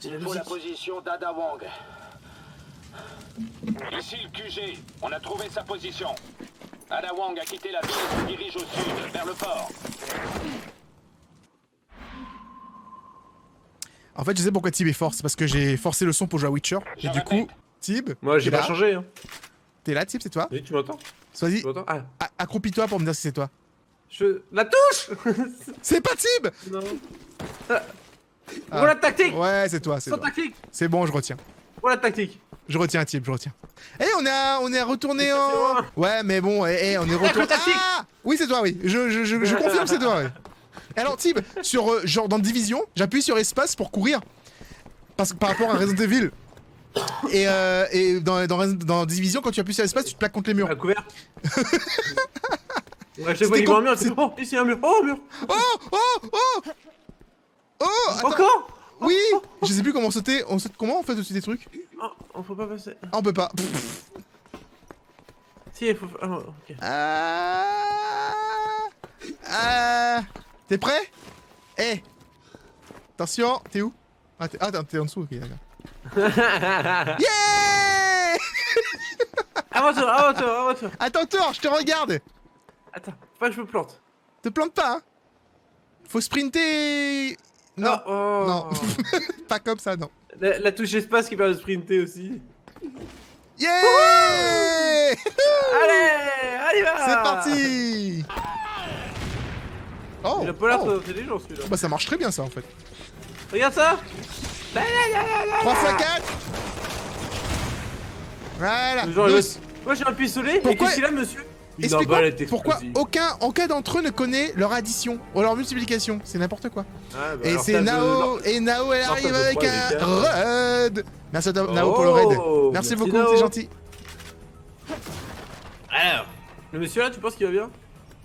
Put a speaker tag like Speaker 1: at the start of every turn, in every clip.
Speaker 1: Il faut la position d'Ada Wong. Ici le QG, on a trouvé sa position. Ada Wong a quitté la ville et se dirige au sud, vers le port.
Speaker 2: En fait, je sais pourquoi Tib est fort. C'est parce que j'ai forcé le son pour jouer à Witcher. Et du coup, Tib.
Speaker 3: Moi, j'ai pas changé. Hein.
Speaker 2: T'es là, Tib, c'est toi?
Speaker 3: Oui, tu m'entends?
Speaker 2: Vas-y.
Speaker 3: Ah.
Speaker 2: Accroupis-toi pour me dire si c'est toi.
Speaker 3: La touche.
Speaker 2: C'est pas Tib!
Speaker 3: Non. Voilà tactique.
Speaker 2: Ouais, c'est toi, c'est
Speaker 3: Sans
Speaker 2: toi.
Speaker 3: tactique.
Speaker 2: C'est bon, je retiens.
Speaker 3: Voilà tactique.
Speaker 2: Je retiens, Tib, je retiens. Eh, on est retourné en... Ouais, mais bon, on est retourné... Ah oui, c'est toi, oui. Je confirme que c'est toi, oui. Alors, Tib, sur, genre, dans Division, j'appuie sur espace pour courir. Parce que par rapport à Resident Evil. Et dans Division, quand tu appuies sur espace, tu te plaques contre les murs.
Speaker 3: À couvert. Ouais, je sais pas, il voit un mur, c'est bon, ici un mur. Oh, un mur.
Speaker 2: Oh attends.
Speaker 3: Encore.
Speaker 2: Oui. Je sais plus comment sauter. Comment on fait dessus des trucs?
Speaker 3: Oh, on peut pas passer.
Speaker 2: Ah, on peut pas.
Speaker 3: Si, il faut... Oh, ok.
Speaker 2: T'es prêt? Eh. Attention, t'es où? Ah, t'es en dessous, ok, d'accord. Yeah.
Speaker 3: À votre tour.
Speaker 2: À ton tour, je te regarde.
Speaker 3: Attends, faut pas que je me plante.
Speaker 2: Te plante pas, hein. Faut sprinter. Non,
Speaker 3: Oh.
Speaker 2: non. Pas comme ça, non.
Speaker 3: La touche espace qui permet de sprinter aussi.
Speaker 2: Yeah.
Speaker 3: Allez, allez va.
Speaker 2: C'est parti. Oh,
Speaker 3: Il a pas l'air très intelligent celui-là.
Speaker 2: Bah ça marche très bien ça en fait.
Speaker 3: Regarde ça.
Speaker 2: 3 x 4. Voilà.
Speaker 3: Genre, moi j'ai un pistolet.
Speaker 2: Pourquoi...
Speaker 3: Et qu'est-ce qu'il a, monsieur?
Speaker 2: Explique-moi pourquoi aucun d'entre eux ne connaît leur addition ou leur multiplication. C'est n'importe quoi.
Speaker 3: Ah, bah
Speaker 2: et c'est Nao. Et Nao elle arrive avec un raid. Merci à Nao pour le raid. Merci beaucoup, c'est gentil.
Speaker 3: Alors, le monsieur là, tu penses qu'il va bien?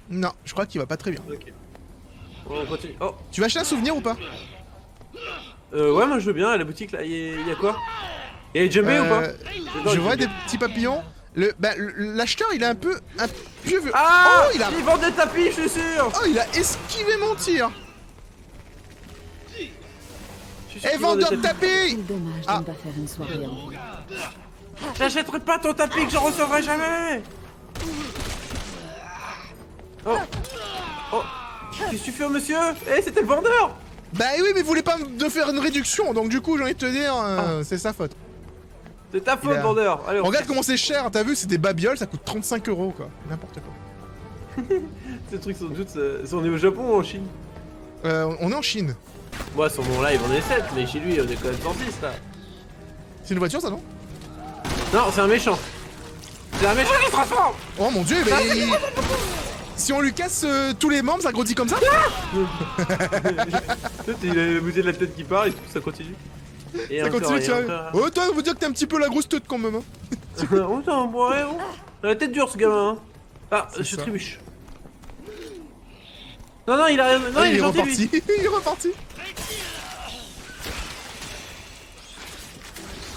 Speaker 2: Non, je crois qu'il va pas très bien.
Speaker 3: Ok. On continue. Oh.
Speaker 2: Tu vas acheter un souvenir ou pas?
Speaker 3: Ouais, moi je veux bien. À la boutique là, il y a quoi? Il y a les djembés ou pas?
Speaker 2: Je vois des petits papillons. L'acheteur il est un peu vieux.
Speaker 3: Ah,
Speaker 2: oh,
Speaker 3: il vend des tapis, je suis sûr.
Speaker 2: Oh, il a esquivé mon tir. Et vendeur de tapis.
Speaker 4: Dommage de ne pas faire une soirée en...
Speaker 3: J'achèterai pas ton tapis que je recevrai jamais. Oh. Qu'est-ce que tu fais, monsieur? Eh, c'était le vendeur.
Speaker 2: Bah oui, mais il voulait pas me faire une réduction, donc du coup j'ai envie de te dire, c'est sa faute.
Speaker 3: C'est ta faute, vendeur. Allez,
Speaker 2: regarde comment c'est cher, t'as vu, c'est des babioles, ça coûte 35 € quoi, n'importe quoi.
Speaker 3: Ces trucs sans doute, on est au Japon ou en Chine?
Speaker 2: On est en Chine.
Speaker 3: Moi, son nom là, il vendait 7, mais chez lui, on est quand même 110 là.
Speaker 2: C'est une voiture ça, non?
Speaker 3: Non, c'est un méchant. C'est un méchant qui se transforme.
Speaker 2: Oh mon dieu, mais... Si on lui casse tous les membres, ça grandit comme ça?
Speaker 3: Il a le bout de la tête qui part et tout, ça continue. Et
Speaker 2: ça continue, tu vois. Oh, toi, on veut dire que t'es un petit peu la grosse tête quand même. Hein.
Speaker 3: Oh, t'as un bon rêve. Il a la tête dure, ce gamin. Hein. Ah, je trébuche. Non, il a rien. Non, il est gentil,
Speaker 2: reparti. Il est reparti.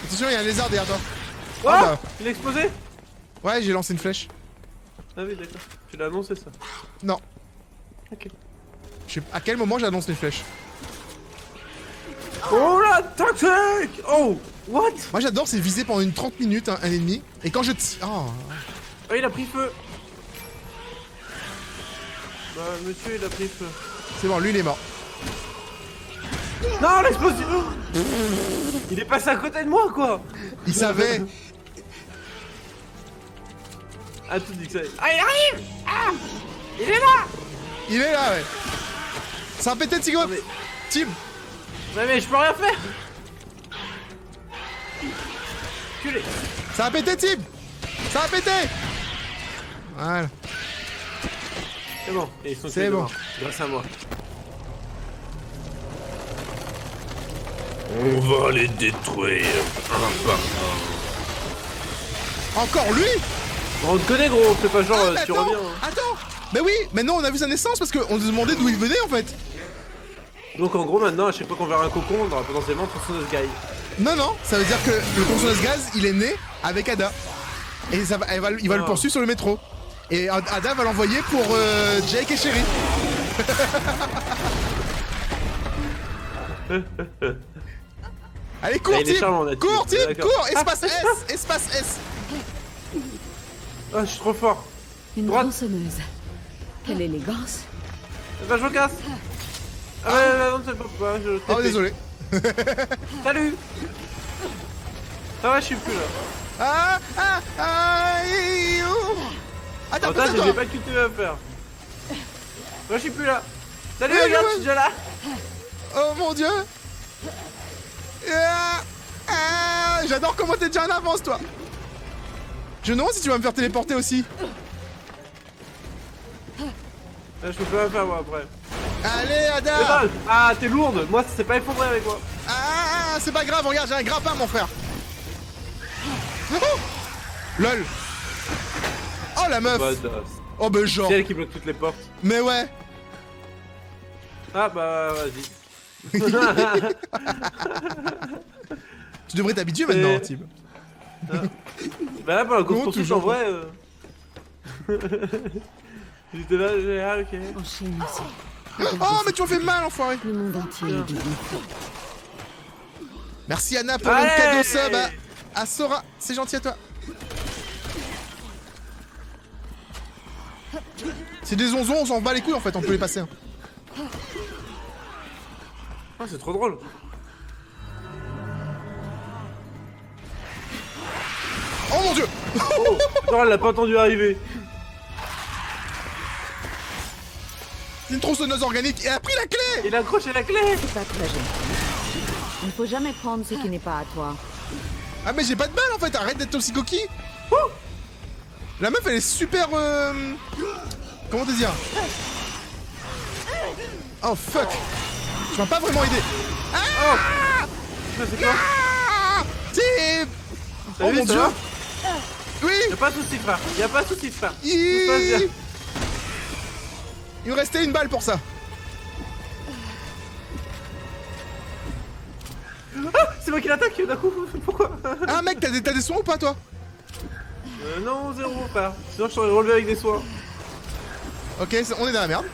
Speaker 2: Attention, il y a un lézard derrière toi.
Speaker 3: Oh,
Speaker 2: bah.
Speaker 3: il a explosé.
Speaker 2: Ouais, j'ai lancé une flèche.
Speaker 3: Ah oui, d'accord. Tu l'as annoncé ça?
Speaker 2: Non.
Speaker 3: Ok.
Speaker 2: Je sais à quel moment j'annonce les flèches.
Speaker 3: Oh la tactique! Oh! What?
Speaker 2: Moi j'adore, c'est viser pendant une 30 minutes un ennemi. Et quand je tire... Oh.
Speaker 3: Oh, il a pris feu. Bah, monsieur, il a pris feu.
Speaker 2: C'est bon, lui il est mort.
Speaker 3: Non, l'explosion! Il est passé à côté de moi, quoi!
Speaker 2: Il savait.
Speaker 3: Ah, tout dit que ça. Ah, il arrive! Ah! Il est là!
Speaker 2: Il est là, ouais. Ça a pété, Tigo!
Speaker 3: Mais...
Speaker 2: Tim!
Speaker 3: Ouais, mais je peux rien faire! Culé!
Speaker 2: Ça a pété, Tim! Ça a pété! Voilà.
Speaker 3: C'est bon, et ils sont
Speaker 2: c'est bon.
Speaker 3: Grâce à moi.
Speaker 5: On va les détruire un par un.
Speaker 2: Encore lui?
Speaker 3: On te connaît, gros, c'est pas genre tu
Speaker 2: attends,
Speaker 3: reviens.
Speaker 2: Attends! Bah oui, maintenant on a vu sa naissance parce qu'on se demandait d'où il venait en fait.
Speaker 3: Donc en gros maintenant à chaque fois qu'on verra un cocon on aura potentiellement tronçonneuse guy.
Speaker 2: Non non, ça veut dire que le tronçonneuse gaz il est né avec Ada. Et ça va, il va le poursuivre sur le métro. Et Ada va l'envoyer pour Jake et Sherry. Allez, cours,
Speaker 3: Ah, il est
Speaker 2: Tim.
Speaker 3: charmant, Natif.
Speaker 2: Cours, Tim,
Speaker 3: D'accord.
Speaker 2: cours. Espace S, espace S.
Speaker 3: Ah, je suis trop fort.
Speaker 4: Une
Speaker 3: Droite.
Speaker 4: tronçonneuse. Quelle élégance.
Speaker 3: Bah, je me casse. Ah ouais, non, c'est pas, je
Speaker 2: Oh,
Speaker 3: TP.
Speaker 2: désolé.
Speaker 3: Salut. Ah ouais, je suis plus là.
Speaker 2: Attends,
Speaker 3: Attends, j'ai
Speaker 2: peut-être
Speaker 3: pas QTE à faire. Moi, je suis plus là. Salut,
Speaker 2: Ouais,
Speaker 3: regarde,
Speaker 2: ouais.
Speaker 3: je suis déjà là.
Speaker 2: Oh mon dieu. J'adore comment t'es déjà en avance, toi. Je me demande si tu vas me faire téléporter aussi.
Speaker 3: Je peux pas faire moi après.
Speaker 2: Allez, Ada.
Speaker 3: Attends, ah, t'es lourde. Moi, c'est pas effondré avec moi.
Speaker 2: C'est pas grave, regarde, j'ai un grappin, mon frère. Oh LOL. Oh, la meuf.
Speaker 3: Badass.
Speaker 2: Oh, bah genre.
Speaker 3: C'est elle qui bloque toutes les portes.
Speaker 2: Mais ouais.
Speaker 3: Ah bah vas-y.
Speaker 2: Tu devrais t'habituer maintenant,
Speaker 3: Mais-
Speaker 2: Tim.
Speaker 3: Bah là pour la course
Speaker 2: Non,
Speaker 3: poursuite
Speaker 2: toujours
Speaker 3: en vrai. J'étais là, j'ai ah ok.
Speaker 4: Enchaîne aussi.
Speaker 2: Oh, mais tu m'as fait mal, enfoiré.
Speaker 4: Le monde entier est devenu fou.
Speaker 2: Merci, Anna, pour
Speaker 3: Allez.
Speaker 2: le cadeau sub à Sora. C'est gentil à toi. C'est des onzons, on s'en bat les couilles, en fait, on peut les passer. Hein.
Speaker 3: Ah c'est trop drôle.
Speaker 2: Oh mon dieu.
Speaker 3: Oh, non, elle l'a pas entendu arriver.
Speaker 2: C'est une tronçonneuse organique et elle a pris la clé.
Speaker 3: Il a accroché la clé.
Speaker 4: C'est pas très gentil. Il ne faut jamais prendre ce qui n'est pas à toi.
Speaker 2: Ah mais j'ai pas de balle en fait, arrête d'être aussi coquille. La meuf elle est super comment te dire. Oh fuck. Tu m'as pas vraiment aidé.
Speaker 3: Ça, c'est quoi
Speaker 2: C'est...
Speaker 3: T'as
Speaker 2: Oh
Speaker 3: vu,
Speaker 2: mon
Speaker 3: ça
Speaker 2: dieu.
Speaker 3: va
Speaker 2: Oui.
Speaker 3: Y'a pas de soucis frère. Y'a pas de soucis frère. Tout se passe bien.
Speaker 2: Il me restait une balle pour ça.
Speaker 3: Ah, c'est moi qui l'attaque d'un coup. Pourquoi
Speaker 2: Ah mec, t'as des soins ou pas toi?
Speaker 3: Non, zéro frère. Sinon je t'aurais relevé avec des soins.
Speaker 2: Ok, on est dans la merde.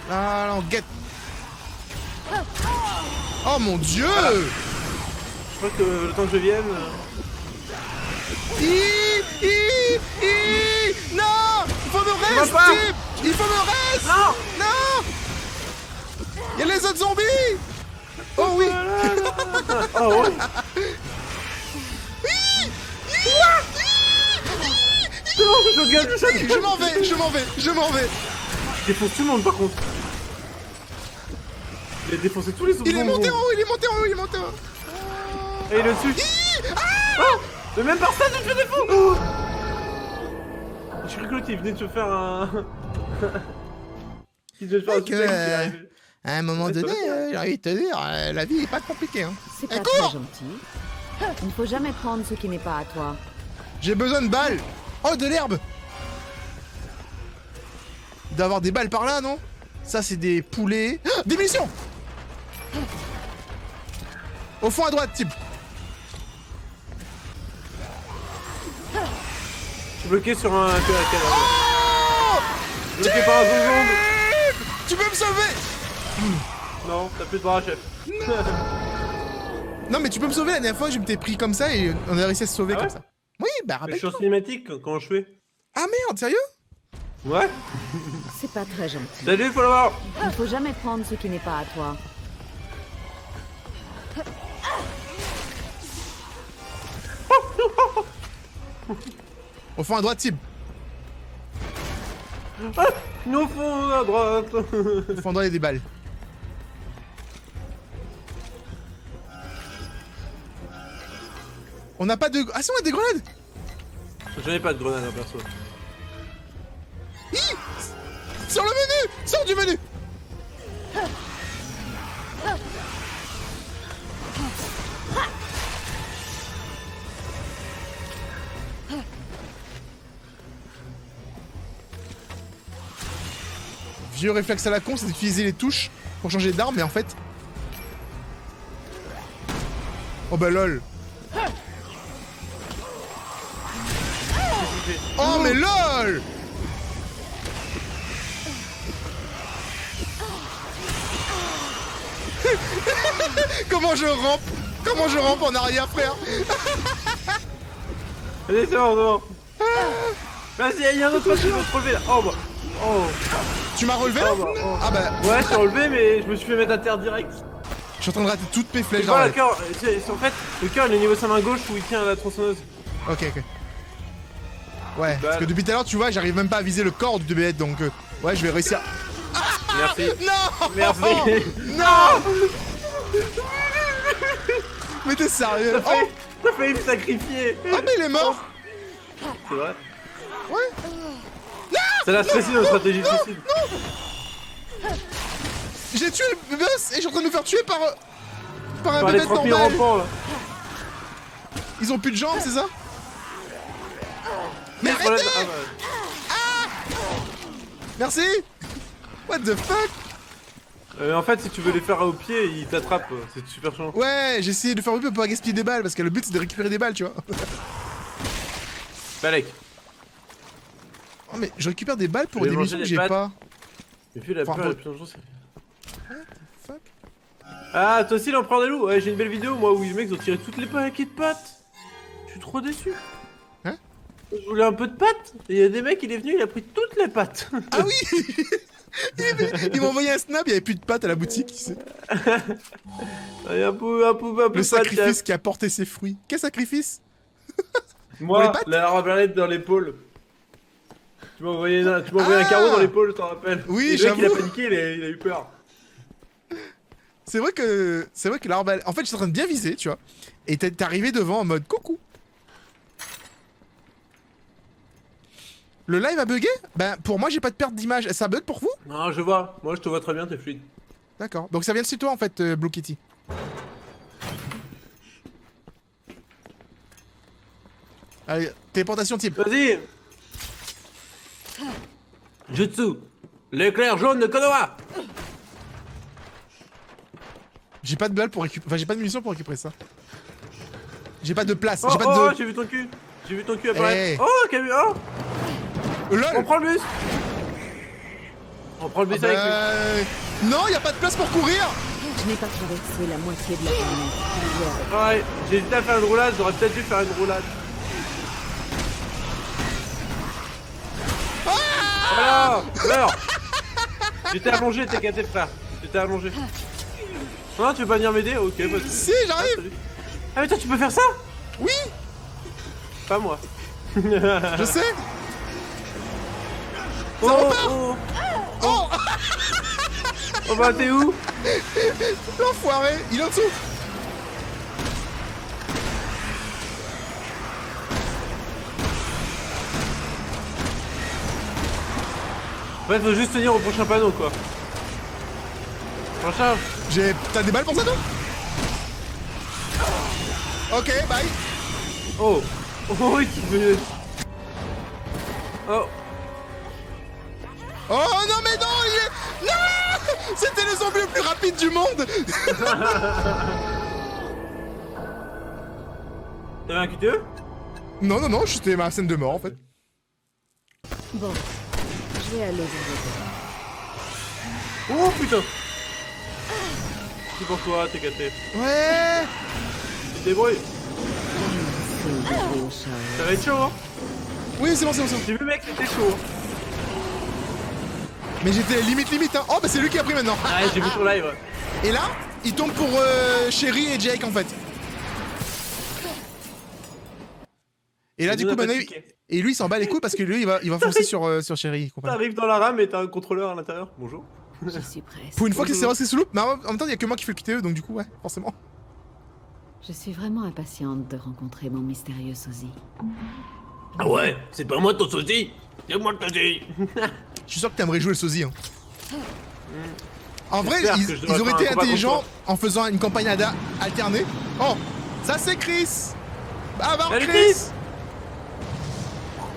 Speaker 2: Ah là, on guette. Oh mon dieu.
Speaker 3: Je crois que le temps que je vienne.
Speaker 2: Non. Il faut me
Speaker 3: va
Speaker 2: reste,
Speaker 3: pas.
Speaker 2: Tim. Il faut me reste.
Speaker 3: Non.
Speaker 2: Non. Il y a les autres zombies. Oh oui.
Speaker 3: Oh ouais. C'est bon, je gagne, je gagne.
Speaker 2: Je m'en vais, je m'en vais, je m'en vais.
Speaker 3: Je défonce tout le monde par contre. Il a défoncé tous les autres.
Speaker 2: Il est monté en haut, il est monté en haut, il est monté en haut.
Speaker 3: Et il est dessus. Oh, mais même par ça, tu te fais défendre. Oh. J'ai cru que l'autre il venait de se faire un. Il devait se faire un
Speaker 2: Ok,
Speaker 3: suicide, il est arrivé.
Speaker 2: À un moment
Speaker 3: Ouais, ça
Speaker 2: donné,
Speaker 3: va bien.
Speaker 2: j'ai envie de te dire, la vie est pas compliquée. Hein.
Speaker 4: C'est
Speaker 2: Eh,
Speaker 4: pas
Speaker 2: cours.
Speaker 4: très gentil. Il ne faut jamais prendre ce qui n'est pas à toi.
Speaker 2: J'ai besoin de balles. Oh, de l'herbe. D'avoir des balles par là, non? Ça, c'est des poulets. Ah, des munitions. Au fond à droite, type.
Speaker 3: Je suis bloqué sur un cadavre.
Speaker 2: Oh,
Speaker 3: Bloqué par un zonzon.
Speaker 2: tu peux me sauver?
Speaker 3: Non, t'as plus de bras, chef.
Speaker 2: Non, mais tu peux me sauver. La dernière fois, je m'étais pris comme ça et on a réussi à se sauver
Speaker 3: Ah ouais
Speaker 2: comme ça. Oui, bah
Speaker 3: Mais je suis
Speaker 2: rappelle.
Speaker 3: en cinématique quand je fais.
Speaker 2: Ah merde, sérieux?
Speaker 3: Ouais.
Speaker 4: C'est pas très gentil.
Speaker 3: Salut, faut l'avoir.
Speaker 4: Il ne faut jamais prendre ce qui n'est pas à toi.
Speaker 2: Au fond à droite, type.
Speaker 3: Ah, nous au fond à droite.
Speaker 2: Au fond à droite, il y a des balles. On n'a pas de... Ah si, on a des grenades.
Speaker 3: J'en ai pas de grenade, hein, perso.
Speaker 2: Sur le menu. Sors du menu. Vieux réflexe à la con, c'est d'utiliser les touches pour changer d'arme, mais en fait... Oh bah lol. Oh mais lol. Comment je rampe? Comment je rampe en arrière, frère?
Speaker 3: Allez, c'est bon. Vas-y, il y a un autre pote qui va se relever là. Oh bah. Oh.
Speaker 2: Tu m'as relevé là?
Speaker 3: Oh, bah, oh.
Speaker 2: Ah bah,
Speaker 3: Ouais, je suis relevé, mais je me suis fait mettre à terre direct.
Speaker 2: je suis en train de rater toutes mes flèches
Speaker 3: C'est
Speaker 2: dans
Speaker 3: pas
Speaker 2: la
Speaker 3: le cœur. En fait, le cœur il est niveau sa main gauche où il tient la tronçonneuse.
Speaker 2: Ok. Ouais, parce que depuis tout à l'heure, tu vois, j'arrive même pas à viser le corps du bébé, donc ouais, je vais réussir.
Speaker 3: Merci.
Speaker 2: Non!
Speaker 3: Merci.
Speaker 2: Non! Mais t'es sérieux? Oh!
Speaker 3: T'as failli me sacrifier.
Speaker 2: Ah mais il est mort!
Speaker 3: C'est vrai.
Speaker 2: Ouais!
Speaker 3: C'est la stressée notre stratégie de suicide.
Speaker 2: J'ai tué le boss et je suis en train de me faire tuer par un
Speaker 3: Par les
Speaker 2: bébé
Speaker 3: 30 000
Speaker 2: normal!
Speaker 3: rampants là.
Speaker 2: Ils ont plus de jambes, c'est ça? Mais
Speaker 3: Le problème-
Speaker 2: arrêtez! Merci! What the fuck?
Speaker 3: En fait, si tu veux les faire au pied, ils t'attrapent. C'est super chiant.
Speaker 2: Ouais, j'ai essayé de faire un peu pour pas gaspiller des balles, parce que le but c'est de récupérer des balles, tu vois.
Speaker 3: Balek.
Speaker 2: Oh mais je récupère des balles pour
Speaker 3: Je
Speaker 2: des
Speaker 3: vais
Speaker 2: missions que
Speaker 3: manger
Speaker 2: j'ai
Speaker 3: des
Speaker 2: pas.
Speaker 3: Et puis la
Speaker 2: Enfin,
Speaker 3: peur
Speaker 2: bon.
Speaker 3: la plus dangereuse, c'est...
Speaker 2: Fuck.
Speaker 3: Ah, toi aussi l'empereur des loups. Ouais, j'ai une belle vidéo, moi, où les mecs ont tiré toutes les paquets de pâtes. Je suis trop déçu.
Speaker 2: Hein?
Speaker 3: Je voulais un peu de pâtes, et il y a des mecs, il est venu, il a pris toutes les pâtes.
Speaker 2: Ah oui! Il m'a envoyé un snap, il y avait plus de pâtes à la boutique.
Speaker 3: Et un peu
Speaker 2: Le
Speaker 3: de pâtes,
Speaker 2: sacrifice qui a porté ses fruits. Quel sacrifice?
Speaker 3: Moi,
Speaker 2: Pour les pâtes
Speaker 3: la arbalète dans l'épaule. Tu m'as envoyé un carreau dans l'épaule, je t'en rappelle.
Speaker 2: Oui,
Speaker 3: Et le mec, il a
Speaker 2: j'avoue.
Speaker 3: paniqué, il a eu peur.
Speaker 2: C'est vrai que l'arbalète. En fait, j'étais en train de bien viser, tu vois. Et t'es arrivé devant en mode coucou. Le live a bugué? Ben pour moi j'ai pas de perte d'image. Ça bug pour vous?
Speaker 3: Non, je vois. Moi, je te vois très bien, t'es fluide.
Speaker 2: D'accord. Donc ça vient de chez toi en fait, Blue Kitty. Allez, téléportation type.
Speaker 3: Vas-y. Jutsu. L'éclair jaune de Konoha.
Speaker 2: J'ai pas de balles pour récupérer. Enfin, j'ai pas de munitions pour récupérer ça. J'ai pas de place.
Speaker 3: Oh,
Speaker 2: J'ai pas
Speaker 3: oh,
Speaker 2: de.
Speaker 3: j'ai vu ton cul. J'ai vu ton cul apparaître.
Speaker 2: Hey.
Speaker 3: Oh, qu'a vu. Oh, on
Speaker 2: LOL!
Speaker 3: prend le bus. On prend le bus avec lui.
Speaker 2: Non, y a pas de place pour courir!
Speaker 4: Je n'ai pas traversé la moitié de la planète.
Speaker 3: Ouais, j'ai hésité à faire une roulade, j'aurais peut-être dû faire une roulade. Voilà, meurs. J'étais allongé, t'es gâté frère. J'étais allongé. Non, tu veux pas venir m'aider? Ok, vas-y.
Speaker 2: Si, j'arrive!
Speaker 3: Salut. Ah mais toi tu peux faire ça?
Speaker 2: Oui!
Speaker 3: Pas moi.
Speaker 2: Je sais!
Speaker 3: Oh,
Speaker 2: repart.
Speaker 3: oh,
Speaker 2: Oh!
Speaker 3: oh bah t'es où?
Speaker 2: L'enfoiré! Il est en dessous!
Speaker 3: En fait faut juste tenir au prochain panneau quoi. Prochain.
Speaker 2: T'as des balles pour ça, toi? Ok, bye!
Speaker 3: Oh. Oh oui tu veux. Oh.
Speaker 2: Oh non, mais non! Il est. Non! C'était le zombie le plus rapide du monde!
Speaker 3: T'avais un QTE?
Speaker 2: Non, non, non, c'était ma scène de mort en fait.
Speaker 4: Bon, je vais aller vers
Speaker 3: Oh putain. C'est pour toi, t'es gâté.
Speaker 2: Ouais!
Speaker 3: Débrouille.
Speaker 4: le chat.
Speaker 3: Ça va être chaud hein.
Speaker 2: Oui, c'est bon, c'est bon, c'est bon.
Speaker 3: J'ai vu mec, c'était chaud.
Speaker 2: Mais j'étais limite, hein. Oh, bah c'est lui qui a pris maintenant.
Speaker 3: Ah, j'ai vu sur live.
Speaker 2: Et là, il tombe pour Sherry et Jake en fait. Et là, du coup, maintenant, et lui, il s'en bat les couilles parce que lui, il va foncer sur Sherry et compagnie.
Speaker 3: T'arrives dans la rame et t'as un contrôleur à l'intérieur. Bonjour.
Speaker 4: Je suis presque.
Speaker 2: Pour une fois que c'est resté sous loupe, mais en même temps, il y a que moi qui fais le QTE, donc du coup, ouais, forcément.
Speaker 4: Je suis vraiment impatiente de rencontrer mon mystérieux sosie.
Speaker 5: Ah ouais, c'est pas moi ton sosie, c'est moi le sosie.
Speaker 2: Je suis sûr que t'aimerais jouer le sosie. Hein. En vrai,
Speaker 3: J'espère
Speaker 2: ils,
Speaker 3: que je devrais
Speaker 2: ils auraient
Speaker 3: faire un
Speaker 2: été
Speaker 3: combat
Speaker 2: intelligents
Speaker 3: contre
Speaker 2: en faisant une campagne alternée. Oh, ça c'est Chris. Ah bah
Speaker 3: Salut,
Speaker 2: Chris.
Speaker 3: Chris.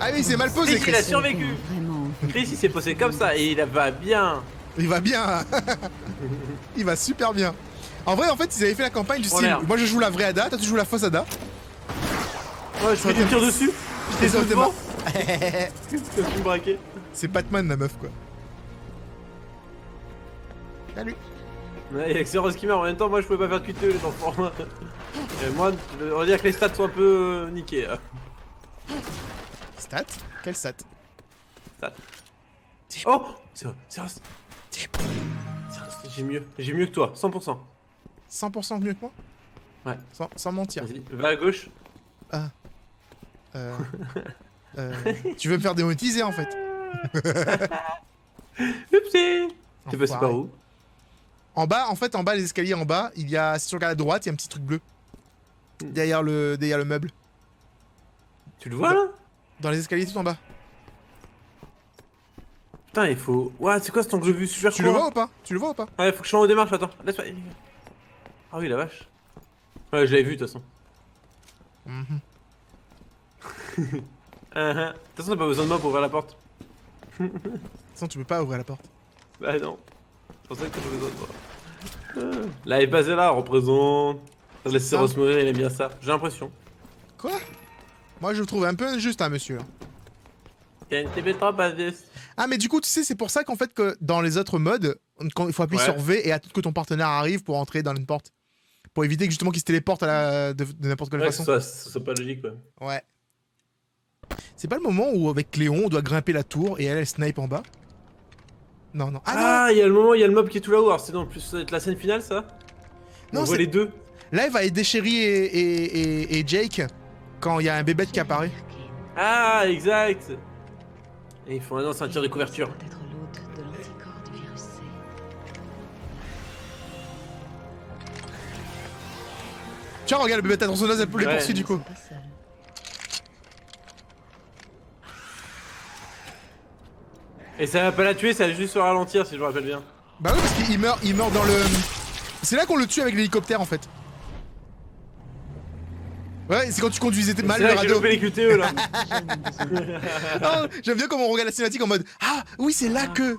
Speaker 2: Ah oui, c'est mal posé,
Speaker 3: Chris,
Speaker 2: Chris.
Speaker 3: il a survécu.
Speaker 4: Vraiment.
Speaker 3: Chris, il s'est posé comme ça et il va bien.
Speaker 2: Il va bien. Il va super bien. En vrai, en fait, ils avaient fait la campagne du
Speaker 3: En
Speaker 2: style.
Speaker 3: l'air.
Speaker 2: Moi, je joue la vraie Ada, toi, tu joues la fausse Ada.
Speaker 3: Ouais, je fais des tirs dessus.
Speaker 2: Et
Speaker 3: J'étais
Speaker 2: ça, t'es
Speaker 3: devant.
Speaker 2: mort.
Speaker 3: Je me suis braqué.
Speaker 2: C'est Batman, la meuf, quoi. Salut.
Speaker 3: Ouais, y'a que Xeros qui meurt. En même temps, moi je pouvais pas faire QTE les enfants. Et moi, on va dire que les stats sont un peu niquées.
Speaker 2: Stat? Quel stat?
Speaker 3: Stats. Oh! Xeros. J'ai mieux que toi, 100%.
Speaker 2: 100% mieux que moi?
Speaker 3: Ouais.
Speaker 2: Sans mentir.
Speaker 3: Vas-y, va à gauche.
Speaker 2: Ah. Tu veux me faire démonétiser en fait?
Speaker 3: Oupsie! T'es passé
Speaker 2: Enfoiré.
Speaker 3: par où?
Speaker 2: En bas, en fait, en bas, les escaliers en bas, il y a, si tu regardes à droite, il y a un petit truc bleu. Derrière le meuble.
Speaker 3: Tu le vois là?
Speaker 2: Dans les escaliers tout en bas.
Speaker 3: Putain, il faut. Ouah, c'est quoi cet angle de vue super
Speaker 2: Tu
Speaker 3: court,
Speaker 2: le vois
Speaker 3: hein?
Speaker 2: ou pas? Tu le vois ou pas?
Speaker 3: Ouais, faut que je change de démarche, attends. Laisse-moi. Ah oui, la vache. Ouais, je l'avais vu de toute façon.
Speaker 2: Mhm.
Speaker 3: De toute façon, t'as pas besoin de moi pour ouvrir la porte.
Speaker 2: De toute façon, tu peux pas ouvrir la porte.
Speaker 3: Bah non. C'est pour ça que t'as pas besoin de moi. Là, il passé là, représente. Laisse Xeros mourir, il aime bien ça. J'ai l'impression.
Speaker 2: Quoi? Moi, je le trouve un peu injuste, hein, monsieur. Ah, mais du coup, tu sais, c'est pour ça qu'en fait, que dans les autres modes, quand il faut appuyer
Speaker 3: Ouais.
Speaker 2: sur V et attendre que ton partenaire arrive pour entrer dans une porte. Pour éviter que justement qu'il se téléporte de n'importe quelle
Speaker 3: Ouais,
Speaker 2: façon.
Speaker 3: ça soit pas logique, quoi.
Speaker 2: Ouais. C'est pas le moment où, avec Cléon, on doit grimper la tour et elle snipe en bas? Non, non. Ah, non!
Speaker 3: Ah, il y a le moment, il y a le mob qui est tout là-haut. Alors, c'est dans plus ça va être la scène finale, ça?
Speaker 2: Non,
Speaker 3: On voit
Speaker 2: c'est-
Speaker 3: les deux.
Speaker 2: Là, il va aider Sherry et Jake quand il y a un bébête qui apparaît.
Speaker 3: Ah, exact. Et ils font un un tir de couverture.
Speaker 4: Peut être l'hôte de l'anticorps du virus C.
Speaker 2: Tiens, regarde, le bébête à tronçonneuse, elle les
Speaker 3: Ouais.
Speaker 2: poursuit du coup.
Speaker 4: Pas seul.
Speaker 3: Et ça va pas la tuer, ça va juste se ralentir si je me rappelle bien.
Speaker 2: Bah oui, parce qu'il meurt dans le... C'est là qu'on le tue avec l'hélicoptère en fait. Ouais, c'est quand tu conduisais mal
Speaker 3: C'est
Speaker 2: le
Speaker 3: là que j'ai
Speaker 2: radeau.
Speaker 3: loupé les QTE là.
Speaker 2: Oh, j'aime bien comment on regarde la cinématique en mode ah oui c'est là que
Speaker 4: Je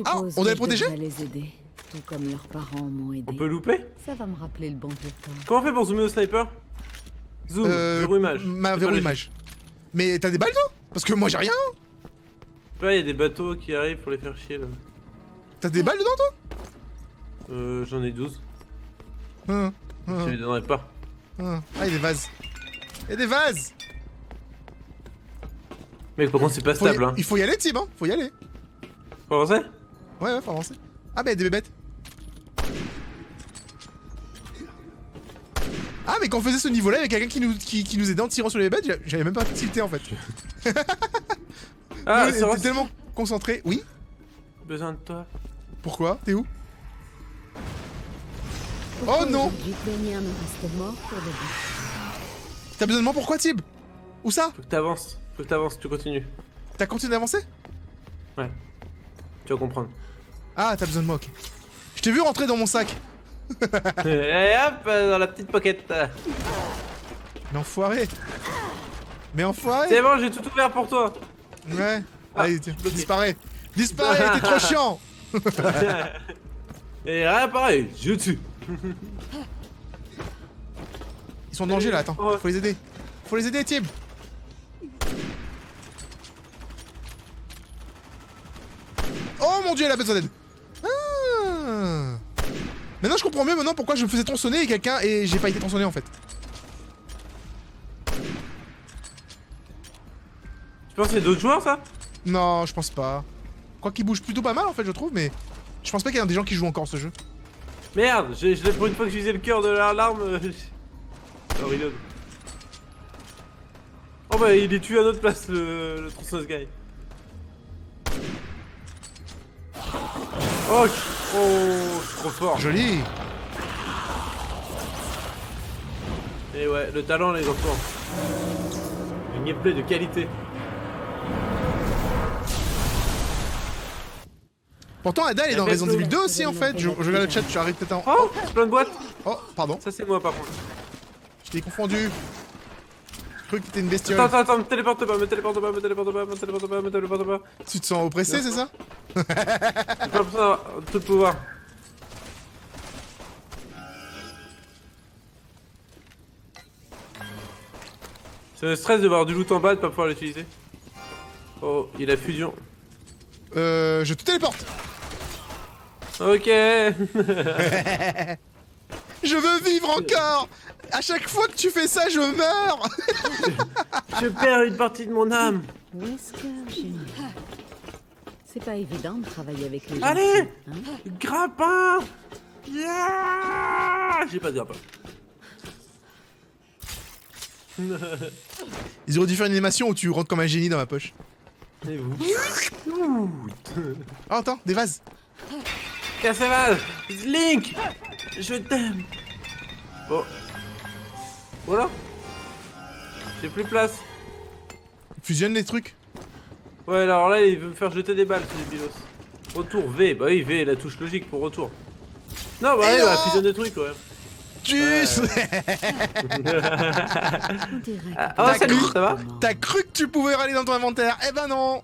Speaker 2: ah
Speaker 4: suppose
Speaker 2: on
Speaker 4: que
Speaker 2: avait
Speaker 4: je
Speaker 2: protégé.
Speaker 4: devrais les aider, tout comme leurs parents m'ont aidé.
Speaker 3: On peut louper?
Speaker 4: Ça va me rappeler le bon vieux temps.
Speaker 3: Comment on fait pour zoomer au sniper? Zoom, verrou image.
Speaker 2: Ma
Speaker 3: C'est
Speaker 2: verrou
Speaker 3: pas
Speaker 2: image. Mais t'as des balles toi? Parce que moi j'ai rien.
Speaker 3: logique. Ouais, il y a des bateaux qui arrivent pour les faire chier là.
Speaker 2: T'as des balles dedans toi?
Speaker 3: J'en ai 12.
Speaker 2: Hein, hein,
Speaker 3: Je les donnerai pas.
Speaker 2: hein. Ah, il y a des vases. Il y a des vases.
Speaker 3: Mec, par contre, c'est pas stable hein.
Speaker 2: Il faut y aller, Tim, hein. Faut y aller.
Speaker 3: Faut avancer?
Speaker 2: Ouais, faut avancer. Ah, bah, il y a des bébêtes. Ah, mais quand on faisait ce niveau-là, il y avait quelqu'un qui nous aidait en tirant sur les bébêtes. J'avais même pas tilté en fait.
Speaker 3: Ah,
Speaker 2: Nous,
Speaker 3: c'est
Speaker 2: on
Speaker 3: vrai.
Speaker 2: était tellement concentré. Oui?
Speaker 3: Besoin de toi.
Speaker 2: Pourquoi? T'es où?
Speaker 4: Pourquoi
Speaker 2: Oh non!
Speaker 4: aujourd'hui Plénière me reste mort pour de bon.
Speaker 2: T'as besoin de moi? Pourquoi, Tib? Où ça?
Speaker 3: Faut que t'avances, tu continues.
Speaker 2: T'as continué d'avancer?
Speaker 3: Ouais. Tu vas comprendre.
Speaker 2: Ah, t'as besoin de moi, ok. Je t'ai vu rentrer dans mon sac.
Speaker 3: Et hop, dans la petite pocket.
Speaker 2: Mais enfoiré. Mais enfoiré.
Speaker 3: C'est bon, j'ai tout ouvert pour toi.
Speaker 2: Ouais.
Speaker 3: Ah,
Speaker 2: Allez, tiens,
Speaker 3: bloqué.
Speaker 2: disparais. Disparais, t'es trop chiant.
Speaker 3: Et rien pareil, je tue.
Speaker 2: Ils sont en danger là, attends.
Speaker 3: Ouais.
Speaker 2: Faut les aider. Faut les aider, Tib. Oh mon dieu, elle a besoin d'aide. Ah. Maintenant je comprends mieux maintenant pourquoi je me faisais tronçonner et quelqu'un et j'ai pas été tronçonné en fait.
Speaker 3: Tu penses qu'il y a d'autres joueurs ça?
Speaker 2: Non, je pense pas. Quoi qu'il bouge plutôt pas mal en fait, je trouve, mais je pense pas qu'il y a des gens qui jouent encore ce jeu.
Speaker 3: Merde, pour une fois que j'utilisais le cœur de l'alarme. Oh, reload. Oh bah il est tué à notre place le tronçonneuse guy. Oh, je suis trop fort.
Speaker 2: Joli.
Speaker 3: Et ouais, le talent les enfants. Un gameplay de qualité.
Speaker 2: Pourtant Ada elle est dans
Speaker 3: La
Speaker 2: Resident
Speaker 3: bête
Speaker 2: Evil 2 aussi en fait. Je regarde le chat, tu arrives peut-être en...
Speaker 3: Oh, plein de boîtes.
Speaker 2: Oh, pardon,
Speaker 3: Ça c'est moi par contre.
Speaker 2: je t'ai confondu. Je croyais que t'étais une bestiole.
Speaker 3: Attends, me téléporte pas.
Speaker 2: Tu te sens oppressé, c'est ça?
Speaker 3: J'ai pas l'impression d'avoir tout le pouvoir. C'est le stress de voir du loot en bas et de pas pouvoir l'utiliser. Oh, il a fusion.
Speaker 2: Je te téléporte.
Speaker 3: Ok.
Speaker 2: Je veux vivre encore. À chaque fois que tu fais ça, je meurs.
Speaker 3: Je perds une partie de mon âme.
Speaker 4: Wesker génial. C'est pas évident de travailler avec les gens.
Speaker 3: Allez,
Speaker 4: hein.
Speaker 3: grappin. Yeah. J'ai pas de grappin.
Speaker 2: Ils auraient dû faire une animation où tu rentres comme un génie dans ma poche.
Speaker 3: Et vous?
Speaker 2: Oh, attends, des vases.
Speaker 3: Cassaval, Link, je t'aime. Oh. Voilà. J'ai plus de place.
Speaker 2: Fusionne les trucs.
Speaker 3: Ouais, alors là, il veut me faire jeter des balles, c'est débilos. Retour, V. Bah oui, V, la touche logique pour retour. Non, bah
Speaker 2: Et
Speaker 3: ouais,
Speaker 2: non
Speaker 3: bah fusionne des trucs, ouais.
Speaker 2: Tchuss.
Speaker 4: On dirait que
Speaker 3: Oh, salut, ça va?
Speaker 2: T'as cru que tu pouvais râler dans ton inventaire? Eh ben non.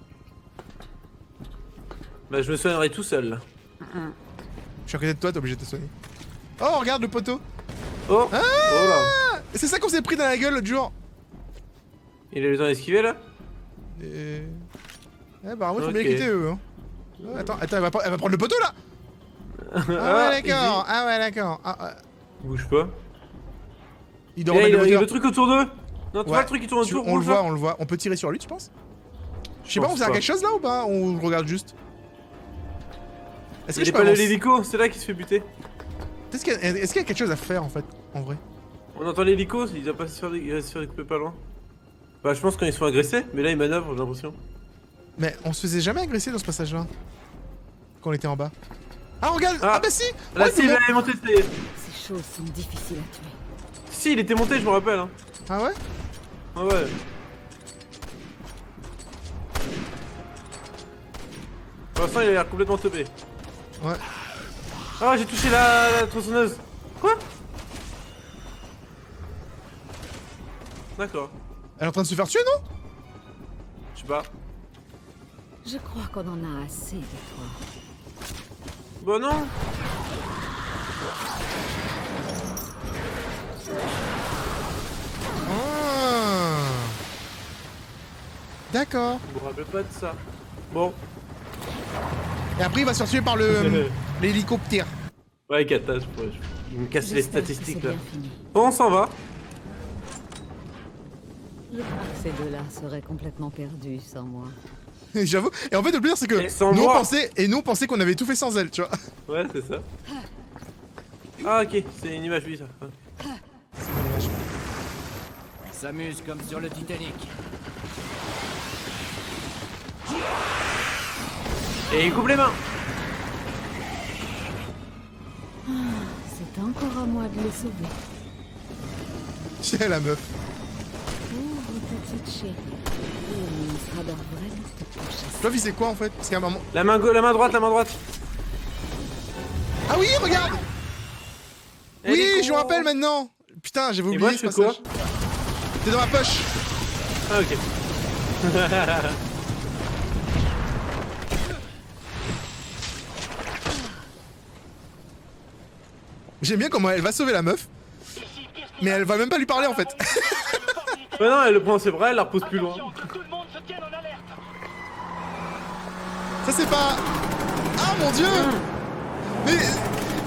Speaker 3: Bah je me soignerai tout seul, là.
Speaker 2: Je suis à côté de toi, t'es obligé de te soigner. Oh, regarde le poteau.
Speaker 3: Oh.
Speaker 2: Ah,
Speaker 3: Oh là.
Speaker 2: c'est ça qu'on s'est pris dans la gueule l'autre jour.
Speaker 3: Il a eu le temps d'esquiver, là?
Speaker 2: Eh bah moi je peux bien
Speaker 3: Ok.
Speaker 2: les quitter eux hein. Attends, elle va prendre le poteau là. Ah ouais d'accord,
Speaker 3: easy.
Speaker 2: ah ouais d'accord.
Speaker 3: Bouge pas.
Speaker 2: Il
Speaker 3: Et
Speaker 2: doit
Speaker 3: là,
Speaker 2: remettre
Speaker 3: il
Speaker 2: le
Speaker 3: y a
Speaker 2: moteur.
Speaker 3: le truc autour d'eux. Non, tu vois
Speaker 2: Ouais.
Speaker 3: le truc qui tourne autour?
Speaker 2: On le
Speaker 3: bouge pas.
Speaker 2: voit, on le voit. On peut tirer sur lui tu penses? Je sais pas,
Speaker 3: pense
Speaker 2: on sert à
Speaker 3: pas.
Speaker 2: quelque chose là ou pas? On regarde juste. Est-ce que
Speaker 3: Il
Speaker 2: je
Speaker 3: est
Speaker 2: peux
Speaker 3: pas
Speaker 2: avancer?
Speaker 3: l'hélico, c'est là qu'il se fait buter.
Speaker 2: Est-ce qu'il y a quelque chose à faire en fait, en vrai?
Speaker 3: On entend l'hélico, il va pas se faire, il va se faire découper pas loin. Bah je pense quand ils se font agresser, mais là ils manœuvrent, j'ai l'impression.
Speaker 2: Mais on se faisait jamais agresser dans ce passage là. Quand on était en bas. Ah regarde!
Speaker 3: Ah.
Speaker 2: Ah bah si!
Speaker 3: Là
Speaker 2: Ouais,
Speaker 3: si, il
Speaker 2: c'est bon.
Speaker 3: est monté, c'est...
Speaker 4: ces choses sont difficiles à tuer.
Speaker 3: Si, il était monté, je me rappelle. Hein.
Speaker 2: Ah ouais?
Speaker 3: Ah ouais. Pour l'instant, il a l'air complètement teubé.
Speaker 2: Ouais.
Speaker 3: Ah, j'ai touché la tronçonneuse. Quoi? D'accord.
Speaker 2: Elle est en train de se faire tuer non?
Speaker 3: Je sais pas.
Speaker 4: Je crois qu'on en a assez de toi.
Speaker 3: Bah non.
Speaker 2: Ah. D'accord.
Speaker 3: Je me rappelle pas de ça. Bon.
Speaker 2: Et après il va se faire tuer par l'hélicoptère.
Speaker 3: Ouais, Kata, je me casse les
Speaker 4: J'espère que
Speaker 3: statistiques
Speaker 4: c'est
Speaker 3: là.
Speaker 4: bien fini.
Speaker 3: Bon, on s'en va.
Speaker 4: Je crois que ces deux-là seraient complètement perdus sans moi.
Speaker 2: J'avoue. Et en fait le pire c'est que
Speaker 3: Et sans
Speaker 2: nous
Speaker 3: moi.
Speaker 2: on pensait qu'on avait tout fait sans elle, tu vois.
Speaker 3: Ouais, c'est ça. Ah, ok, c'est une image, oui, ça. Ouais.
Speaker 5: On s'amuse comme sur le Titanic.
Speaker 3: Et il coupe les mains.
Speaker 4: C'est encore à moi de les sauver.
Speaker 2: C'est la meuf.
Speaker 4: Pauvre petite chérie. Le monstre adore vraiment te toucher.
Speaker 2: Toi c'est quoi en fait? Parce qu'à un moment.
Speaker 3: La main droite, la main droite.
Speaker 2: Ah oui regarde!
Speaker 3: Elle
Speaker 2: Oui
Speaker 3: est
Speaker 2: je
Speaker 3: con.
Speaker 2: me rappelle maintenant! Putain j'avais
Speaker 3: Et moi,
Speaker 2: oublié
Speaker 3: je
Speaker 2: ce
Speaker 3: fais quoi?
Speaker 2: passage. T'es dans ma poche!
Speaker 3: Ah, ok.
Speaker 2: J'aime bien comment elle va sauver la meuf. Mais elle va même pas lui parler en fait.
Speaker 3: Ouais, non, elle le prend dans ses bras, elle la repose plus loin.
Speaker 1: Que tout le monde se tienne en alerte.
Speaker 2: Ça c'est pas... Ah mon dieu!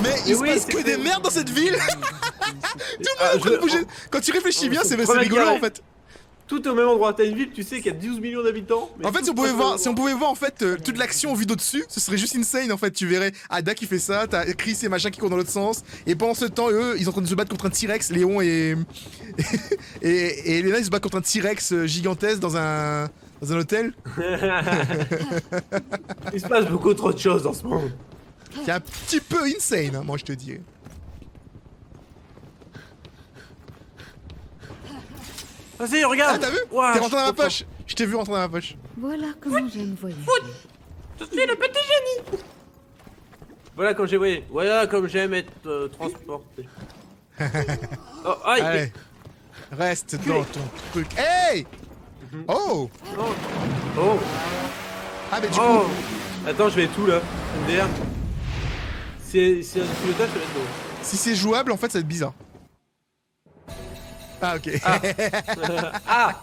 Speaker 2: Mais il se
Speaker 3: oui,
Speaker 2: passe
Speaker 3: c'est
Speaker 2: que
Speaker 3: que-
Speaker 2: des merdes dans cette ville! Tout le monde est en train de bouger. Quand tu réfléchis bien, c'est
Speaker 3: Premier
Speaker 2: rigolo
Speaker 3: carré.
Speaker 2: en fait.
Speaker 3: Tout est au même endroit. T'as une ville, tu sais, qu'il y a 12 millions d'habitants. mais
Speaker 2: En fait,
Speaker 3: tout
Speaker 2: si on pouvait
Speaker 3: se passe au
Speaker 2: voir,
Speaker 3: même
Speaker 2: si on pouvait voir en fait toute l'action vue d'au-dessus, ce serait juste insane en fait. Tu verrais Ada qui fait ça, t'as Chris et machin qui courent dans l'autre sens, et pendant ce temps, eux, ils sont en train de se battre contre un T-Rex, Léon et et Elena ils se battent contre un T-Rex gigantesque dans un hôtel.
Speaker 3: Il se passe beaucoup trop de choses dans ce monde.
Speaker 2: C'est un petit peu insane, hein, moi je te dis.
Speaker 3: Vas-y, regarde.
Speaker 2: Ah t'as vu?
Speaker 3: Ouah,
Speaker 2: T'es rentré dans ma
Speaker 3: je suis trop
Speaker 2: poche. Je t'ai vu rentrer dans ma poche.
Speaker 4: Voilà comment j'aime voyager.
Speaker 3: fort. Je suis le petit génie. Voilà comme j'ai voyé. Voilà comme j'aime être transporté. Oh, aïe.
Speaker 2: Allez, reste dans ton truc. Hey! Oh!
Speaker 3: Oh. Oh.
Speaker 2: Ah mais du
Speaker 3: Oh.
Speaker 2: coup,
Speaker 3: Attends, je vais tout là. MDR. C'est un pilotage, ça va être drôle.
Speaker 2: si c'est jouable, en fait, ça va être bizarre. Ah ok.
Speaker 3: Ah.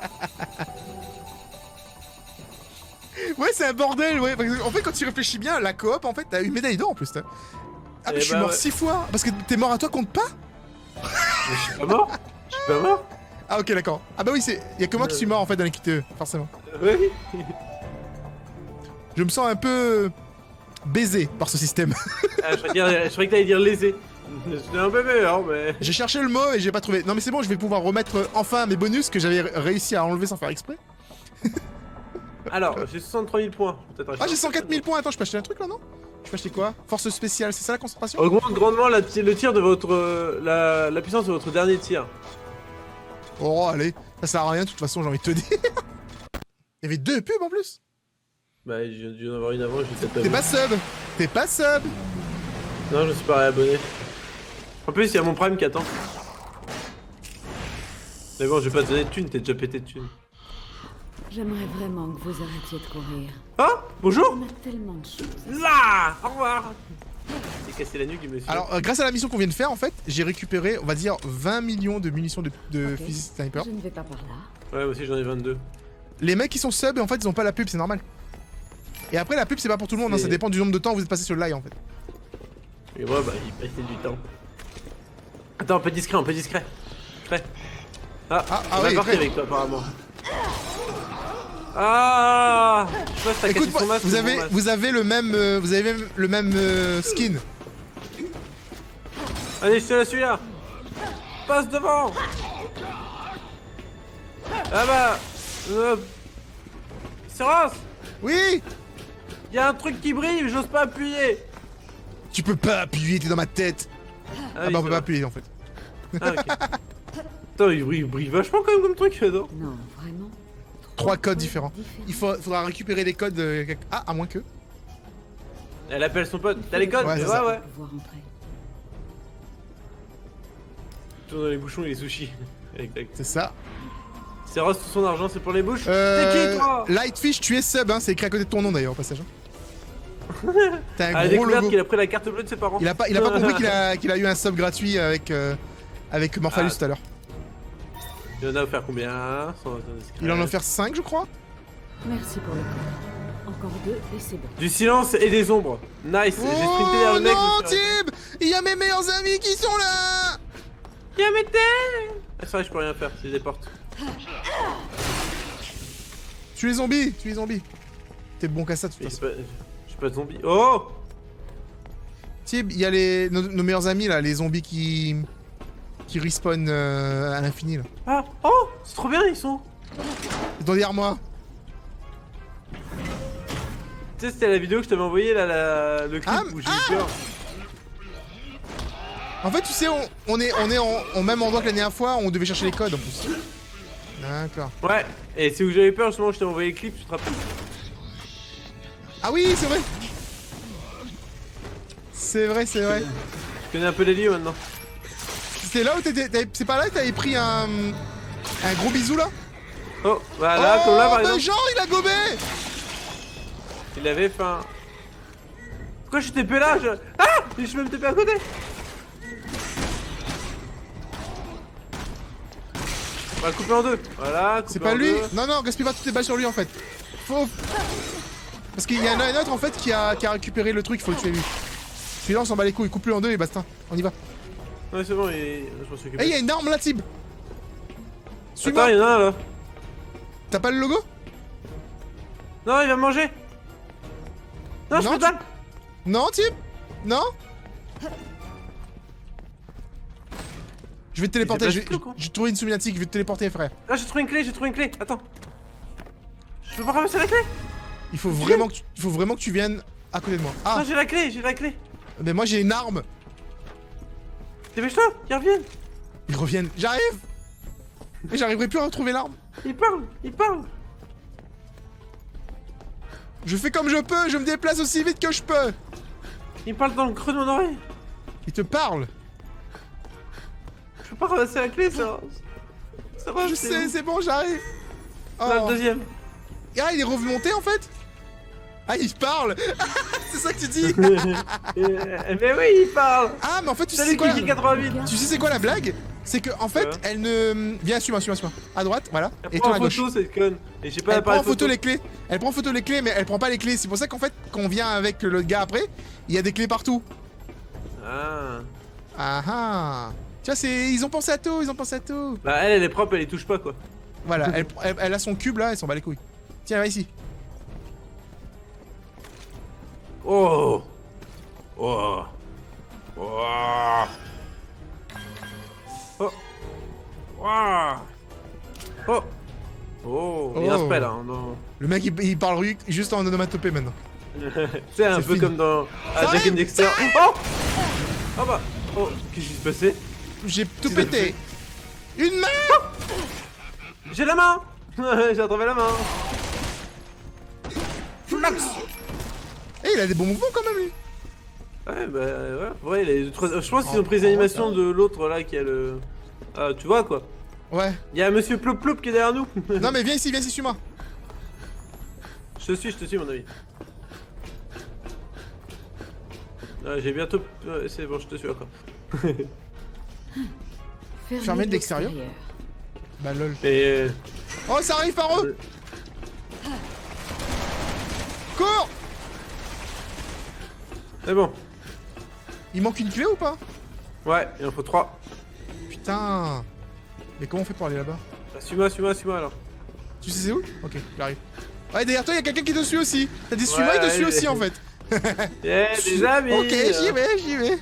Speaker 2: Ouais, c'est un bordel, ouais. Parce que, en fait, quand tu réfléchis bien, la coop, en fait, t'as une médaille d'or en plus. Ah, mais
Speaker 3: Eh
Speaker 2: je suis
Speaker 3: bah
Speaker 2: mort
Speaker 3: ouais.
Speaker 2: 6 fois. Parce que t'es mort à toi, compte pas?
Speaker 3: Mais je suis pas mort. Je suis pas mort.
Speaker 2: Ah, ok, d'accord. Ah, bah oui, y'a que moi qui suis mort en fait dans l'équipe TE, forcément.
Speaker 3: Oui.
Speaker 2: Je me sens un peu baisé par ce système.
Speaker 3: Ah, je croyais que t'allais dire lésé. C'était un peu meilleur, mais.
Speaker 2: J'ai cherché le mot et j'ai pas trouvé. Non, mais c'est bon, je vais pouvoir remettre enfin mes bonus que j'avais réussi à enlever sans faire exprès.
Speaker 3: Alors, j'ai 63 000 points. Peut-être
Speaker 2: Ah, j'ai 104 000 points. Attends, je peux acheter un truc là, non? Je peux acheter quoi? Force spéciale, c'est ça la concentration?
Speaker 3: Augmente grandement le tir de votre. La puissance de votre dernier tir.
Speaker 2: Oh, allez, ça sert à rien de toute façon, j'ai envie de te dire. Il y avait 2 pubs en plus.
Speaker 3: Bah, j'ai dû en avoir une avant, je vais peut-être
Speaker 2: T'es pas sub. T'es pas sub.
Speaker 3: Non, je me suis pas réabonné. En plus, il y a mon prime qui attend. Mais bon, je vais pas te donner de thunes, t'es déjà pété de thunes.
Speaker 4: J'aimerais vraiment que vous arrêtiez de courir.
Speaker 3: Ah, bonjour.
Speaker 4: On a tellement de choses.
Speaker 3: Là, au revoir. J'ai cassé la nuque du monsieur.
Speaker 2: Alors, grâce à la mission qu'on vient de faire, en fait, j'ai récupéré, on va dire, 20 millions de munitions de
Speaker 4: Ok.
Speaker 2: fusil sniper.
Speaker 4: Je ne vais pas par là.
Speaker 3: Ouais, moi aussi j'en ai 22.
Speaker 2: Les mecs qui sont sub, en fait, ils ont pas la pub, c'est normal. Et après, la pub, c'est pas pour tout le monde, hein, ça dépend du nombre de temps où vous êtes passé sur le live, en fait.
Speaker 3: Et moi, bah, il passait du temps. Attends, un peu discret, un peu discret. Prêt. Ah, on va
Speaker 2: oui,
Speaker 3: partir
Speaker 2: prêt.
Speaker 3: avec toi, apparemment. Ah, je sais pas si t'as cassé
Speaker 2: Écoute,
Speaker 3: son masque.
Speaker 2: vous
Speaker 3: ou
Speaker 2: avez,
Speaker 3: mon masque.
Speaker 2: vous avez le même, skin.
Speaker 3: Allez, je te la suis là. Passe devant. Ah bah. Siros,
Speaker 2: Oui.
Speaker 3: y a un truc qui brille, j'ose pas appuyer.
Speaker 2: Tu peux pas appuyer, t'es dans ma tête. Ah
Speaker 3: oui,
Speaker 2: bah on
Speaker 3: c'est
Speaker 2: peut pas
Speaker 3: vrai.
Speaker 2: appuyer en fait.
Speaker 3: Ah, ok. Attends, il brille vachement quand même comme truc, non?
Speaker 4: Non, vraiment.
Speaker 2: 3 codes différents. Faudra récupérer les codes. Ah, à moins que.
Speaker 3: Elle appelle son pote. T'as les codes?
Speaker 2: Ouais,
Speaker 3: Ouais,
Speaker 2: c'est ça.
Speaker 3: ouais.
Speaker 4: Pouvoir entrer.
Speaker 3: Tourne dans les bouchons et les sushis. Exact.
Speaker 2: C'est ça.
Speaker 3: Siros, tout son argent, c'est pour les bouches. T'es qui, toi?
Speaker 2: Lightfish, tu es sub, hein, c'est écrit à côté de ton nom d'ailleurs au passage. hein. T'as
Speaker 3: Ah,
Speaker 2: un
Speaker 3: la
Speaker 2: gros
Speaker 3: découverte
Speaker 2: logo.
Speaker 3: qu'il a pris la carte bleue de ses parents.
Speaker 2: Il a pas compris qu'il a eu un sub gratuit avec Morphalus
Speaker 3: Ah.
Speaker 2: tout à l'heure.
Speaker 3: Il en a offert combien?
Speaker 2: Il en a offert 5 je crois.
Speaker 4: Merci pour le code. Encore 2 et c'est bon.
Speaker 3: Du silence et des ombres. Nice. J'ai sprinté vers le mec.
Speaker 2: non,
Speaker 3: je me suis arrêté.
Speaker 2: Tib, il y a mes meilleurs amis qui sont là.
Speaker 3: Y'a mes têtes. Ah, c'est vrai, je peux rien faire. C'est des portes.
Speaker 2: Tu es zombie, tu es zombie. T'es bon qu'à ça de toute
Speaker 3: Mais
Speaker 2: façon.
Speaker 3: je suis pas de zombie. Oh.
Speaker 2: Tib, il y a nos meilleurs amis là, les zombies qui respawn à l'infini là.
Speaker 3: Ah. Oh. C'est trop bien, ils sont.
Speaker 2: Ils sont derrière moi.
Speaker 3: Tu sais, c'était la vidéo que je t'avais envoyé là, le clip
Speaker 2: Ah,
Speaker 3: où j'ai eu peur.
Speaker 2: En fait, tu sais, on est au même endroit que la dernière fois, on devait chercher les codes en plus. D'accord.
Speaker 3: Ouais. Et c'est où j'avais peur justement, je t'ai envoyé le clip, tu te rappelles?
Speaker 2: Ah oui, c'est vrai. C'est vrai, c'est vrai.
Speaker 3: Je connais un peu les lieux maintenant.
Speaker 2: C'est là où c'est pas là que t'avais pris un gros bisou là?
Speaker 3: Oh, voilà, comme là par
Speaker 2: mais
Speaker 3: exemple.
Speaker 2: genre, il a gobé.
Speaker 3: Il avait faim. Pourquoi je suis TP là? Ah! Je suis même TP à côté! On va le couper en deux. Voilà, couper
Speaker 2: C'est pas
Speaker 3: en
Speaker 2: lui?
Speaker 3: deux.
Speaker 2: Non, non, gaspille pas toutes tes balles sur lui en fait. Faut. Parce qu'il y en a un autre en fait qui a récupéré le truc, faut le tuer lui. Celui-là, on s'en bat les couilles, coupe-le en deux et basta. On y va.
Speaker 3: Ouais, c'est bon, je m'en suis occupé.
Speaker 2: Eh, il y a une arme là, Tib.
Speaker 3: Attends,
Speaker 2: Suis-moi.
Speaker 3: il y en a un là.
Speaker 2: T'as pas le logo?
Speaker 3: Non, il va me manger. Non, je
Speaker 2: Non,
Speaker 3: peux pas.
Speaker 2: Non, Tib? Non? Je vais te téléporter,
Speaker 3: pas
Speaker 2: je
Speaker 3: du tout, quoi.
Speaker 2: vais trouver une soumyatique, je vais te téléporter, frère.
Speaker 3: Ah, j'ai trouvé une clé, j'ai trouvé une clé. Attends. Je peux pas ramasser la clé?
Speaker 2: Il faut vraiment que tu viennes à côté de moi. Ah,
Speaker 3: Non, j'ai la clé, j'ai la clé.
Speaker 2: mais moi j'ai une arme.
Speaker 3: Dépêche-toi, ils reviennent.
Speaker 2: Ils reviennent. J'arrive. Mais j'arriverai plus à retrouver l'arme.
Speaker 3: Ils parlent, ils parlent.
Speaker 2: Je fais comme je peux, je me déplace aussi vite que je peux.
Speaker 3: Ils parlent dans le creux de mon oreille.
Speaker 2: Ils te parlent.
Speaker 3: Je peux pas ramasser la clé, ça. Ça va,
Speaker 2: Je sais, c'est bon, j'arrive.
Speaker 3: Là, le
Speaker 2: Oh.
Speaker 3: deuxième.
Speaker 2: Ah, il est remonté en fait. Ah, il parle. C'est ça que tu dis.
Speaker 3: Mais oui, ils parlent.
Speaker 2: Ah, mais en fait, tu sais
Speaker 3: Salut
Speaker 2: c'est quoi
Speaker 3: Kiki 88.
Speaker 2: Tu sais c'est quoi la blague? c'est que en fait,
Speaker 3: Ouais.
Speaker 2: elle ne... Viens, suis-moi. À droite, voilà.
Speaker 3: Elle
Speaker 2: Et
Speaker 3: prend
Speaker 2: tourne
Speaker 3: en
Speaker 2: à gauche.
Speaker 3: photo cette conne. Et j'ai pas
Speaker 2: Elle prend
Speaker 3: l'appareil
Speaker 2: en photo les clés. Elle prend en photo les clés, mais elle prend pas les clés. C'est pour ça qu'en fait, quand on vient avec le gars après, il y a des clés partout.
Speaker 3: Ah.
Speaker 2: Ah ah. Tu vois, ils ont pensé à tout,
Speaker 3: Bah elle est propre, elle les touche pas quoi.
Speaker 2: Voilà, elle a son cube là, elle s'en bat les couilles. Tiens, va ici.
Speaker 3: Oh. Oh. Oh. Oh. Ouah. Oh. Oh. Il y a un
Speaker 2: Oh.
Speaker 3: spell hein. Non.
Speaker 2: Le mec, il parle juste en onomatopée maintenant.
Speaker 3: C'est un
Speaker 2: C'est
Speaker 3: peu
Speaker 2: fini.
Speaker 3: comme dans
Speaker 2: Ça
Speaker 3: Jack
Speaker 2: arrive,
Speaker 3: and Dexter. Oh. Oh bah. Oh. Qu'est-ce qui s'est passé?
Speaker 2: J'ai tout
Speaker 3: Qu'est-ce que
Speaker 2: pété.
Speaker 3: t'as
Speaker 2: Une main.
Speaker 3: J'ai la main. J'ai attrapé la main.
Speaker 2: Eh, il a des bons mouvements quand même lui.
Speaker 3: Ouais, bah ouais, il a les trois- je pense qu'ils ont pris les animations de l'autre là qui a le. Ah, tu vois quoi.
Speaker 2: Ouais.
Speaker 3: Il y a Monsieur Plop Plop qui est derrière nous.
Speaker 2: Non mais viens ici, suis-moi.
Speaker 3: Je te suis mon ami. Ah, j'ai bientôt. Ouais, c'est bon, je te suis encore.
Speaker 2: Fermé de l'extérieur. Bah lol.
Speaker 3: Et.
Speaker 2: Oh, ça arrive par eux. Cours.
Speaker 3: C'est bon.
Speaker 2: Il manque une clé ou pas?
Speaker 3: Ouais, il en faut 3.
Speaker 2: Putain. Mais comment on fait pour aller là-bas?
Speaker 3: Bah, suis-moi alors.
Speaker 2: Tu sais c'est où? Ok, j'arrive. Ouais, derrière toi, il y a quelqu'un qui te suit aussi. T'as dit suis-moi, il te
Speaker 3: Ouais,
Speaker 2: suit
Speaker 3: ouais.
Speaker 2: aussi en fait.
Speaker 3: Eh, des amis.
Speaker 2: Ok, j'y vais.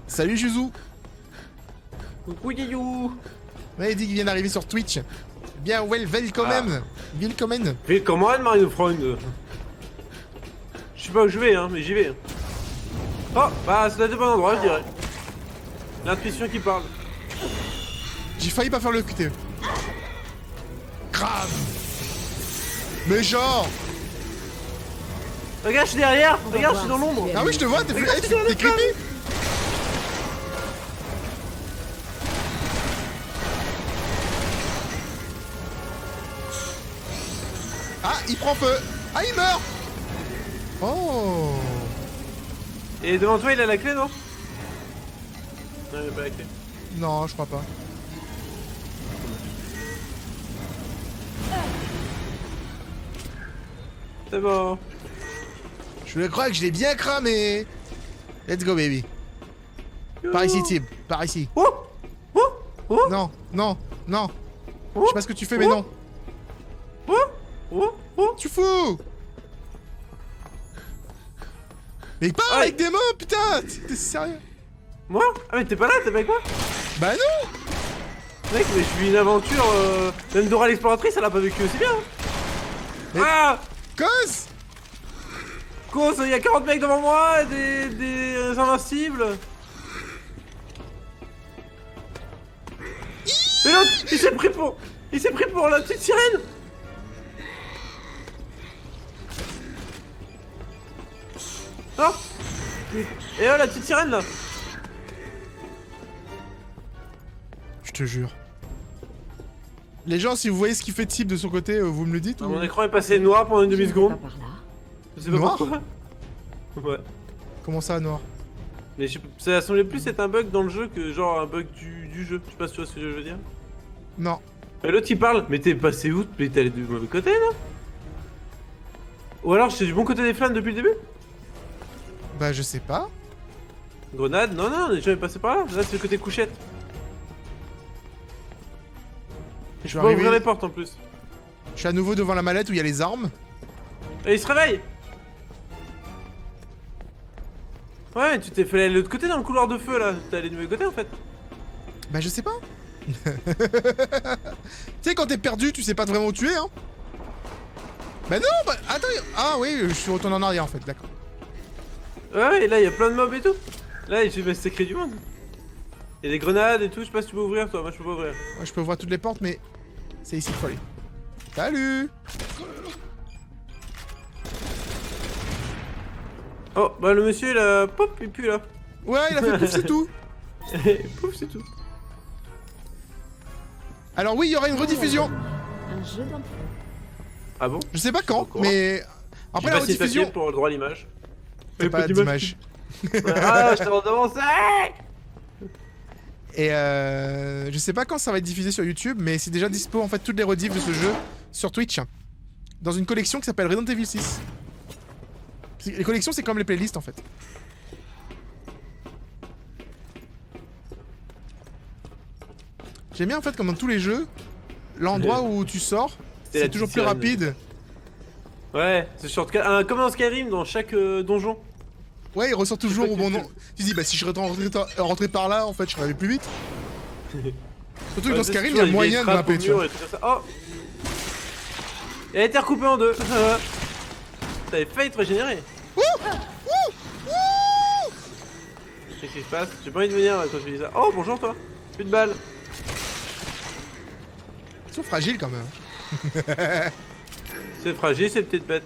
Speaker 2: Salut Juzu.
Speaker 3: Coucou Yayou.
Speaker 2: Ouais, il dit qu'il vient d'arriver sur Twitch. Bien, welcome. Willkommen.
Speaker 3: Willkommen, meine Freunde. Je sais pas où je vais, hein, mais j'y vais. Oh, bah, c'est le bon endroit, je dirais. L'intuition qui parle.
Speaker 2: J'ai failli pas faire le QTE. Grave. Mais genre.
Speaker 3: Regarde, je suis derrière. Regarde, je suis dans l'ombre.
Speaker 2: Ah oui, je te vois, t'es
Speaker 3: Regarde, je suis dans
Speaker 2: t'es
Speaker 3: le
Speaker 2: creepy. Ah, il prend feu. Ah, il meurt. Oh.
Speaker 3: Et devant toi, il a la clé, non? Non, il a pas la clé.
Speaker 2: Non, je crois pas.
Speaker 3: C'est bon.
Speaker 2: Je le crois que je l'ai bien cramé. Let's go, baby. Par ici, Tib. Par ici.
Speaker 3: Oh. Oh. Oh.
Speaker 2: Non, non, non.
Speaker 3: Oh.
Speaker 2: Je sais pas ce que tu fais, mais non.
Speaker 3: Oh. Oh. Oh.
Speaker 2: Tu fous. Mais il parle
Speaker 3: Aïe.
Speaker 2: avec des mots, putain. T'es sérieux?
Speaker 3: Moi? Ah, mais t'es pas là, t'es pas avec moi?
Speaker 2: Bah non.
Speaker 3: Mec, mais je vis une aventure. Même Dora l'exploratrice, elle a pas vécu aussi bien.
Speaker 2: Mais-
Speaker 3: Ah!
Speaker 2: Cause.
Speaker 3: Cause, il y a 40 mecs devant moi, des invincibles. Mais l'autre, il s'est pris pour la petite sirène. Ah! Et oh, la petite sirène là.
Speaker 2: Je te jure. Les gens, si vous voyez ce qu'il fait Tib de son côté, vous me le dites ou...
Speaker 3: Mon écran est passé noir pendant une
Speaker 4: Je ne vais
Speaker 3: demi-seconde.
Speaker 4: pas par là.
Speaker 3: Je sais pas
Speaker 2: Noir
Speaker 3: pourquoi. Ouais.
Speaker 2: Comment ça, noir?
Speaker 3: Mais ça semblait plus être un bug dans le jeu que genre un bug du jeu. Je sais pas si tu vois ce que je veux dire.
Speaker 2: Non.
Speaker 3: Mais l'autre il parle, mais t'es passé où? Mais t'es allé du mauvais côté non? Ou alors j'étais du bon côté des flammes depuis le début?
Speaker 2: Bah je sais pas.
Speaker 3: Grenade? Non, non, on est jamais passé par là. Là c'est le côté couchette.
Speaker 2: Je
Speaker 3: Je
Speaker 2: suis
Speaker 3: peux pas ouvrir
Speaker 2: arrivé...
Speaker 3: les portes en plus.
Speaker 2: Je suis à nouveau devant la mallette où il y a les armes.
Speaker 3: Et il se réveille! Ouais, mais tu t'es fait aller de l'autre côté dans le couloir de feu là. T'es allé du mauvais côté en fait.
Speaker 2: Bah je sais pas. Tu sais quand t'es perdu, tu sais pas vraiment où tu es, hein. Bah non, bah attends. Ah oui, je suis retourné en arrière en fait, d'accord.
Speaker 3: Ouais, et là il y a plein de mobs et tout. Là j'ai massacré du monde. Il y a des grenades et tout, je sais pas si tu peux ouvrir toi, moi je peux pas ouvrir.
Speaker 2: Ouais, je peux ouvrir toutes les portes, mais c'est ici qu'il faut aller. Salut.
Speaker 3: Oh, bah le monsieur il a... Pop, il pue là.
Speaker 2: Ouais, il a fait pouf, c'est tout.
Speaker 3: Pouf, c'est tout.
Speaker 2: Alors oui, il y aura une rediffusion.
Speaker 4: Un jeu d'enfant.
Speaker 3: Ah bon?
Speaker 2: Je sais pas quand,
Speaker 3: Encore.
Speaker 2: mais après la
Speaker 3: J'ai passé le papier
Speaker 2: rediffusion,
Speaker 3: pour le droit à l'image.
Speaker 2: t'as pas d'image.
Speaker 3: Ah, je t'ai devancé.
Speaker 2: Et je sais pas quand ça va être diffusé sur YouTube, mais c'est déjà dispo en fait toutes les rediffs de ce jeu sur Twitch. Dans une collection qui s'appelle Resident Evil 6. Les collections c'est comme les playlists en fait. J'aime bien en fait comme dans tous les jeux, l'endroit où tu sors,
Speaker 3: C'est la
Speaker 2: c'est toujours
Speaker 3: petite
Speaker 2: plus
Speaker 3: sirène.
Speaker 2: rapide.
Speaker 3: Ouais, c'est shortcut. Comme dans Skyrim, dans chaque donjon.
Speaker 2: Ouais, il ressort toujours
Speaker 3: pas
Speaker 2: au
Speaker 3: que
Speaker 2: bon
Speaker 3: tu-
Speaker 2: nom. Tu dis bah si je rentré par là en fait je serais allé plus vite. Surtout que dans Skyrim il y a moyen de grimper tu vois.
Speaker 3: Oh. Elle a été recoupée en deux. T'avais failli te régénérer. Qu'est-ce qui se passe? J'ai pas envie de venir quand je dis ça. Oh bonjour toi. Plus de balles.
Speaker 2: Ils sont fragiles quand même.
Speaker 3: C'est fragile, c'est peut-être bête.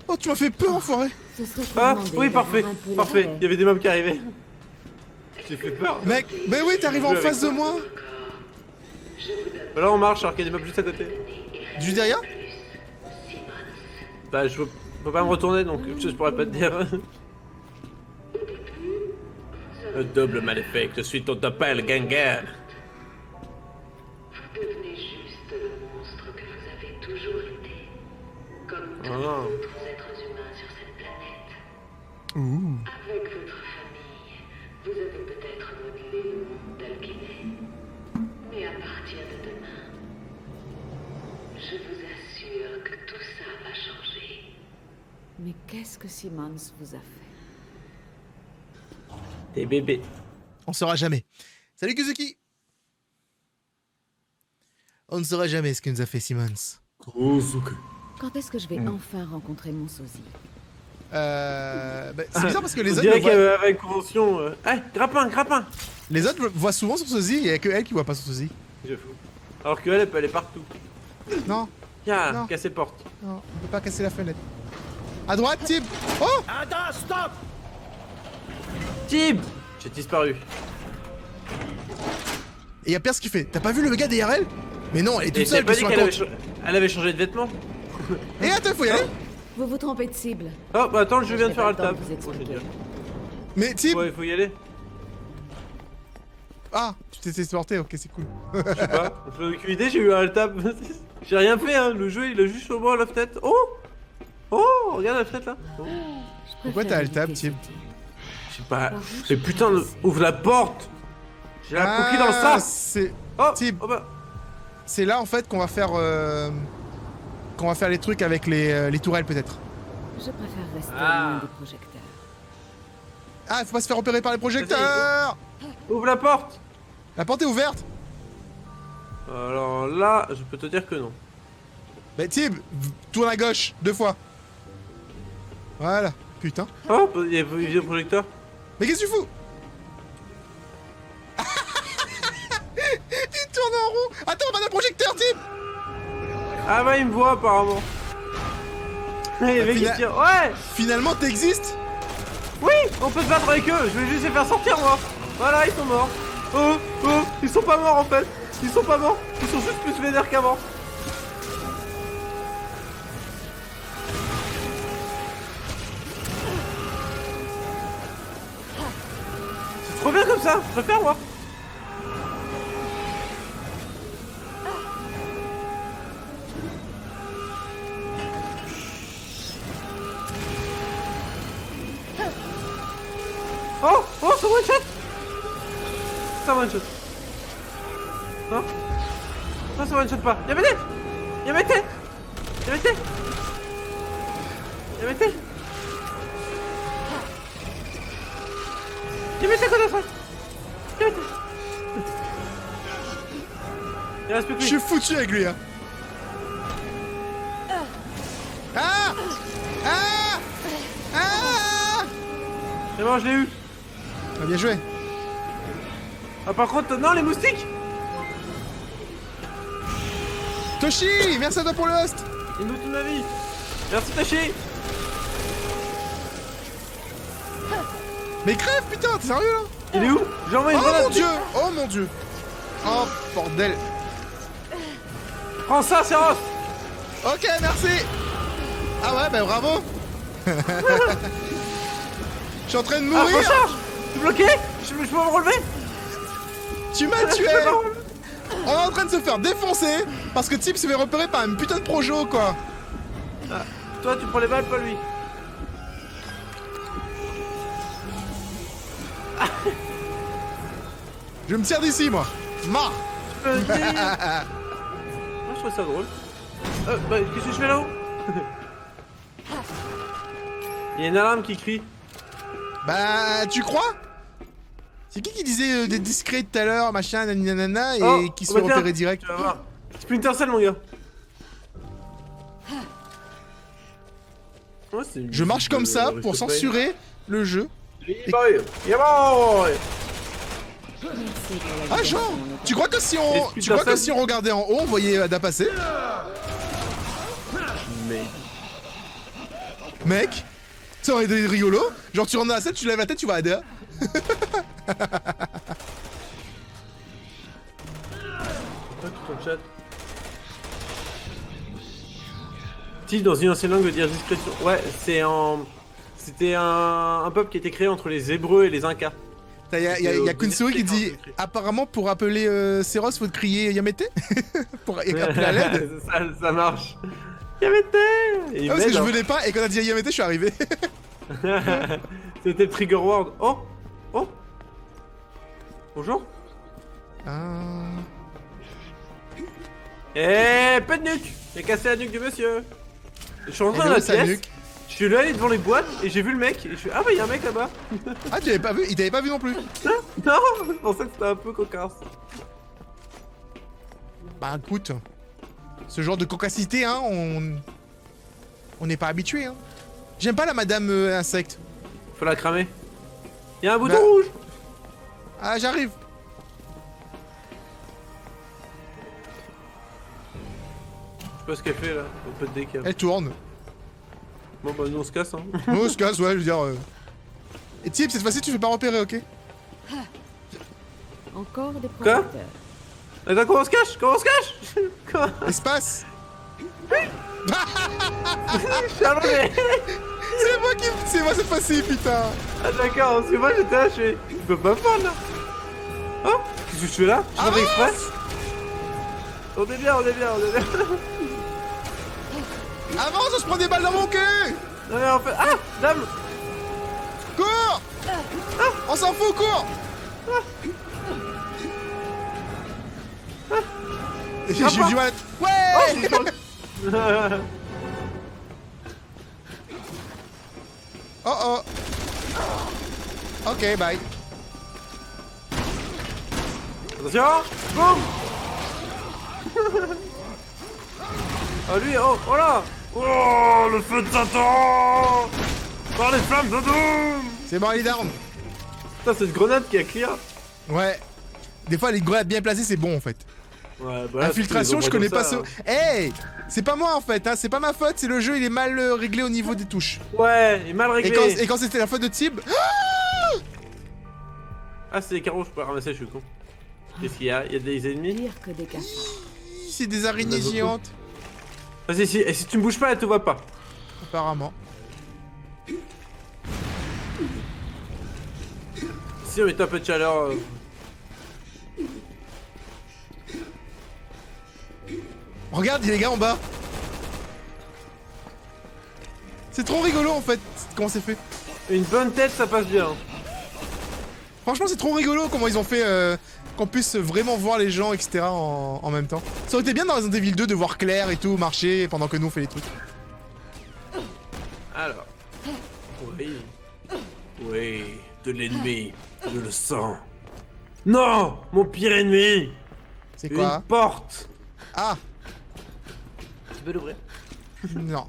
Speaker 2: Oh tu m'as fait peur enfoiré.
Speaker 4: Ce serait
Speaker 3: Ah
Speaker 4: demander
Speaker 3: oui parfait,
Speaker 4: d'avoir un peu la
Speaker 3: parfait.
Speaker 4: paix.
Speaker 3: Il y avait des mobs qui arrivaient. J'ai fait peur.
Speaker 2: Mec, bah oui t'arrives en
Speaker 3: Jouer
Speaker 2: face de
Speaker 3: avec
Speaker 2: moi.
Speaker 3: Bah là on marche alors qu'il y a des mobs juste à côté.
Speaker 2: Du derrière.
Speaker 3: Bah je peux pas me retourner donc je pourrais pas te dire. Le double maléfique, je suis ton doppelganger.
Speaker 6: Vous devenez juste le monstre que vous avez toujours été. Comme tous les
Speaker 3: Ah.
Speaker 6: autres êtres humains sur cette planète.
Speaker 2: Ouh.
Speaker 6: Avec votre famille, vous avez peut-être modelé le monde tel qu'il est. Mais à partir de demain, je vous assure que tout ça va changer.
Speaker 4: Mais qu'est-ce que Simmons vous a fait?
Speaker 3: Des bébés.
Speaker 2: On saura jamais. Salut Kuzuki. On ne saura jamais ce que nous a fait Simmons.
Speaker 4: Quand est-ce que je vais enfin rencontrer mon sosie?
Speaker 2: Bah, c'est bizarre parce que les
Speaker 3: On
Speaker 2: autres,
Speaker 3: dirait
Speaker 2: le voient-
Speaker 3: qu'avec convention. Grappin.
Speaker 2: les autres le voient souvent son sosie et il y a que elle qui voit pas son sosie.
Speaker 3: Je fous. Alors qu'elle, elle peut aller partout.
Speaker 2: Non,
Speaker 3: Tiens,
Speaker 2: Non.
Speaker 3: casser porte.
Speaker 2: non, on peut pas casser la fenêtre. À droite, Tib. Oh,
Speaker 5: Ada, stop!
Speaker 3: Tib! J'ai disparu.
Speaker 2: et y a Perse qui fait. T'as pas vu le gars derrière elle? Mais non, elle est
Speaker 3: Et
Speaker 2: toute
Speaker 3: t'avais
Speaker 2: seule.
Speaker 3: pas
Speaker 2: Qu'est-ce
Speaker 3: dit
Speaker 2: que tu
Speaker 3: qu'elle avait,
Speaker 2: racontes?
Speaker 3: elle avait changé de vêtements?
Speaker 2: Et attends, faut y aller.
Speaker 4: Vous vous trompez de cible.
Speaker 3: Oh, bah attends, je viens de
Speaker 4: n'ai
Speaker 3: faire
Speaker 4: pas
Speaker 3: alt
Speaker 4: le temps
Speaker 3: tab.
Speaker 4: de vous expliquer.
Speaker 3: génial.
Speaker 2: Mais Tib.
Speaker 3: Ouais, il faut y aller.
Speaker 2: Ah, tu t'es téléporté. Ok, c'est cool.
Speaker 3: Je sais pas. J'ai aucune idée, j'ai eu un alt tab. J'ai rien fait, hein. Le jeu, il a juste au moins la fenêtre. Oh! Oh! Regarde la fenêtre là. Oh.
Speaker 4: Je
Speaker 2: Pourquoi
Speaker 4: préfère
Speaker 2: t'as le tab,
Speaker 4: éviter
Speaker 2: Tib?
Speaker 4: ce type.
Speaker 3: Je sais pas. Mais putain, ouvre la porte! J'ai la coquille dans le
Speaker 2: Ah,
Speaker 3: sac!
Speaker 2: c'est
Speaker 3: Oh!
Speaker 2: Tib.
Speaker 3: Oh bah.
Speaker 2: c'est là en fait qu'on va faire les trucs avec les tourelles peut-être.
Speaker 4: Je préfère rester
Speaker 3: Ah.
Speaker 4: loin des projecteurs.
Speaker 2: Ah, faut pas se faire repérer par les projecteurs.
Speaker 3: Ouvre la porte!
Speaker 2: La porte est ouverte.
Speaker 3: Alors là, je peux te dire que non.
Speaker 2: Bah Tib, tourne à gauche 2 fois. Voilà. Putain.
Speaker 3: Oh! Il y a le projecteur.
Speaker 2: Mais qu'est-ce que tu fous? Il tourne en rond. Attends, on a un projecteur, Tib.
Speaker 3: Ah bah, il me voit apparemment. Il y avait qui
Speaker 2: fina-
Speaker 3: tire. Ouais!
Speaker 2: Finalement, t'existes.
Speaker 3: Oui! On peut se battre avec eux! Je vais juste les faire sortir moi! Voilà, ils sont morts! Oh! Oh! Ils sont pas morts en fait! Ils sont pas morts! Ils sont juste plus vénères qu'avant! C'est trop bien comme ça! Je préfère moi! Oh! Oh! Ça one shot! Ça one shot! Non? Non, ça one shot pas! Yamete! Yamete! Yamete! Yamete! Yamete Kodasai! Yamete! Il reste plus que
Speaker 2: Je
Speaker 3: lui.
Speaker 2: suis foutu avec lui, hein. Ah! Ah! Ah!
Speaker 3: C'est bon, je l'ai eu!
Speaker 2: Ah, bien joué.
Speaker 3: Ah, par contre, non, les moustiques!
Speaker 2: Toshi, merci à toi pour le host.
Speaker 3: Il me toute ma vie! Merci Tachi!
Speaker 2: Mais crève, putain, t'es sérieux là?
Speaker 3: Il est où? J'ai envoyé une
Speaker 2: Oh
Speaker 3: grenade!
Speaker 2: mon dieu! Oh mon dieu! Oh bordel!
Speaker 3: Prends ça, Seros!
Speaker 2: Ok, merci! Ah ouais, bah bravo! Je suis en train de
Speaker 3: Ah,
Speaker 2: mourir!
Speaker 3: recharge! Je suis bloqué. Je peux me relever.
Speaker 2: Tu m'as tué. On est en train de se faire défoncer parce que Tip se fait repérer par une putain de projo quoi.
Speaker 3: Ah, toi tu prends les balles, pas lui.
Speaker 2: Je me tire d'ici moi. Marre.
Speaker 3: Moi je trouve ça drôle. Bah, qu'est-ce que je fais là-haut? Il y a une alarme qui crie.
Speaker 2: Bah tu crois? C'est qui disait des discrets tout à l'heure, machin, nanana, et
Speaker 3: Oh,
Speaker 2: qui se
Speaker 3: bah
Speaker 2: fait
Speaker 3: tiens,
Speaker 2: repérer direct?
Speaker 3: Tu vas voir. Splinter Cell mon gars. Ouais, c'est une
Speaker 2: Je marche
Speaker 3: musique
Speaker 2: comme
Speaker 3: de
Speaker 2: ça
Speaker 3: Risk
Speaker 2: pour
Speaker 3: of Rain.
Speaker 2: censurer le jeu.
Speaker 3: Yeah boy. Yeah boy.
Speaker 4: Merci pour la
Speaker 2: Ah genre, tu crois que si on,
Speaker 3: Explique
Speaker 2: tu crois
Speaker 3: ça.
Speaker 2: que si on regardait en haut, on voyait Ada passer?
Speaker 3: Mais
Speaker 2: Mec, ça aurait été rigolo. Genre tu rentres dans la scène, tu lèves la tête, tu vois Ada.
Speaker 3: pourquoi tout ton chat? Si dans une ancienne langue veut dire discrétion. Ouais, c'est en. C'était un peuple qui a été créé entre les Hébreux et les Incas.
Speaker 2: Il y a Kunsuri qui dit apparemment pour appeler Seros faut crier Yamete pour appeler à l'aide.
Speaker 3: ça marche. Yamete. Et il
Speaker 2: Ah, parce que
Speaker 3: m'aide,
Speaker 2: je
Speaker 3: hein.
Speaker 2: venais pas et quand on a dit Yamete je suis arrivé.
Speaker 3: C'était le trigger word. Oh. Oh. Bonjour. Eh, pas de nuque. J'ai cassé la nuque du monsieur. Je suis rentré dans la
Speaker 2: sa
Speaker 3: pièce.
Speaker 2: nuque.
Speaker 3: Je suis allé devant les boîtes et j'ai vu le mec. Et je suis ah bah y'a un mec là-bas.
Speaker 2: Ah tu l'avais pas vu, il t'avait pas vu non plus.
Speaker 3: Non, je pensais que c'était un peu cocasse.
Speaker 2: Bah écoute, ce genre de cocacité hein, on n'est pas habitué hein. J'aime pas la madame insecte.
Speaker 3: Faut la cramer. Y'a un bouton
Speaker 2: Bah.
Speaker 3: rouge.
Speaker 2: Ah j'arrive.
Speaker 3: Je sais pas ce qu'elle fait là. Un peu de décap.
Speaker 2: Elle tourne.
Speaker 3: Bon bah nous on se casse hein.
Speaker 2: On se casse ouais je veux dire. Et Tip cette fois-ci tu fais pas repérer ok?
Speaker 4: Encore des prédateurs.
Speaker 3: Attends, comment on se cache? Comment on se cache? Comment?
Speaker 2: Espace.
Speaker 3: Je suis allongé.
Speaker 2: C'est moi cette fois-ci putain.
Speaker 3: Ah d'accord, parce que moi j'étais là, je fais... Je peux pas prendre là. Oh, qu'est-ce que je fais là? Je suis fait exprès. On est bien, on est bien, on est bien.
Speaker 2: Avance on se prend des balles dans mon cul.
Speaker 3: Non mais en fait... Ah, dame.
Speaker 2: Cours. On s'en fout cours. J'ai eu du mal. Ouais. Oh oh. Ok bye.
Speaker 3: Attention. Boum. Oh lui, oh, oh là. Oh, le feu de Satan. Par les flammes de Doom.
Speaker 2: C'est bon il est down.
Speaker 3: Putain, c'est une grenade qui a clear.
Speaker 2: Ouais. Des fois les grenades bien placées c'est bon en fait.
Speaker 3: Ouais, bah là,
Speaker 2: Infiltration,
Speaker 3: c'est
Speaker 2: je
Speaker 3: tous les
Speaker 2: connais pas
Speaker 3: ombres
Speaker 2: ce.
Speaker 3: comme ça,
Speaker 2: Hey, c'est pas moi en fait, hein, c'est pas ma faute, c'est le jeu, il est mal réglé au niveau des touches.
Speaker 3: hein. Ouais, il est mal réglé.
Speaker 2: Et quand c'était la faute de Tib,
Speaker 3: Ah, c'est des carreaux, je peux ramasser, je suis con. Qu'est-ce qu'il y a? Il y a des ennemis?
Speaker 4: Pire que des cafards.
Speaker 2: c'est des araignées
Speaker 3: beaucoup.
Speaker 2: géantes,
Speaker 3: Vas-y, si, et si tu me bouges pas, elle te voit pas.
Speaker 2: apparemment.
Speaker 3: Si on met un peu de chaleur.
Speaker 2: Regarde, il y a les gars en bas. C'est trop rigolo en fait, comment c'est fait.
Speaker 3: Une bonne tête, ça passe bien.
Speaker 2: Franchement, c'est trop rigolo comment ils ont fait qu'on puisse vraiment voir les gens, etc. en même temps. Ça aurait été bien dans Resident Evil 2 de voir Claire et tout marcher pendant que nous on fait les trucs.
Speaker 3: Alors. Oui. Oui, de l'ennemi. Je le sens. Non, mon pire ennemi.
Speaker 2: C'est
Speaker 3: Une
Speaker 2: quoi?
Speaker 3: porte.
Speaker 2: Ah,
Speaker 3: Tu peux l'ouvrir?
Speaker 2: non.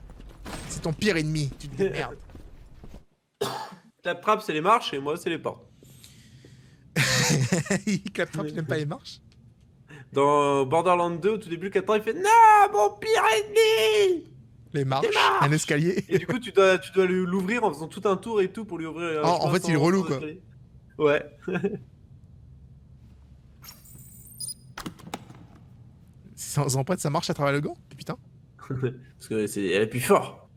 Speaker 2: C'est ton pire ennemi, tu te démerdes.
Speaker 3: La frappe, c'est les marches et moi, c'est les portes.
Speaker 2: Il clappe pas, il n'aime pas les marches.
Speaker 3: Dans Borderlands 2, au tout début, le capitaine il fait non, mon pire ennemi.
Speaker 2: Les marches,
Speaker 3: marches.
Speaker 2: un escalier.
Speaker 3: Et du coup, tu dois l'ouvrir en faisant tout un tour et tout pour lui ouvrir.
Speaker 2: En fait, il est relou, quoi.
Speaker 3: Ouais.
Speaker 2: Sans empreinte, ça marche à travers le gant? Putain.
Speaker 3: Parce que elle appuie fort.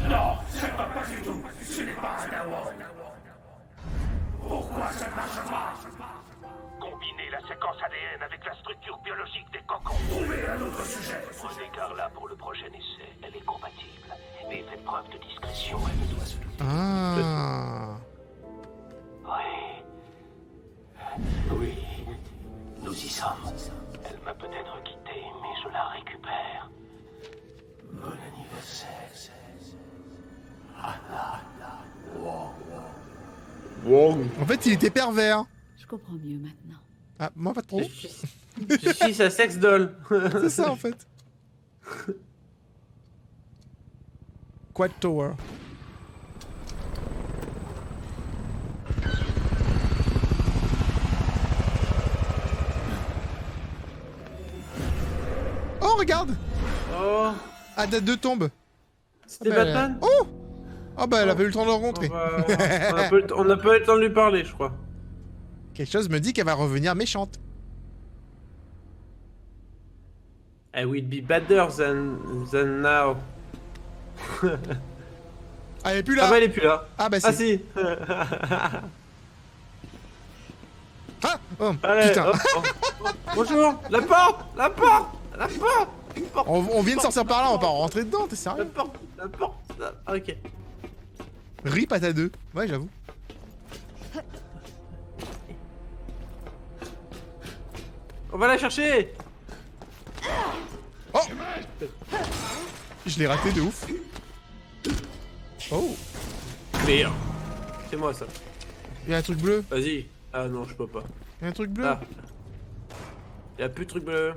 Speaker 1: Non, c'est pas du tout. Ce n'est pas Combinez la séquence ADN avec la structure biologique des cocons. Trouvez un autre sujet. Prenez Carla pour le prochain essai. Elle est compatible. Mais faites preuve de discrétion, elle ne doit se douter.
Speaker 2: Ah.
Speaker 1: Oui, nous y sommes. Elle m'a peut-être quitté, mais je la récupère. Bon anniversaire.
Speaker 3: Wow.
Speaker 2: En fait, il était pervers.
Speaker 4: Je comprends mieux maintenant.
Speaker 2: Ah, moi pas trop.
Speaker 3: Je suis sa sex doll.
Speaker 2: C'est ça en fait. Quad Tower. Oh, regarde!
Speaker 3: Oh,
Speaker 2: Ada 2 tombe.
Speaker 3: c'était
Speaker 2: Ah bah,
Speaker 3: Batman.
Speaker 2: Oh! Oh bah elle avait eu le temps de le rencontrer.
Speaker 3: On n'a pas eu le temps de lui parler, je crois.
Speaker 2: Quelque chose me dit qu'elle va revenir méchante.
Speaker 3: I will be better than now.
Speaker 2: Ah, elle est plus là!
Speaker 3: Ah bah elle est plus là.
Speaker 2: Ah bah si.
Speaker 3: Ah si.
Speaker 2: Ah oh,
Speaker 3: Allez,
Speaker 2: putain.
Speaker 3: hop, hop. Bonjour. La porte. La porte. La porte.
Speaker 2: On vient de sortir par là, on va pas rentrer dedans, t'es
Speaker 3: La
Speaker 2: sérieux?
Speaker 3: porte. La porte. Ah, ok.
Speaker 2: Rip à ta 2. Ouais, j'avoue.
Speaker 3: On va la chercher.
Speaker 2: Oh! Je l'ai raté de ouf. Oh!
Speaker 3: Clear. C'est moi ça.
Speaker 2: Il y a un truc bleu.
Speaker 3: Vas-y. Ah non, je peux pas.
Speaker 2: Il y a un truc bleu.
Speaker 3: Ah. Y'a plus de truc bleu.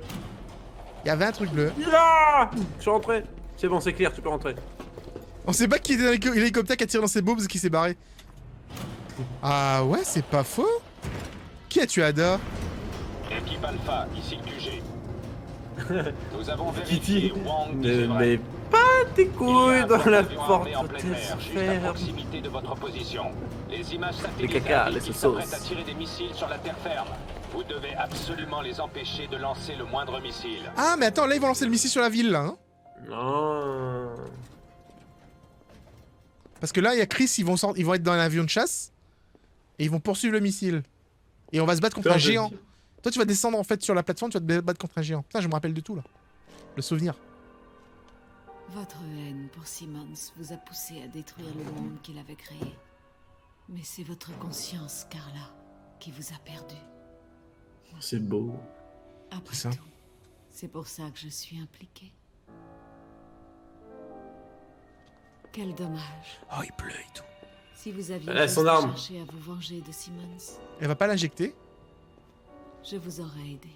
Speaker 2: Il y avait un truc bleu.
Speaker 3: Ah, je suis rentré. C'est bon, c'est clair, tu peux rentrer.
Speaker 2: On sait pas qui était dans l'hélicoptère qui a tiré dans ses boobs et qui s'est barré. Ah ouais, c'est pas faux. Qui a tué Ada?
Speaker 1: Équipe Alpha, ici le QG. Nous avons vérifié Wang
Speaker 3: Ne
Speaker 1: disait vrai.
Speaker 3: mets pas tes couilles dans la
Speaker 1: avion
Speaker 3: porte
Speaker 1: armé en
Speaker 3: de
Speaker 1: pleine mer,
Speaker 3: tes
Speaker 1: juste à
Speaker 3: frères.
Speaker 1: proximité de votre position. Les images satellites
Speaker 3: Les caca,
Speaker 1: indiquent
Speaker 3: les
Speaker 1: qu'ils
Speaker 3: sauces.
Speaker 1: s'apprêtent à tirer des missiles sur la terre ferme. Vous devez absolument les empêcher de lancer le moindre missile.
Speaker 2: Ah mais attends, là ils vont lancer le missile sur la ville là. Hein,
Speaker 3: Non.
Speaker 2: parce que là il y a Chris, ils vont être dans un avion de chasse et ils vont poursuivre le missile. Et on va se battre contre un géant. Toi tu vas descendre en fait sur la plateforme, tu vas te battre contre un géant. Putain, je me rappelle de tout là. Le souvenir.
Speaker 4: Votre haine pour Simmons vous a poussé à détruire le monde qu'il avait créé. Mais c'est votre conscience, Carla, qui vous a perdu.
Speaker 3: C'est beau.
Speaker 4: Après
Speaker 2: C'est ça.
Speaker 4: tout, c'est pour ça que je suis impliquée. Quel dommage.
Speaker 2: Oh il pleut et tout.
Speaker 4: Si vous aviez
Speaker 3: Elle a son
Speaker 4: juste
Speaker 3: arme.
Speaker 4: cherché à vous venger de Simmons,
Speaker 2: Elle va pas l'injecter.
Speaker 4: je vous aurais aidé.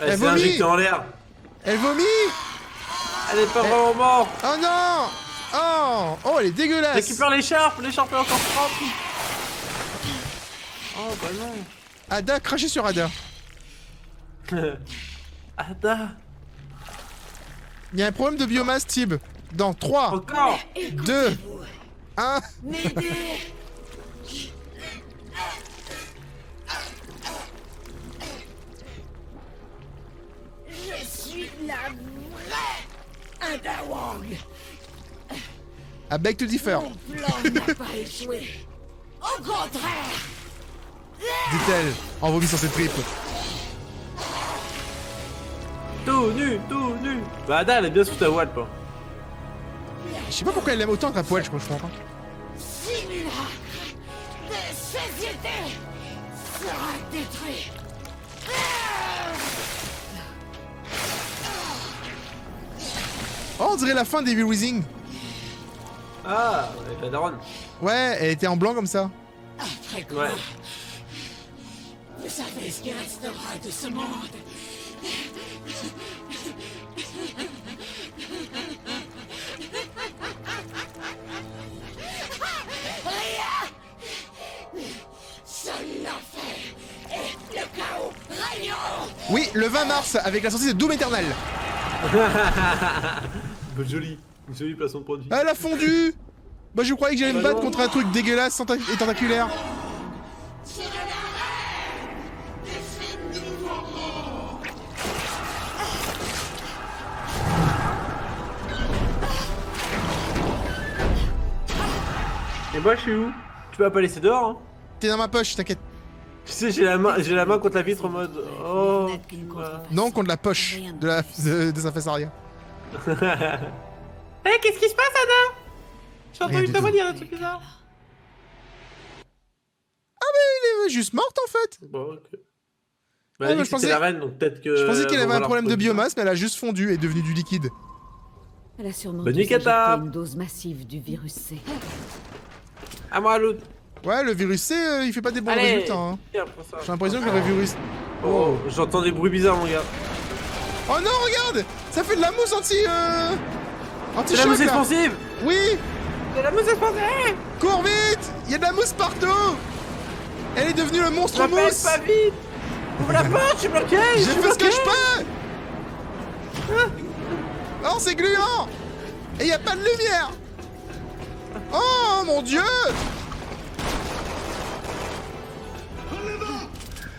Speaker 3: Elle s'est
Speaker 2: vomit.
Speaker 3: injectée en l'air.
Speaker 2: Elle vomit.
Speaker 3: Elle est pas vraiment morte.
Speaker 2: Oh non. Oh, oh elle est dégueulasse.
Speaker 3: Récupère l'écharpe est encore propre. Oh bah non.
Speaker 2: Ada, crachez sur Ada.
Speaker 3: Ada.
Speaker 2: Il y a un problème de biomasse, Tib. Dans 3,
Speaker 3: Encore.
Speaker 2: 2, 1.
Speaker 7: Je suis la vraie Ada Wong.
Speaker 2: I beg to differ,
Speaker 7: Mon plan n'a pas échoué. Au contraire.
Speaker 2: dit-elle, en vomissant ses tripes.
Speaker 3: Tout nu, tout nu. Bah Ada, elle est bien sous ta voile, quoi.
Speaker 2: Je sais pas pourquoi elle aime autant ta poêle, je comprends pas.
Speaker 7: Simulacre de société sera détruit.
Speaker 2: Oh, on dirait la fin des Wheezing.
Speaker 3: Ah, avec la daronne.
Speaker 2: Ouais, elle était en blanc comme ça.
Speaker 7: Après quoi,
Speaker 3: Ouais.
Speaker 7: vous savez ce qui restera de ce monde. Rien. Seul l'enfer et le chaos régnant.
Speaker 2: Oui, le 20 mars, avec la sortie de Doom Eternal.
Speaker 3: Joli. Une jolie placement de produit.
Speaker 2: Elle a fondu. Bah je croyais que j'allais me battre contre un truc dégueulasse et tentaculaire.
Speaker 3: bah, je suis où? Tu vas pas laisser dehors, hein?
Speaker 2: T'es dans ma poche, t'inquiète.
Speaker 3: Tu sais, j'ai la main contre la vitre en mode. Oh.
Speaker 4: N'êtes qu'une contrefaçon.
Speaker 2: Non, contre la poche
Speaker 4: Rien
Speaker 2: de sa face arrière.
Speaker 3: Eh, qu'est-ce qui se passe, Anna? J'ai
Speaker 2: Rien
Speaker 3: entendu
Speaker 2: du
Speaker 3: ta voix
Speaker 2: tout.
Speaker 3: dire un truc bizarre.
Speaker 2: Elle est juste morte en fait.
Speaker 3: Bon, ok.
Speaker 2: Ah,
Speaker 3: Bah, elle a
Speaker 2: mais
Speaker 3: dit que c'était la reine, donc peut-être que.
Speaker 2: Je pensais qu'elle
Speaker 3: bon,
Speaker 2: avait un
Speaker 3: voilà,
Speaker 2: problème de
Speaker 3: reproduire.
Speaker 2: biomasse, mais elle a juste fondu et est devenue du liquide.
Speaker 4: Elle a sûrement
Speaker 3: Bonne
Speaker 4: dû
Speaker 3: nuit, Kata.
Speaker 4: s'injecter une dose massive du virus C.
Speaker 3: À moi, l'autre.
Speaker 2: Ouais, le virus C, il fait pas des bons
Speaker 3: Allez.
Speaker 2: résultats. Hein.
Speaker 3: Tiens, prends ça.
Speaker 2: J'ai l'impression que le virus.
Speaker 3: Oh, j'entends des bruits bizarres, mon gars.
Speaker 2: Oh non, regarde, ça fait de la mousse
Speaker 3: C'est la mousse
Speaker 2: anti-choc là.
Speaker 3: expansive.
Speaker 2: Oui,
Speaker 3: C'est la mousse expansive.
Speaker 2: cours vite. Il y a de la mousse partout. Elle est devenue le monstre
Speaker 3: Rappelle
Speaker 2: mousse.
Speaker 3: pas vite. Ouvre la porte, je suis bloqué.
Speaker 2: J'ai fait ce que je peux. Oh, c'est gluant. Et y a pas de lumière. Oh mon dieu.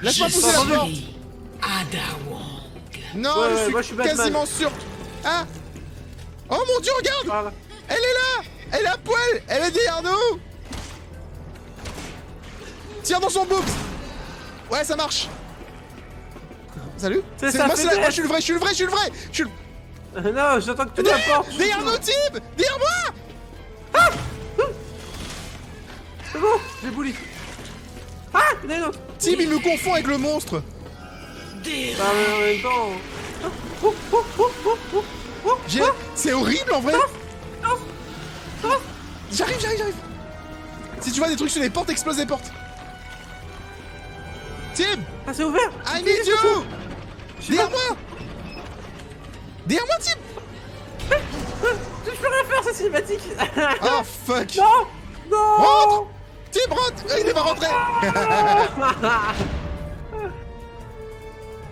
Speaker 2: Laisse-moi pousser la porte. Non,
Speaker 3: Ouais,
Speaker 2: je suis
Speaker 3: moi, je suis Batman.
Speaker 2: quasiment sûr. Ah. Oh mon dieu, regarde.
Speaker 3: Voilà.
Speaker 2: Elle est là. Elle est à poil. Elle est derrière nous. Tire dans son boobs. Ouais, ça marche. Salut.
Speaker 3: C'est ça,
Speaker 2: moi,
Speaker 3: fais
Speaker 2: moi,
Speaker 3: gaffe.
Speaker 2: je suis le vrai, je suis le vrai, je suis le vrai. Je suis le...
Speaker 3: Non, j'attends que tu la portes.
Speaker 2: Derrière nous, Tib. Derrière moi.
Speaker 3: C'est bon, j'ai bouli. Ah, il y en a une autre.
Speaker 2: Tib, il me confond avec le monstre.
Speaker 3: Ah, mais en même temps.
Speaker 2: C'est horrible en vrai. J'arrive. Si tu vois des trucs sur les portes, explose les portes. Tib,
Speaker 3: Ah, c'est ouvert.
Speaker 2: I need you. Derrière moi. Derrière moi, Tib.
Speaker 3: Je peux rien faire, c'est cinématique.
Speaker 2: Oh fuck.
Speaker 3: Non. Non.
Speaker 2: Rentre. Tib, rentre. Il est pas rentré.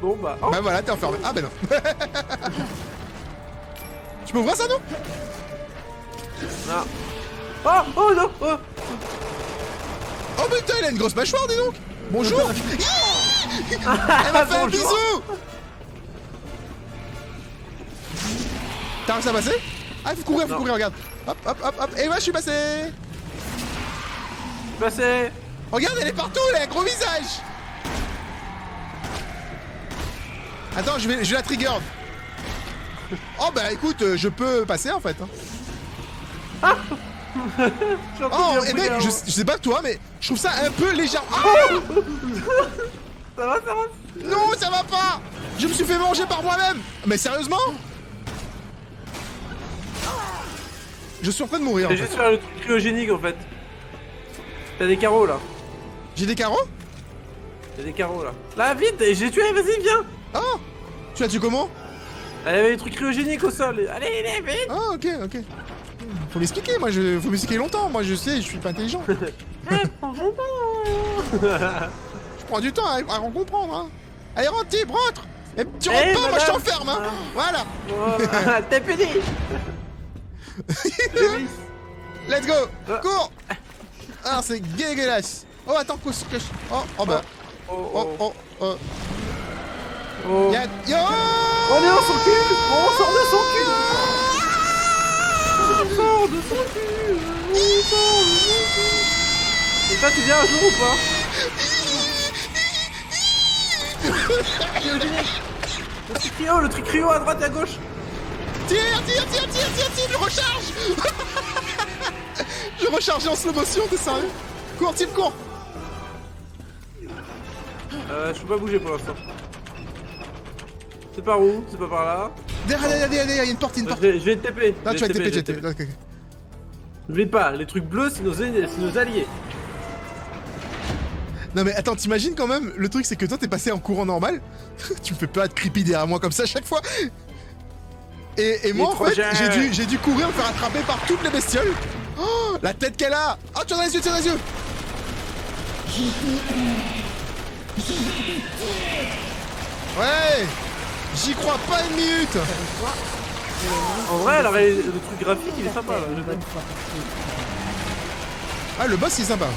Speaker 3: Bon bah. Oh.
Speaker 2: Bah voilà, t'es enfermé. Ah bah non. Tu peux ouvrir ça, non?
Speaker 3: Non. Oh, oh non. Oh.
Speaker 2: Oh putain, il a une grosse mâchoire, dis donc. Bonjour. Elle m'a fait un
Speaker 3: Bonjour.
Speaker 2: bisou. T'as réussi à passer? Ah, faut courir, regarde. Hop. Et moi, je suis passé.
Speaker 3: Passé.
Speaker 2: Regarde, elle est partout, elle a un gros visage. Attends, je vais la trigger. Oh bah écoute, je peux passer en fait. Hein. Oh, et mec, je sais pas toi, mais je trouve ça un peu léger. Ah
Speaker 3: Ça va.
Speaker 2: non, ça va pas. Je me suis fait manger par moi-même. Mais sérieusement? Je suis en train de mourir. En
Speaker 3: J'ai
Speaker 2: fait.
Speaker 3: juste faire le truc cryogénique en fait. T'as des carreaux là.
Speaker 2: J'ai des carreaux?
Speaker 3: T'as des carreaux là. Là, vite, j'ai tué, vas-y, viens.
Speaker 2: Oh. Tu l'as tué comment?
Speaker 3: Elle avait des trucs cryogéniques au sol. Allez, vite.
Speaker 2: Ah, ok. Faut m'expliquer, faut m'expliquer longtemps. Moi, je sais, je suis pas intelligent. Je prends du temps à comprendre. Hein. Allez, rentre, Tib, rentre. Et tu rentres pas, moi je t'enferme. Hein. Voilà.
Speaker 3: Oh, t'es pédé.
Speaker 2: Let's go. Cours. Ah, c'est dégueulasse. Oh, attends, cache. Oh bah. Oh. Yo.
Speaker 3: On est dans son cul. On sort de son cul. On sort de son cul. Et toi, tu viens un jour ou pas? Le truc cryo à droite et à gauche.
Speaker 2: Tire, je recharge. Je recharge en slow motion, t'es sérieux? Cours, Tib, cours.
Speaker 3: Je peux pas bouger pour l'instant. C'est par où? C'est pas par là?
Speaker 2: Derrière, il y a une porte,
Speaker 3: Je vais te TP.
Speaker 2: Non, tu vas TP. Ok.
Speaker 3: N'oublie pas, les trucs bleus, c'est nos alliés.
Speaker 2: Non mais attends, t'imagines quand même, le truc c'est que toi t'es passé en courant normal, tu me fais pas être creepy derrière moi comme ça à chaque fois. Et moi en fait, j'ai dû courir me faire attraper par toutes les bestioles. Oh, la tête qu'elle a. Oh, tire dans les yeux. Ouais. J'y crois pas une minute.
Speaker 3: En vrai, le truc graphique, il est sympa là.
Speaker 2: Ah, le boss il est sympa.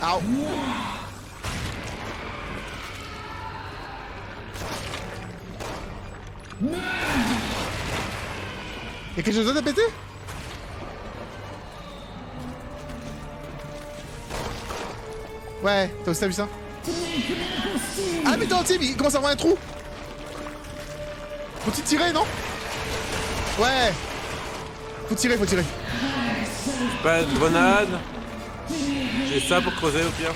Speaker 2: Ow. Y'a quelque chose d'autre à péter? Ouais, t'as vu ça? Ah mais attends, Tim, il commence à avoir un trou. Faut-il tirer, non? Ouais. Faut tirer.
Speaker 3: J'ai pas de grenade. J'ai ça pour creuser au pire.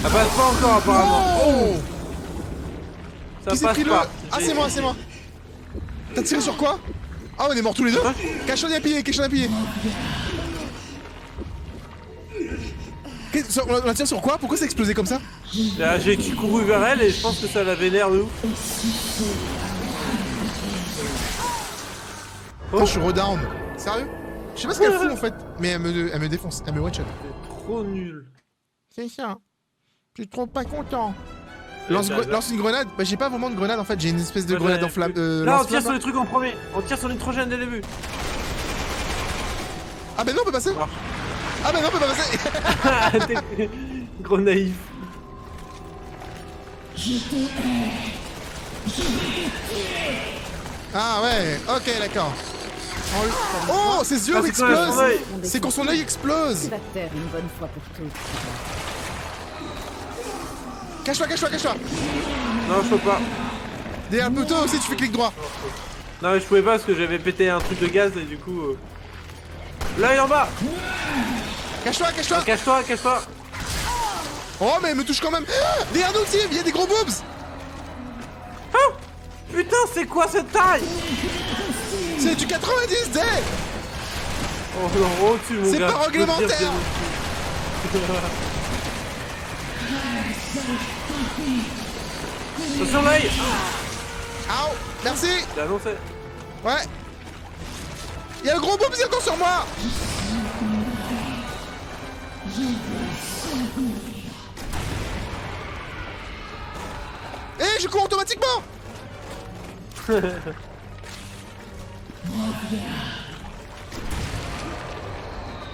Speaker 3: Ça passe pas encore apparemment.
Speaker 2: Oh!
Speaker 3: Ça
Speaker 2: Qui s'est
Speaker 3: passe
Speaker 2: pris le...
Speaker 3: pas.
Speaker 2: Ah c'est moi. T'as tiré sur quoi? Ah on est morts tous les deux?
Speaker 3: Hein?
Speaker 2: Cache-toi à piller. On la tire sur quoi? Pourquoi ça a explosé comme ça?
Speaker 3: Là, j'ai couru vers elle et je pense que ça la vénère de ouf.
Speaker 2: Oh, je suis redown. Sérieux? Je sais pas ce qu'elle fout en fait. Mais elle me défonce, elle me one shot.
Speaker 3: C'est trop nul.
Speaker 2: C'est ça. Je suis trop pas content. Lance une grenade? Bah j'ai pas vraiment de grenade en fait, j'ai une espèce de grenade en flamme.
Speaker 3: Là on tire sur les trucs en premier. On tire sur l'hydrogène dès le début.
Speaker 2: Ah bah non on peut passer.
Speaker 3: Ah.
Speaker 2: Ah bah non on peut pas passer.
Speaker 3: T'es gros naïf.
Speaker 2: Ah ouais, ok d'accord. Oh ses yeux
Speaker 3: Ah, c'est quand même son
Speaker 2: explosent.
Speaker 3: œil.
Speaker 2: C'est quand son œil explose.
Speaker 4: Tu vas te taire une bonne fois pour toutes.
Speaker 2: Cache-toi.
Speaker 3: Non je peux pas.
Speaker 2: Derrière le poteau aussi tu fais clic droit.
Speaker 3: Non mais je pouvais pas parce que j'avais pété un truc de gaz et du coup... Là il est en bas.
Speaker 2: Cache-toi.
Speaker 3: Cache-toi.
Speaker 2: Oh mais elle me touche quand même. Ah, derrière nous Tim, il y a des gros boobs.
Speaker 3: Ah putain c'est quoi cette taille?
Speaker 2: C'est du 90 D.
Speaker 3: Oh non, au-dessus mon gars.
Speaker 2: C'est pas
Speaker 3: je peux te dire
Speaker 2: réglementaire.
Speaker 3: que- Attention l'œil.
Speaker 2: Ow, merci.
Speaker 3: J'ai annoncé.
Speaker 2: Ouais. Il y a le gros boobs encore sur moi. Eh, je cours automatiquement.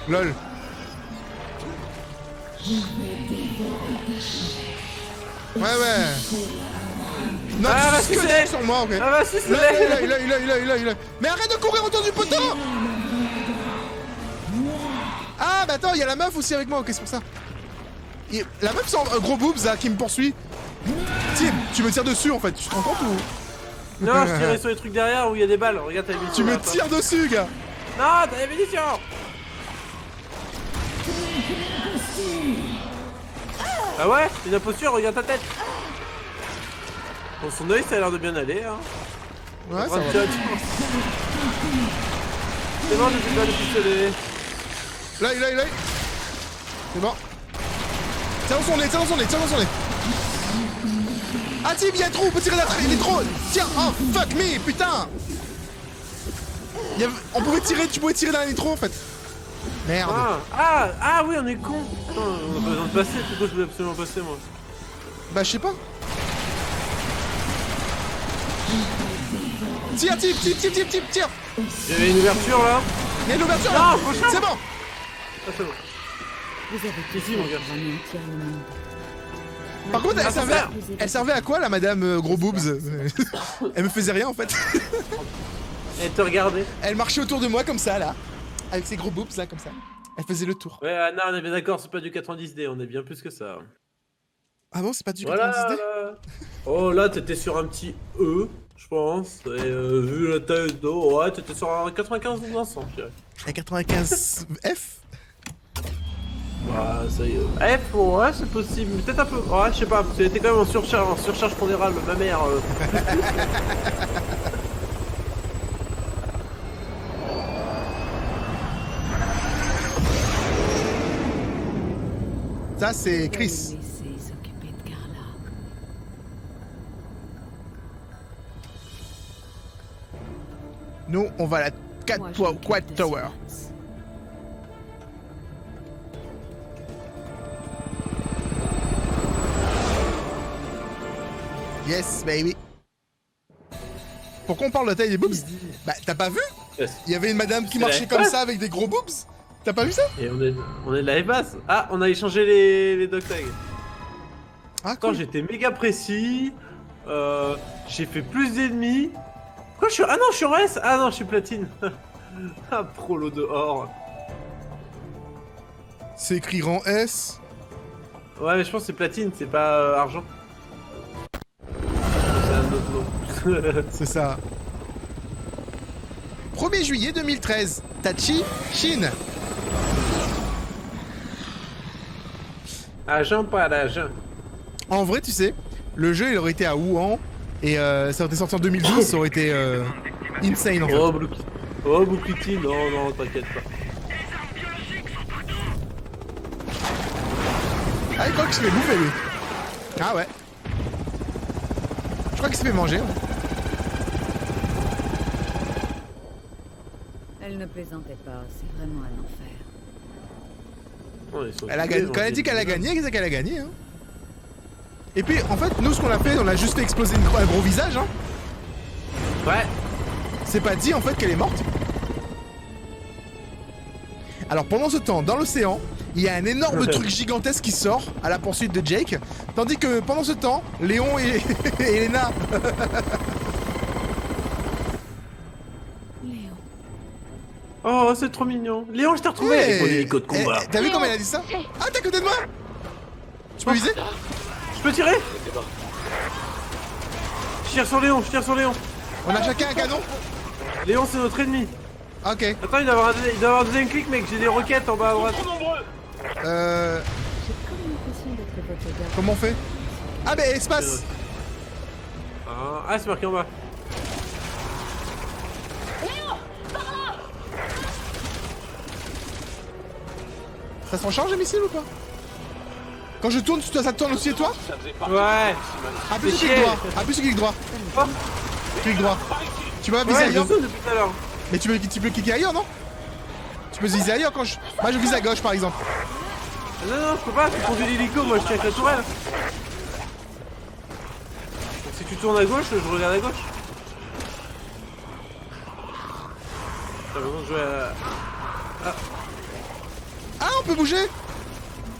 Speaker 2: Lol. Ouais. Non,
Speaker 3: Ah,
Speaker 2: tu
Speaker 3: bah,
Speaker 2: squelettes
Speaker 3: c'est-
Speaker 2: sur moi, ok.
Speaker 3: Ah bah si c'est
Speaker 2: Là. Mais arrête de courir autour du poteau. Ah bah attends, il y a la meuf aussi avec moi, ok c'est pour ça. La meuf sans gros boobs là qui me poursuit. Tim, tu me tires dessus en fait, tu te rends compte ou...
Speaker 3: Non, je tirais sur les trucs derrière où il y a des balles. Regarde, t'as les munitions.
Speaker 2: Tu me
Speaker 3: là,
Speaker 2: tires dessus gars.
Speaker 3: Non, t'as les munitions. Ah ouais, une imposture, regarde ta tête. Bon, son œil, ça a l'air de bien aller, hein.
Speaker 2: Ouais, ça
Speaker 3: Ah,
Speaker 2: va.
Speaker 3: tiens. C'est bon, j'ai plus pas de pistolet.
Speaker 2: Là. C'est bon. Tiens dans son nez. Ah Tim, il y a un trou, on peut tirer il est trop. Tiens, oh fuck me, putain. On pouvait tirer, tu pouvais tirer dans les trous en fait. Merde.
Speaker 3: Ah oui, on est con. Attends, on a pas besoin de passer, pourquoi je voulais absolument passer moi?
Speaker 2: Bah je sais pas. Tire.
Speaker 3: J'avais une ouverture là.
Speaker 2: Il y a une ouverture
Speaker 3: Non,
Speaker 2: là.
Speaker 3: faut chaud.
Speaker 2: C'est bon.
Speaker 3: Ah, c'est bon.
Speaker 4: Vous avez
Speaker 3: Ici, mon gars.
Speaker 4: pour anéantir le monde.
Speaker 2: Par contre,
Speaker 3: Ah, ça sert.
Speaker 2: elle servait à quoi la madame gros boobs? Elle me faisait rien en fait.
Speaker 3: Et te regarder.
Speaker 2: Elle marchait autour de moi comme ça là. Avec ses gros boobs là comme ça. Elle faisait le tour.
Speaker 3: Ouais, Anna, on est bien d'accord, c'est pas du 90D, on est bien plus que ça.
Speaker 2: Ah bon, c'est pas du 90D?
Speaker 3: Voilà. Oh là, t'étais sur un petit E, je pense. Et vu la taille d'eau, ouais, t'étais sur un 95 ou 100, je dirais.
Speaker 2: Un 95 F?
Speaker 3: Ouais, ça y est. F, ouais, c'est possible. Peut-être un peu. Ouais, je sais pas, parce qu'elle était quand même en surcharge pondérale, ma mère.
Speaker 2: Ça c'est Chris.
Speaker 4: Laissez s'occuper de Carla.
Speaker 2: Nous, on va à la
Speaker 4: Moi, je m'occupe
Speaker 2: Quad
Speaker 4: de
Speaker 2: Tower.
Speaker 4: Simmons.
Speaker 2: Yes, baby. Pourquoi on parle de la taille des boobs? Bah, t'as pas vu? Il y avait une madame qui
Speaker 3: C'est
Speaker 2: marchait
Speaker 3: la
Speaker 2: comme
Speaker 3: F-Pass.
Speaker 2: ça avec des gros boobs? T'as pas vu ça?
Speaker 3: Et on est de la F-Bass. Ah, on a échangé les dog tags.
Speaker 2: Ah,
Speaker 3: Quand
Speaker 2: cool.
Speaker 3: j'étais méga précis, j'ai fait plus d'ennemis. Quoi, je suis... Ah non, je suis en S. Ah non, je suis platine. Ah, prolo dehors.
Speaker 2: C'est écrit rang S.
Speaker 3: Ouais, mais je pense que c'est platine, c'est pas argent. C'est un autre nom.
Speaker 2: C'est ça. 1er juillet 2013. Tachi, Chine.
Speaker 3: Agent, pas l'agent.
Speaker 2: En vrai, tu sais, le jeu il aurait été à Wuhan et ça aurait été sorti en 2012, ça aurait été insane en fait.
Speaker 3: Oh, Boukiti, non, non, t'inquiète pas.
Speaker 2: Ah, il croit qu'il se fait bouffer lui. Ah ouais. Je crois qu'il se fait manger. Ouais.
Speaker 4: Elle ne plaisantait pas, c'est vraiment un enfer.
Speaker 3: Oh, ils sont
Speaker 2: Elle a
Speaker 3: occupés,
Speaker 2: gagné. Quand elle a dit qu'elle a
Speaker 3: déjà.
Speaker 2: gagné, c'est qu'elle a gagné. Hein. Et puis en fait, nous ce qu'on a fait, on a juste fait exploser un gros visage. Hein.
Speaker 3: Ouais.
Speaker 2: C'est pas dit en fait qu'elle est morte. Alors pendant ce temps, dans l'océan, il y a un énorme truc gigantesque qui sort à la poursuite de Jake. Tandis que pendant ce temps, Léon et Elena.
Speaker 4: Léon.
Speaker 3: Oh, c'est trop mignon. Léon, je t'ai retrouvé avec mon hélico de combat.
Speaker 2: T'as vu comment elle a dit ça? Ah, t'es à côté de moi? Tu peux viser?
Speaker 3: Je peux tirer? Je tire sur Léon, je tire sur Léon.
Speaker 2: On a chacun un canon?
Speaker 3: Léon, c'est notre ennemi.
Speaker 2: Ok.
Speaker 3: Attends, il doit avoir un deuxième clic, mec. J'ai des roquettes en bas à droite.
Speaker 4: J'ai comme l'impression d'être votre garde.
Speaker 2: Comment on fait? Ah, bah, espace!
Speaker 3: Ah, c'est marqué en bas.
Speaker 2: Ça se recharge les missiles ou pas? Quand je tourne, ça tourne aussi et toi?
Speaker 3: Ouais.
Speaker 2: Appuie sur
Speaker 3: Fais
Speaker 2: clic
Speaker 3: chier.
Speaker 2: droit. Appuie sur clic droit.
Speaker 3: Oh.
Speaker 2: Clic droit. Tu peux viser
Speaker 3: Ouais,
Speaker 2: ailleurs.
Speaker 3: j'en sais depuis tout à l'heure.
Speaker 2: Mais tu peux cliquer ailleurs, non? Tu peux viser ailleurs quand je... Moi, je vise à gauche, par exemple.
Speaker 3: Non, non, je peux pas, tu conduis l'hélico, moi je tiens avec la tourelle. Donc, si tu tournes à gauche, je regarde à gauche. T'as besoin de jouer à...
Speaker 2: Ah, on peut bouger!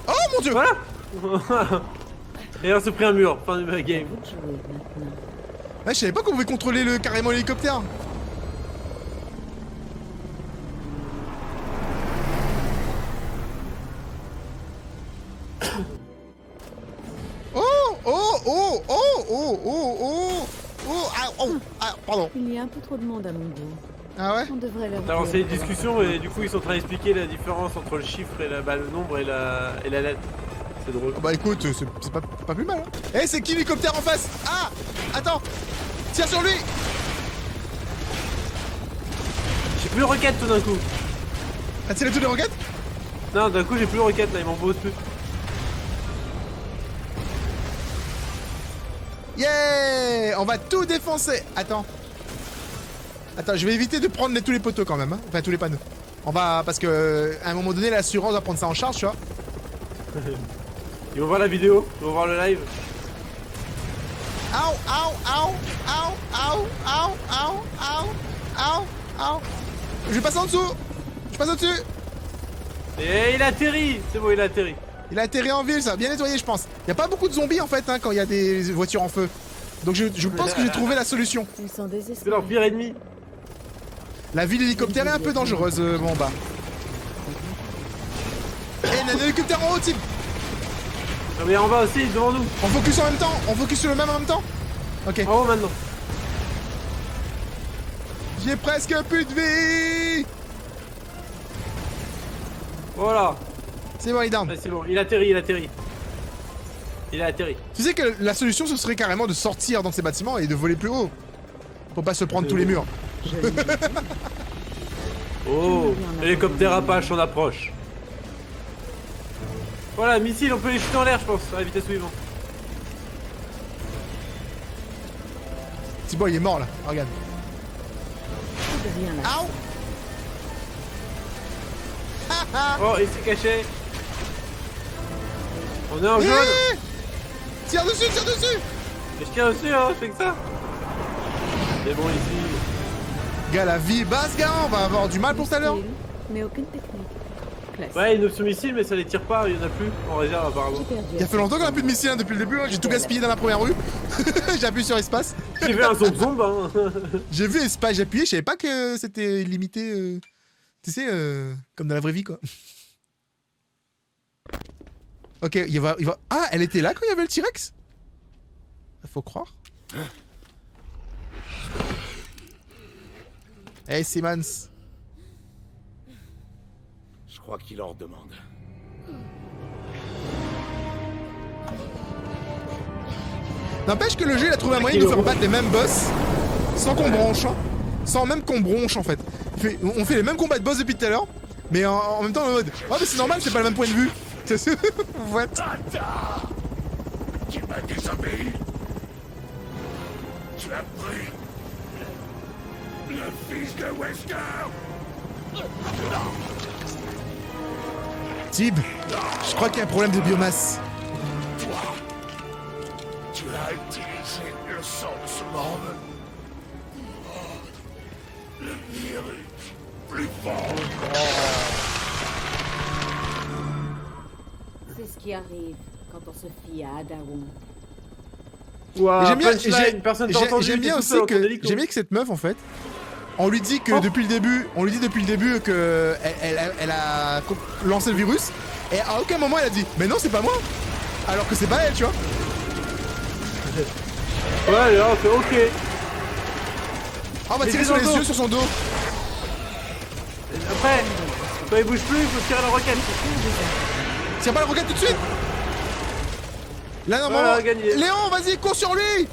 Speaker 2: Oh, mon Dieu!
Speaker 3: Voilà. Et on s'est pris un mur, fin de ma game.
Speaker 4: Vous jouez maintenant.
Speaker 2: Ouais, je savais pas qu'on pouvait contrôler carrément l'hélicoptère. Oh, oh, oh, oh, oh, oh, oh, oh, ah, oh, ah, pardon.
Speaker 4: Il y a un peu trop de monde à mon goût.
Speaker 2: Ah ouais?
Speaker 4: On devrait leur
Speaker 3: T'as lancé
Speaker 4: dire
Speaker 3: une discussion et du coup ils sont en train d'expliquer la différence entre le chiffre et le nombre et la lettre. C'est drôle.
Speaker 2: Bah écoute, c'est pas plus mal. Hein. Eh, c'est qui l'hélicoptère en face? Ah! Attends! Tire sur lui!
Speaker 3: J'ai plus de roquettes tout d'un coup.
Speaker 2: T'as tiré toutes les roquettes?
Speaker 3: Non, d'un coup j'ai plus de roquettes là, ils m'envoient au-dessus.
Speaker 2: Yeah! On va tout défoncer! Attends. Attends, je vais éviter de prendre tous les poteaux quand même, hein. Enfin tous les panneaux. On va... Parce que à un moment donné, l'assurance va prendre ça en charge, tu vois.
Speaker 3: Ils vont voir la vidéo, ils vont voir le live.
Speaker 2: Ow, ow, ow, ow, ow, ow, ow, ow, ow, ow. Je vais passer en dessous! Je passe au-dessus!
Speaker 3: Et il atterrit. C'est bon, il a atterri.
Speaker 2: Il a atterri en ville, ça va bien nettoyer, je pense. Y a pas beaucoup de zombies en fait, hein, quand il y a des voitures en feu. Donc je pense que j'ai trouvé la solution.
Speaker 4: Ils sont
Speaker 3: C'est
Speaker 4: désespérés.
Speaker 3: leur pire ennemi.
Speaker 2: La ville hélicoptère est un peu dangereuse, bon bah. Eh, il y a un hélicoptère en haut, Tim!
Speaker 3: Non mais en bas aussi, devant nous.
Speaker 2: On focus en même temps? On focus sur le même en même temps? Ok.
Speaker 3: En haut maintenant.
Speaker 2: J'ai presque plus de vie!
Speaker 3: Voilà.
Speaker 2: C'est bon, il est down.
Speaker 3: Ouais, c'est bon, il atterrit, il atterrit. Il a atterri.
Speaker 2: Tu sais que la solution, ce serait carrément de sortir dans ces bâtiments et de voler plus haut. Pour pas se prendre tous les murs.
Speaker 3: Oh, hélicoptère Apache, on approche. Voilà, missile, on peut les shooter en l'air, je pense, à la vitesse suivante.
Speaker 2: Petit boy, il est mort là, regarde.
Speaker 4: Tout devient là.
Speaker 2: Ow! Ah ah!
Speaker 3: Oh, il s'est caché. On est en jaune.
Speaker 2: Eh! Tire dessus, tire dessus!
Speaker 3: Mais je tire dessus, hein, je fais que ça. C'est bon ici.
Speaker 2: Gars, la vie basse, gars, on va avoir du mal pour tout à l'heure.
Speaker 4: Style, mais aucune technique. Classe.
Speaker 3: Ouais, une option missile, mais ça les tire pas, il y en a plus en réserve apparemment.
Speaker 4: J'ai perdu.
Speaker 2: Il y a fait longtemps qu'on a plus de missiles hein, depuis le début, hein. J'ai tout gaspillé dans la première rue. J'ai appuyé sur espace.
Speaker 3: J'ai fait un zombie, hein.
Speaker 2: J'ai vu espace, j'ai appuyé, je savais pas que c'était limité, tu sais, comme dans la vraie vie quoi. Ok, il va... Ah, elle était là quand il y avait le T-Rex? Faut croire. Hey Simmons.
Speaker 5: Je crois qu'il en demande.
Speaker 2: N'empêche que le jeu il a trouvé un moyen de nous faire battre les mêmes boss sans qu'on bronche, hein. Sans même qu'on bronche en fait. On fait les mêmes combats de boss depuis tout à l'heure, mais en même temps en mode oh mais c'est normal, c'est pas le même point de vue. What?
Speaker 7: Tu m'as désobéi. Tu as pris le fils de Wesker.
Speaker 2: Tib, je crois qu'il y a un problème de biomasse.
Speaker 7: Toi, tu as utilisé le sang de ce monde. Le virus plus fort.
Speaker 8: C'est ce qui arrive quand on se fie à Adawan.
Speaker 3: Ouah,
Speaker 2: J'aime bien,
Speaker 3: punchline, personne t'a entendu,
Speaker 2: j'aime bien
Speaker 3: t'es tout
Speaker 2: aussi
Speaker 3: seul dans ton
Speaker 2: que
Speaker 3: hélico.
Speaker 2: j'aime bien que cette meuf en fait, on lui dit que depuis le début que elle a lancé le virus et à aucun moment elle a dit mais non c'est pas moi, alors que c'est pas elle tu vois.
Speaker 3: Ouais, là, c'est ok.
Speaker 2: Ah, on va
Speaker 3: Mais
Speaker 2: tirer
Speaker 3: c'est
Speaker 2: sur
Speaker 3: dans
Speaker 2: les
Speaker 3: le dos.
Speaker 2: yeux sur son dos.
Speaker 3: Après, quand il bouge plus, il faut tirer la roquette.
Speaker 2: Tire pas la roquette tout de suite. Là normalement,
Speaker 3: Voilà, gagné.
Speaker 2: Léon vas-y cours sur lui.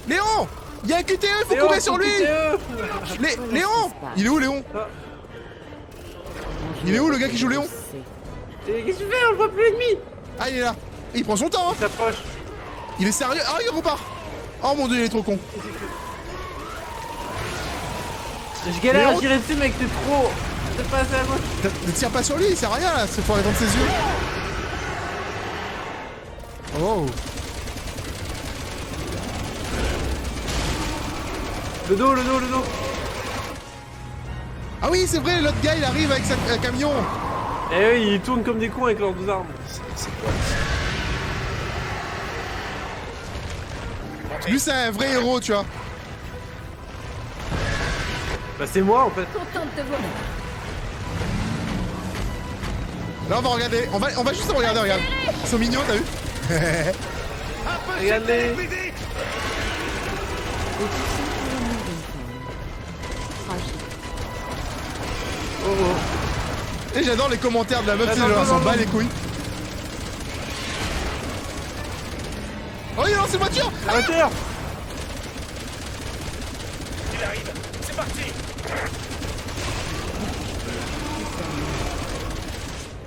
Speaker 2: Léon, il y a un QTE, il faut
Speaker 3: Léon,
Speaker 2: courir sur lui.
Speaker 3: QTE.
Speaker 2: Léon, il est où Léon? Il est où le gars qui joue Léon?
Speaker 3: Et qu'est-ce que tu fais? On le voit plus l'ennemi.
Speaker 2: Ah il est là. Il prend son temps hein.
Speaker 3: Il s'approche.
Speaker 2: Il est sérieux. Ah il repart. Oh mon dieu il est trop con.
Speaker 3: Je galère
Speaker 2: Léon
Speaker 3: à tirer dessus, mec, t'es trop. T'es pas assez à gauche.
Speaker 2: Ne tire pas sur lui, il sert à rien là, c'est pour attendre ses yeux. Oh.
Speaker 3: Le dos, le dos, le dos.
Speaker 2: Ah oui c'est vrai, l'autre gars il arrive avec un camion.
Speaker 3: Eh oui, ils tournent comme des cons avec leurs deux armes.
Speaker 2: Lui c'est un vrai héros tu vois.
Speaker 3: Bah c'est moi en fait.
Speaker 8: Content de te voir.
Speaker 2: Là on va regarder, on va juste regarder, regarde. Ils sont mignons t'as vu.
Speaker 3: Regardez. Oh oh.
Speaker 2: Et j'adore les commentaires de la meuf,
Speaker 3: Attends,
Speaker 2: elle
Speaker 3: non,
Speaker 2: s'en
Speaker 3: non,
Speaker 2: bat
Speaker 3: non.
Speaker 2: les couilles. Oh il a lancé une voiture.
Speaker 3: La voiture.
Speaker 7: Il arrive. C'est parti.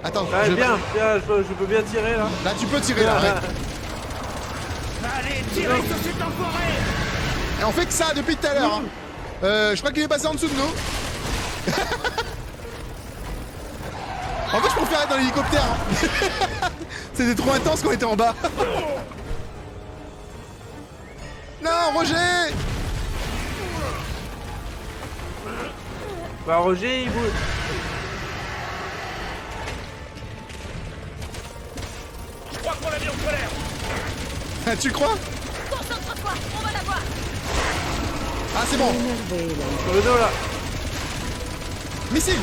Speaker 2: Attends,
Speaker 3: Ouais, bien, je peux bien tirer là.
Speaker 2: Là tu peux tirer là, arrête.
Speaker 7: Allez, tirez sur cet enfoiré.
Speaker 2: Et on fait que ça depuis tout à l'heure. Hein. Je crois qu'il est passé en dessous de nous. En fait je préfère être dans l'hélicoptère. Hein. C'était trop intense quand on était en bas. Non Roger.
Speaker 3: Bah Roger, il bouge.
Speaker 7: Je crois qu'on l'a mis en colère.
Speaker 2: Ah, tu le crois?
Speaker 8: Concentre-toi, on va la voir.
Speaker 2: Ah c'est bon.
Speaker 4: Énervé, là.
Speaker 3: Sur le dos là.
Speaker 2: Missile.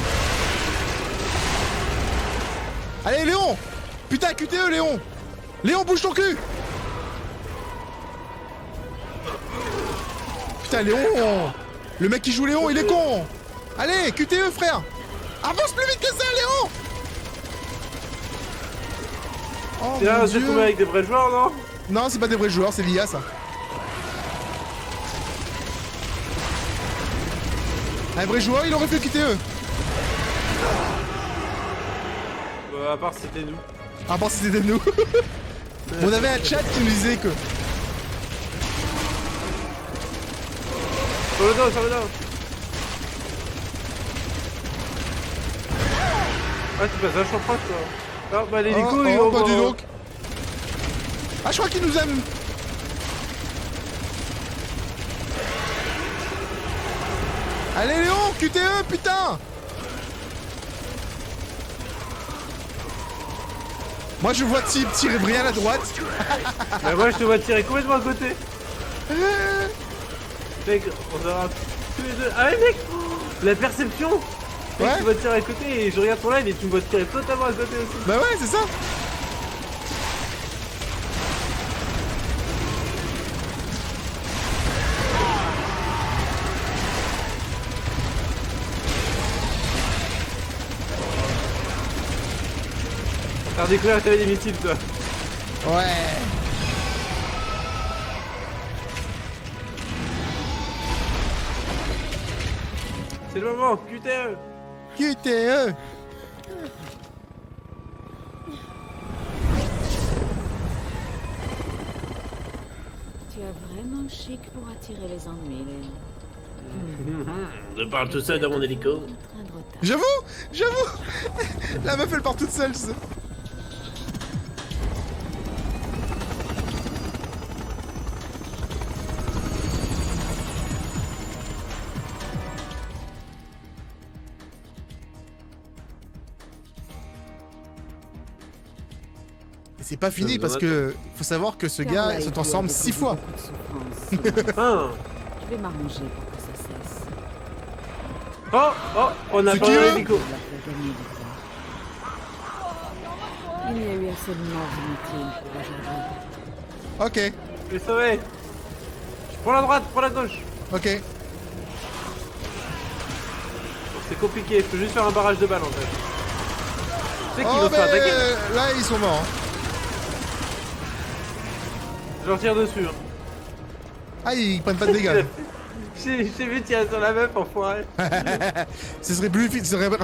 Speaker 2: Allez Léon. Putain QTE Léon. Léon bouge ton cul. Putain Léon. Le mec qui joue Léon il est con. Allez QTE frère. Avance plus vite que ça Léon. Oh
Speaker 3: C'est là,
Speaker 2: mon
Speaker 3: j'ai
Speaker 2: dieu.
Speaker 3: tombé avec des vrais joueurs, non?
Speaker 2: Non c'est pas des vrais joueurs, c'est l'IA ça. Un vrai joueur il aurait fait QTE.
Speaker 3: À part si c'était nous.
Speaker 2: Ah bon c'était nous. On avait un chat qui nous disait que...
Speaker 3: Sur le dos, sur le dos. Ah, tu passes vachement proche, toi. Ah, bah l'hélico,
Speaker 2: oh,
Speaker 3: il
Speaker 2: oh,
Speaker 3: va-
Speaker 2: bah dis donc. Ah je crois qu'il nous aime. Allez Léon, QTE putain. Moi je vois Tib tirer Brian à droite.
Speaker 3: Bah moi je te vois tirer complètement à côté. Mec, on aura tous les deux. Ah ouais mec, la perception. Mec,
Speaker 2: Ouais.
Speaker 3: tu me vois tirer à côté et je regarde ton live et tu me vois tirer totalement à côté aussi.
Speaker 2: Bah ouais, c'est ça.
Speaker 3: T'as redécouvert que t'avais des missiles toi.
Speaker 2: Ouais.
Speaker 3: C'est le moment, QTE.
Speaker 2: QTE.
Speaker 4: Tu as vraiment chic pour attirer les ennuis, Léon.
Speaker 5: Je parle tout seul dans mon hélico.
Speaker 4: En train de retard.
Speaker 2: J'avoue. La meuf elle part toute seule, tu sais. Et c'est pas fini parce que faut savoir que ce gars
Speaker 4: Carla
Speaker 2: se
Speaker 4: et
Speaker 2: transforme
Speaker 4: toi,
Speaker 2: 6
Speaker 4: vous
Speaker 2: fois.
Speaker 4: causez beaucoup de souffrance.
Speaker 3: Ah.
Speaker 4: Je vais m'arranger pour que ça cesse.
Speaker 3: Oh, on a
Speaker 2: C'est
Speaker 3: pas
Speaker 2: qui, eux
Speaker 3: l'hélico.
Speaker 4: Il a fait gagner du temps. Il y a eu assez de morts inutiles pour aujourd'hui.
Speaker 2: Ok,
Speaker 3: Je vais sauver. Je prends la droite, prends la gauche.
Speaker 2: ok.
Speaker 3: C'est compliqué, je peux juste faire un barrage de balles en fait. Tu sais qu'ils
Speaker 2: Oh
Speaker 3: vont se faire attaquer.
Speaker 2: mais là ils sont morts. Hein.
Speaker 3: Je leur tire dessus. Hein.
Speaker 2: Ah ils prennent pas de dégâts.
Speaker 3: J'ai vu tirer sur la meuf, enfoiré.
Speaker 2: Ce serait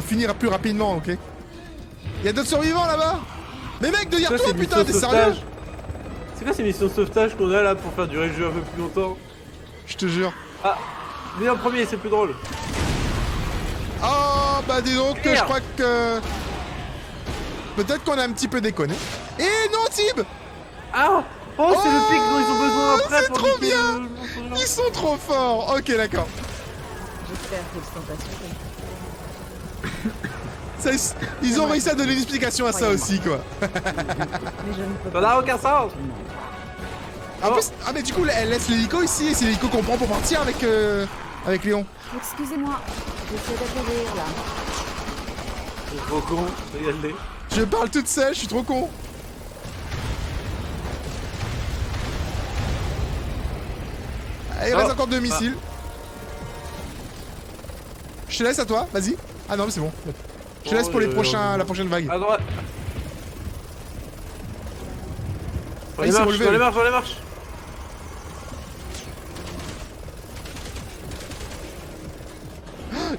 Speaker 2: finira plus rapidement, ok. Y'a d'autres survivants là-bas. Mais mec,
Speaker 3: Ça,
Speaker 2: derrière
Speaker 3: c'est
Speaker 2: toi,
Speaker 3: une
Speaker 2: putain,
Speaker 3: mission
Speaker 2: t'es
Speaker 3: de
Speaker 2: sérieux?
Speaker 3: sauvetage. C'est quoi ces missions de sauvetage qu'on a là pour faire durer le jeu un peu plus longtemps?
Speaker 2: Je te jure.
Speaker 3: Ah, viens en premier, c'est plus drôle.
Speaker 2: Oh, bah dis donc, je
Speaker 3: Merde.
Speaker 2: crois que... Peut-être qu'on a un petit peu déconné. Et non, Tib.
Speaker 3: Ah, oh, c'est le pic dont ils ont besoin après
Speaker 2: c'est
Speaker 3: pour
Speaker 2: trop
Speaker 3: niquer
Speaker 2: bien.
Speaker 3: le monstre.
Speaker 2: Ils sont trop forts. Ok, d'accord.
Speaker 4: J'espère qu'ils sont assurés.
Speaker 2: Ça, ils ont réussi à donner une explication à ça aussi, quoi.
Speaker 4: Mais je ne peux
Speaker 3: Ça
Speaker 4: pas.
Speaker 3: n'a aucun sens.
Speaker 2: En plus, ah mais du coup, elle laisse l'hélico ici, et c'est l'hélico qu'on prend pour partir avec Léon.
Speaker 4: Excusez-moi, j'essaie d'atterrir là.
Speaker 3: C'est trop con, regardez.
Speaker 2: Je parle toute seule, je suis trop con. Ah, il reste
Speaker 3: Oh.
Speaker 2: encore 2 missiles. Je te laisse à toi, vas-y. Ah non, mais c'est bon. Je te laisse pour les la prochaine vague.
Speaker 3: À droite. Dans
Speaker 2: Ah,
Speaker 3: les
Speaker 2: il s'est
Speaker 3: marches,
Speaker 2: relevé,
Speaker 3: dans les
Speaker 2: lui.
Speaker 3: marches, dans les marches.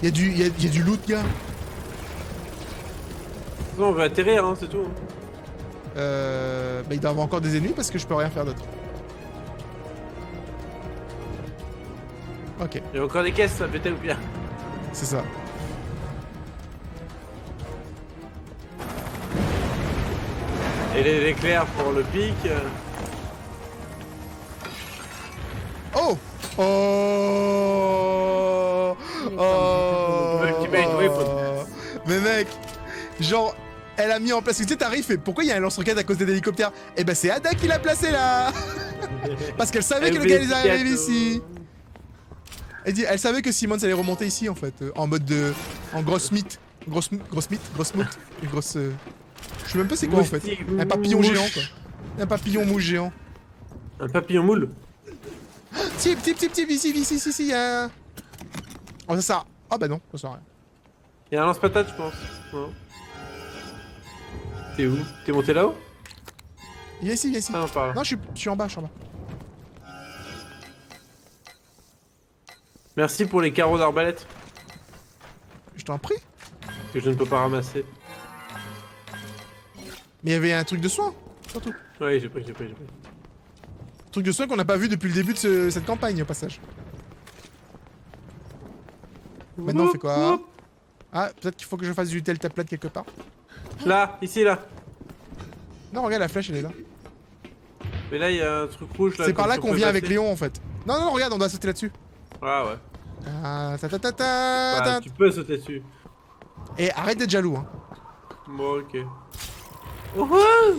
Speaker 2: Il y a du loot, gars.
Speaker 3: Non, on veut atterrir, hein, c'est tout.
Speaker 2: Bah il doit y avoir encore des ennemis parce que je peux rien faire d'autre. Ok,
Speaker 3: Il y a encore des caisses, ça pétait ou bien.
Speaker 2: c'est ça.
Speaker 3: Et l'éclair pour le pic.
Speaker 2: Oh. Oh. Oh.
Speaker 3: Ultimate weapon.
Speaker 2: Mais mec, genre, elle a mis en place. Tu sais, t'arrives et pourquoi il y a un lance-roquette à cause des hélicoptères? Eh ben c'est Ada qui l'a placé là. Parce qu'elle savait que le gars allait arriver ici. Elle savait que Simmons allait remonter ici en fait, en mode de, en grosse mythe, grosse mythe, une grosse. Je sais même pas c'est quoi en fait. Un papillon
Speaker 3: Mouche.
Speaker 2: géant quoi. Un papillon mouche géant.
Speaker 3: Un papillon moule.
Speaker 2: Tip, ici, y'a. Oh, ça sert. Oh, bah non, ça sert à rien.
Speaker 3: Il y a un lance-patate, je pense. Non. T'es où? T'es monté là-haut?
Speaker 2: Viens ici.
Speaker 3: Ah non, par là.
Speaker 2: Non, je suis en bas,
Speaker 3: Merci pour les carreaux d'arbalète
Speaker 2: Je t'en prie.
Speaker 3: que je ne peux pas ramasser.
Speaker 2: Mais il y avait un truc de soin, surtout.
Speaker 3: Oui, j'ai pris.
Speaker 2: Truc de soin qu'on n'a pas vu depuis le début de cette campagne, au passage. Maintenant, on fait quoi? Ah, peut-être qu'il faut que je fasse du deltaplate quelque part.
Speaker 3: Là, ici, là.
Speaker 2: Non, regarde, la flèche, elle est là.
Speaker 3: Mais là, il y a un truc rouge là.
Speaker 2: C'est par
Speaker 3: comme
Speaker 2: là
Speaker 3: si on
Speaker 2: qu'on
Speaker 3: peut
Speaker 2: vient avec
Speaker 3: passer.
Speaker 2: Léon, en fait. Non, regarde, on doit sauter là-dessus.
Speaker 3: Ah ouais.
Speaker 2: Ah,
Speaker 3: Bah, tu peux sauter dessus.
Speaker 2: Et arrête d'être jaloux, hein.
Speaker 3: Bon, ok. Oh.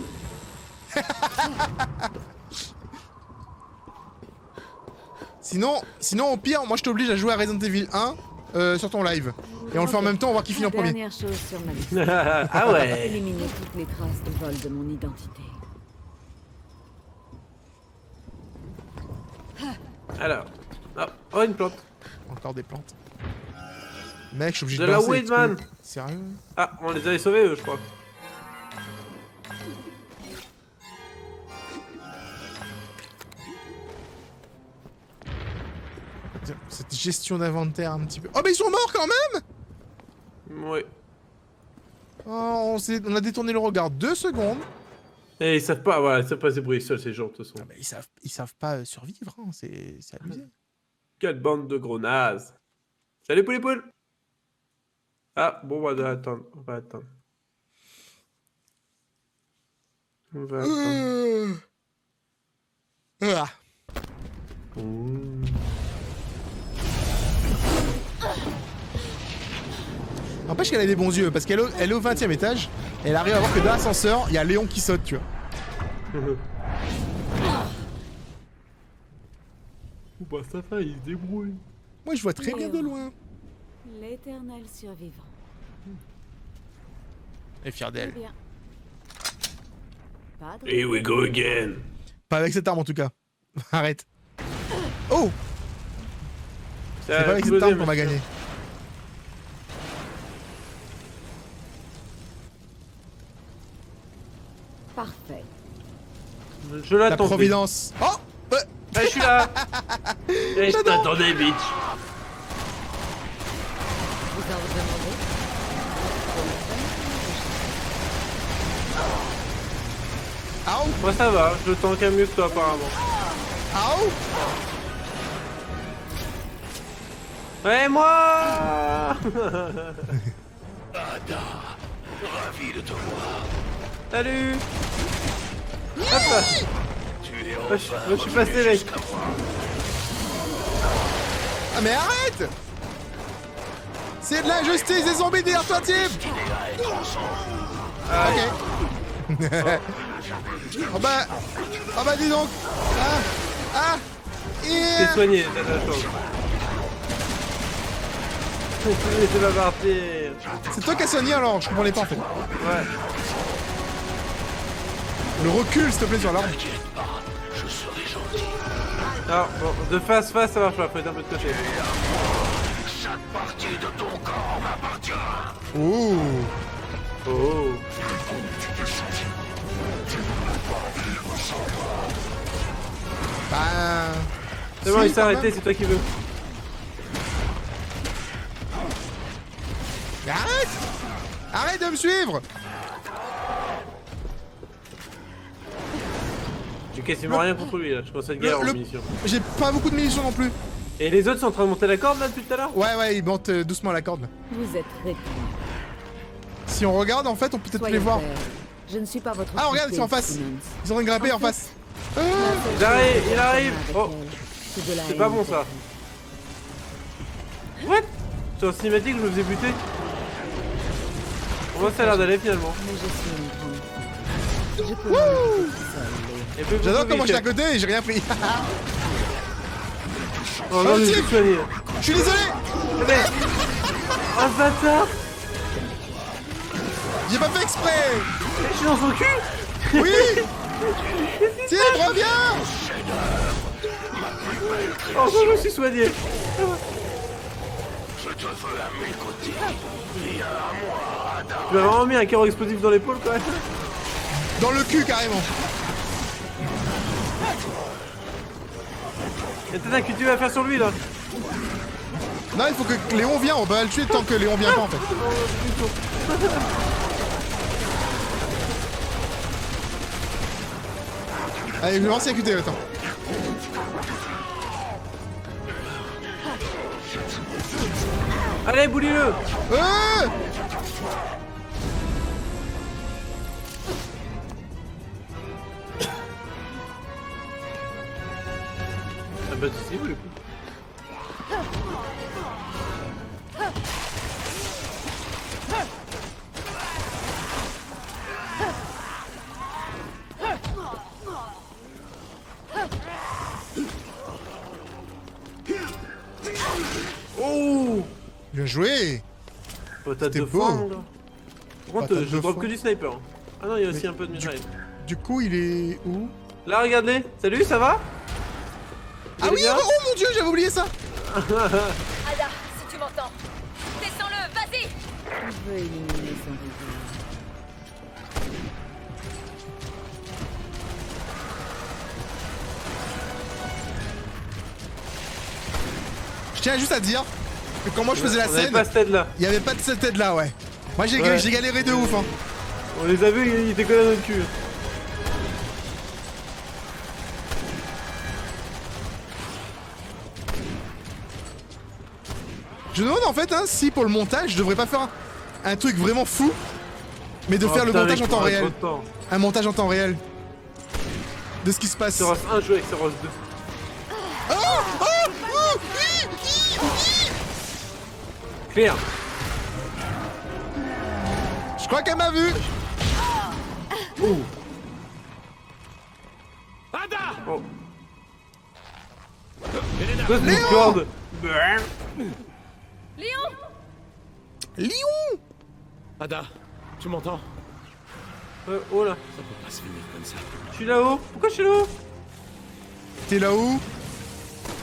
Speaker 2: Sinon, au pire, moi je t'oblige à jouer à Resident Evil 1 sur ton live. Et on le fait en même temps, on va voir qui finit en premier.
Speaker 8: Dernière chose sur ma liste.
Speaker 3: Ah ouais.
Speaker 8: Éliminer toutes les traces de vol de mon identité.
Speaker 3: Alors. Oh, une plante.
Speaker 2: Encore des plantes. Mec, je suis obligé
Speaker 3: De
Speaker 2: de
Speaker 3: la
Speaker 2: balancer
Speaker 3: weed,
Speaker 2: les
Speaker 3: man.
Speaker 2: trucs. Sérieux?
Speaker 3: Ah, on les avait sauvés, eux, je crois.
Speaker 2: Cette gestion d'inventaire un petit peu... Oh mais ils sont morts quand même!
Speaker 3: Ouais.
Speaker 2: Oh, on a détourné le regard 2 secondes.
Speaker 3: Et ils savent pas, voilà, ils savent pas se débrouiller seuls, ces gens, de toute façon.
Speaker 2: Ah bah, ils savent pas survivre, hein. C'est abusé.
Speaker 3: Quelle bande de gros nazes. Salut, poulet poule. Ah, bon, on va attendre. On va attendre. On va attendre.
Speaker 2: Ah.
Speaker 3: Ouh.
Speaker 2: N'empêche qu'elle a des bons yeux, parce qu'elle est au 20e étage, et elle arrive à voir que dans l'ascenseur, il y a Léon qui saute, tu vois.
Speaker 3: Bah ça va, il se débrouille.
Speaker 2: Moi, je vois très bien de loin.
Speaker 8: L'éternel survivant.
Speaker 2: Elle est fière
Speaker 8: Très
Speaker 2: d'elle.
Speaker 8: bien. Pas de
Speaker 5: Here we go again.
Speaker 2: Pas avec cette arme, en tout cas. Arrête. Oh! C'est pas avec cette arme qu'on va gagner.
Speaker 8: Parfait.
Speaker 3: Je
Speaker 2: La
Speaker 3: l'attends.
Speaker 2: providence. Oh!
Speaker 3: Ah, je suis là.
Speaker 5: Et je t'attendais, bitch.
Speaker 8: Vous en demandez?
Speaker 2: Aouh!
Speaker 3: Moi ça va, je tank mieux que toi apparemment.
Speaker 2: Aouh!
Speaker 3: Ouais, moi.
Speaker 7: Ada, ravi de te voir.
Speaker 3: Salut. Hop là.
Speaker 7: Tu es
Speaker 3: Je suis passé mec.
Speaker 2: Ah mais arrête! C'est de l'injustice des zombies derrière toi, Tim! Ok. Oh bah dis donc!
Speaker 3: T'es
Speaker 2: Yeah.
Speaker 3: soigné, t'as de la chance. Laissez pas partir.
Speaker 2: C'est toi qui as soigné alors, je comprenais pas en fait.
Speaker 3: Ouais.
Speaker 2: Le recul s'il te plaît sur l'arme.
Speaker 3: Alors, bon, de face ça marche pas, faut être un peu de côté.
Speaker 2: Ouh!
Speaker 3: Oh.
Speaker 2: Bah...
Speaker 3: C'est bon,
Speaker 2: si,
Speaker 3: il s'est
Speaker 2: quand
Speaker 3: arrêté,
Speaker 2: même.
Speaker 3: c'est toi qui veux.
Speaker 2: Mais arrête! Arrête de me suivre!
Speaker 3: J'ai quasiment rien contre lui là, je commence à être galère en munitions.
Speaker 2: J'ai pas beaucoup de munitions non plus.
Speaker 3: Et les autres sont en train de monter la corde là depuis tout à l'heure?
Speaker 2: Ouais, ils montent doucement la corde. Là.
Speaker 8: Vous êtes répugnant.
Speaker 2: Si on regarde, en fait, on peut peut-être les
Speaker 8: Soyons
Speaker 2: voir.
Speaker 8: clairs. Je ne suis pas votre
Speaker 2: Ah, regarde, ils
Speaker 8: fidèle,
Speaker 2: sont en face.
Speaker 8: Simmons.
Speaker 2: Ils sont en train de grimper en
Speaker 8: fait,
Speaker 2: face.
Speaker 3: Il arrive. Oh,
Speaker 8: Avec elle, c'est de la
Speaker 3: c'est
Speaker 8: haine
Speaker 3: pas bon ça.
Speaker 8: pour
Speaker 3: What? Sur cinématique, je me faisais buter. Comment ça a l'air d'aller finalement?
Speaker 8: vous. Mais je suis une grande fille. Je peux m'en occuper toute seule, Léo.
Speaker 3: Et puis,
Speaker 2: J'adore
Speaker 3: vous
Speaker 2: comment
Speaker 3: pouvez-
Speaker 2: j'étais à côté et j'ai rien pris.
Speaker 3: Oh non,
Speaker 2: Oh,
Speaker 3: je
Speaker 2: Tim.
Speaker 3: suis soigné.
Speaker 2: Je suis désolé!
Speaker 3: Mais... Oh ce bâtard!
Speaker 2: J'ai pas fait exprès!
Speaker 3: Je suis dans son cul!
Speaker 2: Oui! Tim, reviens!
Speaker 3: Oh non, je me suis soigné!
Speaker 7: Je te veux à mes côtés.
Speaker 3: Tu m'as vraiment mis un carreau explosif dans l'épaule quand même?
Speaker 2: Dans le cul, carrément.
Speaker 3: Y'a peut-être un QTE à faire sur lui là!
Speaker 2: Non, il faut que Léon vienne. On va le tuer tant que Léon vient pas, en fait. Allez, je vais lancer un QT, attends.
Speaker 3: Allez, boulez-le! Ah bah si, vous le coup.
Speaker 2: Bien joué.
Speaker 3: Patate
Speaker 2: C'était
Speaker 3: de
Speaker 2: beau.
Speaker 3: foin, mon gars. Par contre,
Speaker 2: Patate
Speaker 3: je
Speaker 2: de
Speaker 3: drop
Speaker 2: foin.
Speaker 3: que du sniper. Hein. Ah non, il y a aussi
Speaker 2: Mais
Speaker 3: un peu de mitraille.
Speaker 2: Du coup, il est où?
Speaker 3: Là, regardez. Salut, ça va?
Speaker 2: Ah oui, oh mon dieu, j'avais oublié ça.
Speaker 9: Ada, si tu m'entends, descends-le, vas-y.
Speaker 8: Je veux éliminer son rival.
Speaker 2: Je tiens juste à dire que quand moi je faisais la
Speaker 3: On avait
Speaker 2: scène,
Speaker 3: pas cette tête là.
Speaker 2: il y avait pas de cette tête là, ouais. Moi j'ai
Speaker 3: Ouais.
Speaker 2: j'ai galéré de ouf, hein.
Speaker 3: On les a vus, ils étaient collés dans le cul.
Speaker 2: Je me demande en fait, hein, si pour le montage, je devrais pas faire un truc vraiment fou, mais de
Speaker 3: Oh,
Speaker 2: faire le
Speaker 3: putain,
Speaker 2: montage
Speaker 3: mec,
Speaker 2: en temps
Speaker 3: on a
Speaker 2: réel.
Speaker 3: trop de temps.
Speaker 2: Un montage en temps réel. De ce qui se passe.
Speaker 3: Seros 1 joue avec Seros 2.
Speaker 2: Oh oh oh
Speaker 3: Clear.
Speaker 2: Je crois qu'elle m'a vu.
Speaker 3: Oh.
Speaker 7: Ada!
Speaker 3: Oh.
Speaker 7: Elena!
Speaker 3: Léon corde.
Speaker 9: Léon,
Speaker 2: Lion.
Speaker 7: Ada, tu m'entends?
Speaker 3: Oh là.
Speaker 7: Ça peut pas se finir comme ça.
Speaker 3: Je suis là-haut. Pourquoi je suis là-haut?
Speaker 2: T'es là-où?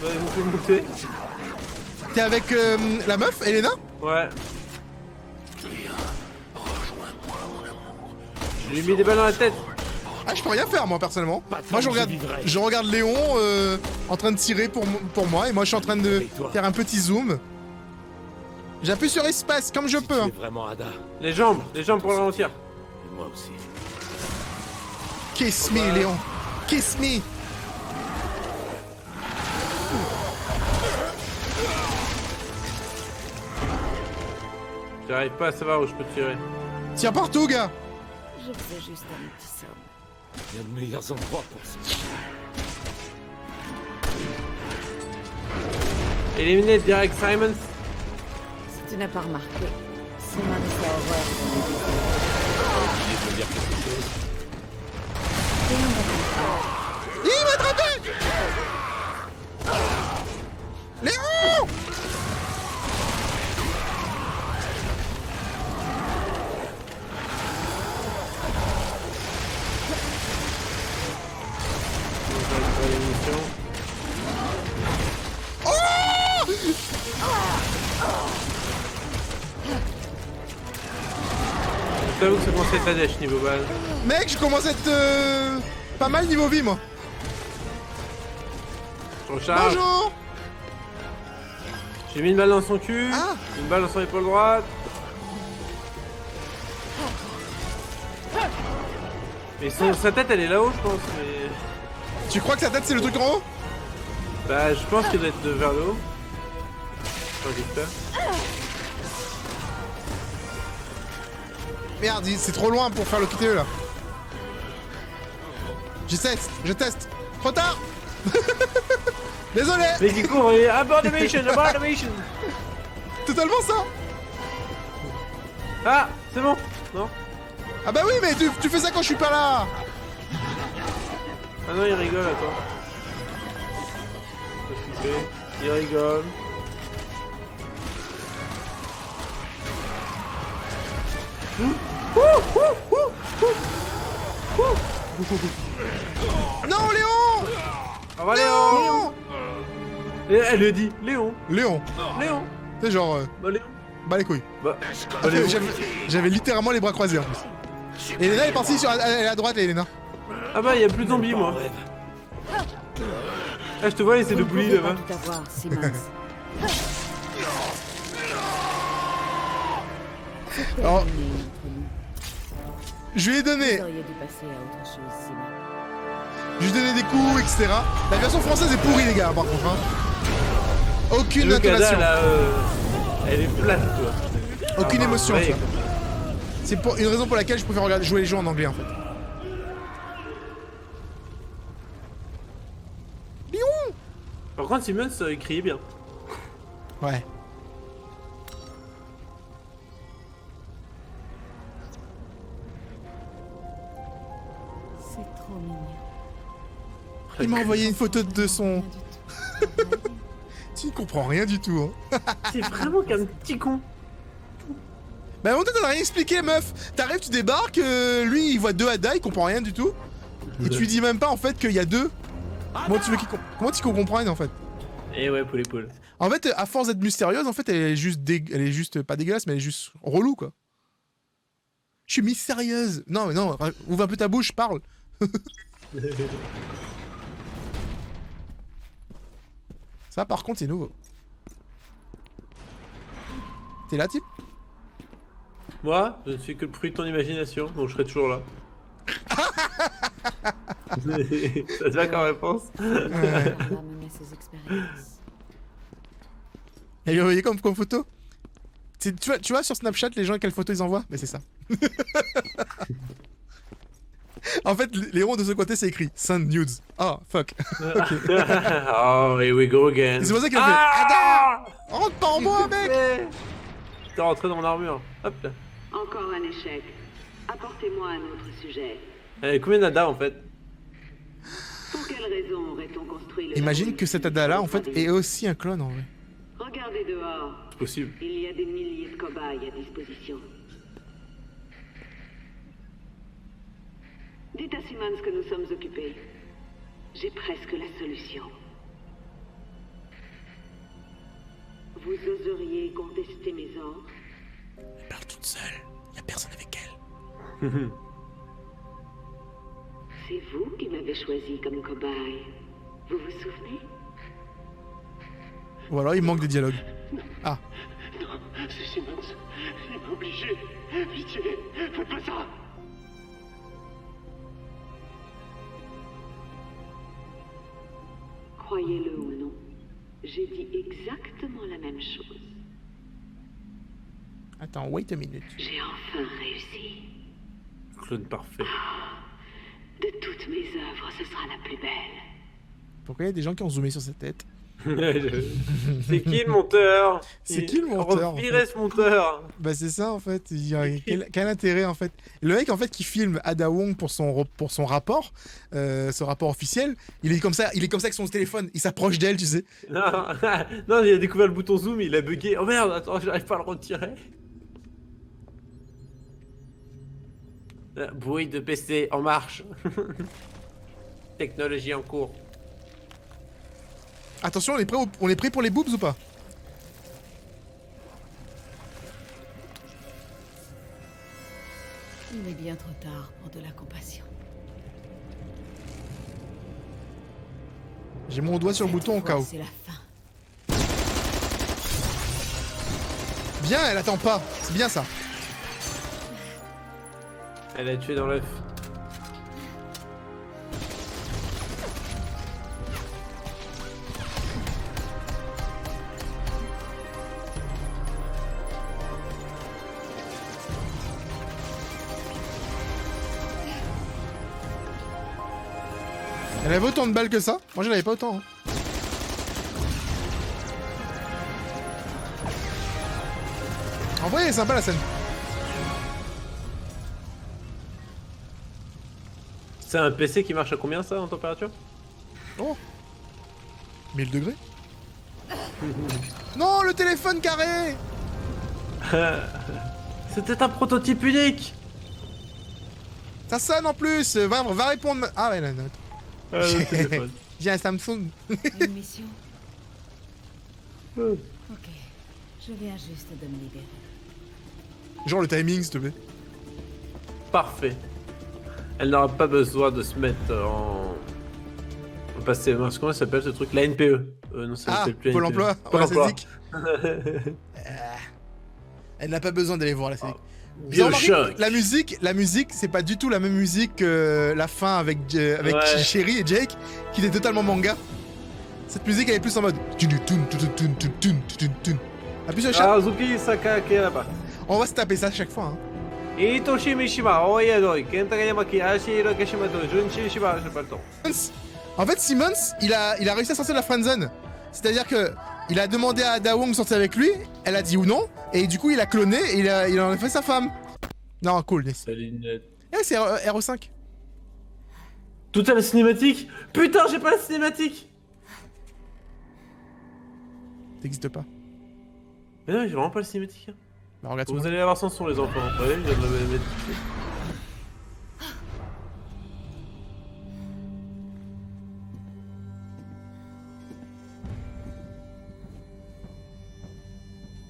Speaker 3: Bah, il faut monter.
Speaker 2: T'es avec la meuf, Elena?
Speaker 3: Ouais. Je lui ai mis des balles dans la tête.
Speaker 2: Ah, je peux rien faire moi personnellement.
Speaker 7: Pas de
Speaker 2: Moi
Speaker 7: forme, je vivrai.
Speaker 2: je regarde Léon en train de tirer pour moi et moi je suis en train de
Speaker 7: Et toi?
Speaker 2: faire un petit zoom. J'appuie sur espace comme je peux.
Speaker 7: Tu
Speaker 2: Hein.
Speaker 7: es vraiment Ada.
Speaker 3: Les jambes pour le ralentir.
Speaker 7: Et moi aussi.
Speaker 2: Kiss me, Léon. Kiss me.
Speaker 3: J'arrive pas à savoir où je peux tirer.
Speaker 2: Tiens partout, gars.
Speaker 8: Je faisais juste un petit somme.
Speaker 7: Il y a de meilleurs endroits pour ça.
Speaker 3: Éliminer Derek Simons.
Speaker 8: Si tu n'as pas remarqué, Simmons a horreur de mes
Speaker 7: Je veux dire quelque chose.
Speaker 2: Il m'a attrapé. Léon.
Speaker 3: Je t'avoue que ça commence à être la dèche niveau balle.
Speaker 2: Mec, je commence à être pas mal niveau vie, moi.
Speaker 3: Je recharge.
Speaker 2: Bonjour.
Speaker 3: J'ai mis une balle dans son cul.
Speaker 2: Ah.
Speaker 3: Une balle dans son épaule droite. Et sa tête elle est là-haut je pense mais...
Speaker 2: Tu crois que sa tête c'est le truc en haut?
Speaker 3: Bah je pense qu'il doit être vers le haut. Enfin, j'espère.
Speaker 2: Merde, c'est trop loin pour faire le QTE là. Je teste. Trop tard. Désolé.
Speaker 3: Mais qui court et abort the mission.
Speaker 2: Totalement ça.
Speaker 3: Ah c'est bon. Non.
Speaker 2: Ah bah oui, mais tu fais ça quand je suis pas là.
Speaker 3: Ah non il rigole attends. Qu'est-ce qu'il fait? Il rigole.
Speaker 2: Non, Léon.
Speaker 3: Au revoir Léon. Et elle le dit Léon.
Speaker 2: Léon.
Speaker 3: Léon.
Speaker 2: C'est genre,
Speaker 3: Bah Léon.
Speaker 2: bah les couilles.
Speaker 3: Bah Léon.
Speaker 2: J'avais littéralement les bras croisés en plus. Et Elena est partie sur, elle est à droite, Elena.
Speaker 3: Ah bah y'a plus de zombies moi. Ah je te vois essayer de bully
Speaker 8: Vous ne
Speaker 3: là-bas.
Speaker 8: pouvez pas tout avoir, Simmons. C'est
Speaker 2: Alors,
Speaker 8: terminé entre nous.
Speaker 2: je lui ai donné,
Speaker 8: Vous auriez dû passer à autre chose, Simmons.
Speaker 2: je lui ai donné des coups, etc. La version française est pourrie, les gars, par contre. Hein. Aucune
Speaker 3: Le Kada,
Speaker 2: intonation,
Speaker 3: là, elle est plate quoi.
Speaker 2: aucune émotion.
Speaker 3: Ouais,
Speaker 2: Tu vois. C'est pour une raison pour laquelle je préfère jouer les jeux en anglais en fait. Lion.
Speaker 3: Par contre Simmons il criait bien.
Speaker 2: Ouais.
Speaker 8: C'est trop mignon.
Speaker 2: Il m'a envoyé une photo de son.
Speaker 8: Rien du tout.
Speaker 2: Tu comprends rien du tout, hein.
Speaker 3: C'est vraiment qu'un petit con.
Speaker 2: Bah en fait, t'as rien expliqué, meuf. T'arrives, tu débarques, lui, il voit 2 Ada, il comprend rien du tout. Et tu lui dis même pas, en fait, qu'il y a 2. Comment tu veux qu'il comprenne, en fait?
Speaker 3: Eh ouais, poulet poule.
Speaker 2: En fait, à force d'être mystérieuse, en fait, elle est juste pas dégueulasse, mais elle est juste relou, quoi. Je suis mystérieuse. Non, mais non, ouvre un peu ta bouche, parle. Ça, par contre, c'est nouveau. T'es là, type?
Speaker 3: Moi, je ne suis que le fruit de ton imagination, donc je serai toujours là. Ça te va comme réponse?
Speaker 2: Ouais.
Speaker 4: Carla menait ses expériences.
Speaker 2: Et vous voyez comme photo? Tu vois sur Snapchat les gens quelles photos ils envoient? Mais c'est ça. En fait, les ronds de ce côté c'est écrit Send nudes. Oh fuck. Okay.
Speaker 3: Oh, here we go again.
Speaker 2: C'est pour ça qu'il a fait Ada! Rentre pas en moi, mec!
Speaker 3: T'es rentré dans mon armure. Hop là.
Speaker 6: Encore un échec. Apportez-moi un autre sujet.
Speaker 3: Combien d'Ada en fait?
Speaker 6: Pour quelle raison aurait-on construit le...
Speaker 2: Imagine que cet Ada là en fait est aussi un clone en vrai.
Speaker 6: Regardez dehors.
Speaker 3: C'est possible.
Speaker 6: Il y a des milliers de cobayes à disposition. Dites à Simmons que nous sommes occupés. J'ai presque la solution. Vous oseriez contester mes ordres?
Speaker 2: Elle parle toute seule. Y a personne avec elle.
Speaker 6: C'est vous qui m'avez choisi comme cobaye. Vous vous souvenez?
Speaker 2: Ou alors il manque des dialogues. Ah.
Speaker 7: Non, c'est Simmons. Il m'a obligé. Pitié, faites pas ça.
Speaker 6: Croyez-le ou non, j'ai dit exactement la même chose.
Speaker 2: Attends, wait a minute.
Speaker 6: J'ai enfin réussi.
Speaker 3: Clone parfait.
Speaker 6: De toutes mes œuvres, ce sera la plus belle.
Speaker 2: Pourquoi il y a des gens qui ont zoomé sur sa tête?
Speaker 3: C'est qui le monteur?
Speaker 2: C'est qui le monteur, en
Speaker 3: Revirez
Speaker 2: fait
Speaker 3: ce monteur.
Speaker 2: Bah c'est ça en fait, il y a quel intérêt en fait? Le mec en fait qui filme Ada Wong pour son rapport, son rapport officiel, il est comme ça avec son téléphone, il s'approche d'elle, tu sais.
Speaker 3: Non, non, il a découvert le bouton zoom, il a bugué. Oh merde, attends, j'arrive pas à le retirer. Bruit de PC en marche. Technologie en cours.
Speaker 2: Attention, on est prêt pour les boobs ou pas?
Speaker 4: Il est bien trop tard pour de la compassion.
Speaker 2: J'ai mon doigt sur le bouton au cas où.
Speaker 4: C'est la fin.
Speaker 2: Bien, elle attend pas, c'est bien ça.
Speaker 3: Elle a tué dans l'œuf.
Speaker 2: Elle avait autant de balles que ça? Moi j'en avais pas autant. Hein. En vrai, elle est sympa la scène.
Speaker 3: C'est un PC qui marche à combien ça en température?
Speaker 2: Oh 1000 degrés. Non, le téléphone carré.
Speaker 3: C'était un prototype unique.
Speaker 2: Ça sonne en plus. Va répondre. Ah ouais, la note.
Speaker 3: Le téléphone.
Speaker 2: J'ai un Samsung.
Speaker 4: Une mission. Ok. Je viens juste de me libérer.
Speaker 2: Genre le timing, s'il te plaît.
Speaker 3: Parfait. Elle n'aura pas besoin de se mettre en... passer... Comment ça s'appelle ce truc? La NPE. Non, ça s'appelle plus
Speaker 2: Pôle
Speaker 3: NPE.
Speaker 2: emploi.
Speaker 3: Pôle
Speaker 2: Ouais,
Speaker 3: emploi.
Speaker 2: Elle n'a pas besoin d'aller voir la série.
Speaker 3: Bioshock.
Speaker 2: La musique, c'est pas du tout la même musique que la fin avec
Speaker 3: Ouais.
Speaker 2: Sherry et Jake, qui était totalement manga. Cette musique, elle est plus en mode. Appuie sur le chat.
Speaker 3: Azuki Sakake là-bas.
Speaker 2: On va se taper ça à chaque fois. Hein.
Speaker 3: Itoshi Mishima, Oyadoi, Kentaka Yamaki, Ashiro Kashimato, Junshi Shiba, j'ai pas le temps.
Speaker 2: En fait, Simmons, il a réussi à sortir de la friendzone. C'est-à-dire que il a demandé à Ada Wong de sortir avec lui, elle a dit ou non, et du coup il a cloné et il en a fait sa femme. Non, cool.
Speaker 3: Salut Net.
Speaker 2: Eh, c'est RE5.
Speaker 3: Tout à la cinématique. Putain, j'ai pas la cinématique.
Speaker 2: T'existes pas.
Speaker 3: Mais non, j'ai vraiment pas le cinématique. Hein.
Speaker 2: Bah regarde
Speaker 3: Vous allez avoir son son les enfants. Ouais, je viens de le mettre.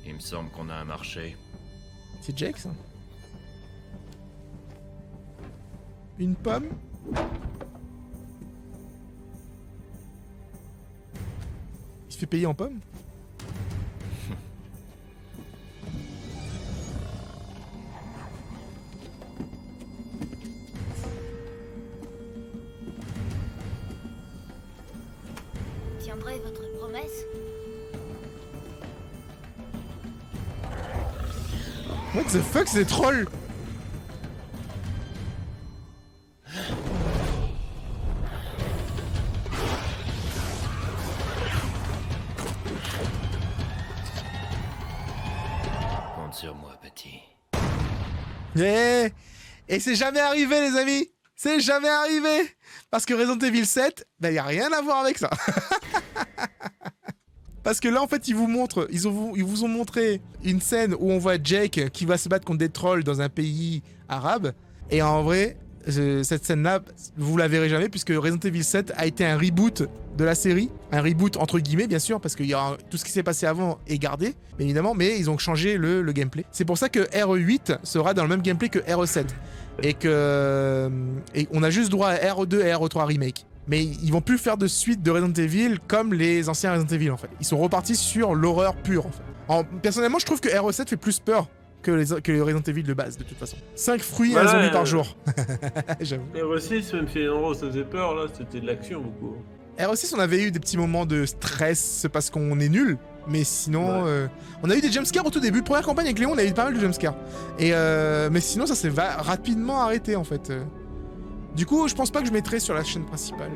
Speaker 10: Il me semble qu'on a un marché.
Speaker 2: C'est Jake ça. Une pomme. Il se fait payer en pommes.
Speaker 9: Tiendrez votre promesse?
Speaker 2: What the fuck, c'est des trolls!
Speaker 10: Compte sur moi, petit.
Speaker 2: Et c'est jamais arrivé, les amis! C'est jamais arrivé! Parce que Resident Evil 7, bah y a rien à voir avec ça. Parce que là, en fait, ils vous ont montré une scène où on voit Jake qui va se battre contre des trolls dans un pays arabe. Et en vrai, cette scène-là, vous la verrez jamais puisque Resident Evil 7 a été un reboot de la série. Un reboot entre guillemets, bien sûr, parce que tout ce qui s'est passé avant est gardé, bien évidemment, mais ils ont changé le gameplay. C'est pour ça que RE8 sera dans le même gameplay que RE7. Et on a juste droit à RE2 et RE3 Remake. Mais ils vont plus faire de suite de Resident Evil comme les anciens Resident Evil en fait. Ils sont repartis sur l'horreur pure en fait. Personnellement, je trouve que RE7 fait plus peur que les Resident Evil de base de toute façon. 5 fruits à zombies par jour. J'avoue.
Speaker 3: RE6, même si les endroits où ça faisait peur, là, c'était de l'action beaucoup.
Speaker 2: RE6, on avait eu des petits moments de stress parce qu'on est nul. Mais sinon, on a eu des jumpscares au tout début. Première campagne avec Léon, on a eu pas mal de jumpscares. Mais sinon, ça s'est rapidement arrêté en fait. Du coup, je pense pas que je mettrai sur la chaîne principale.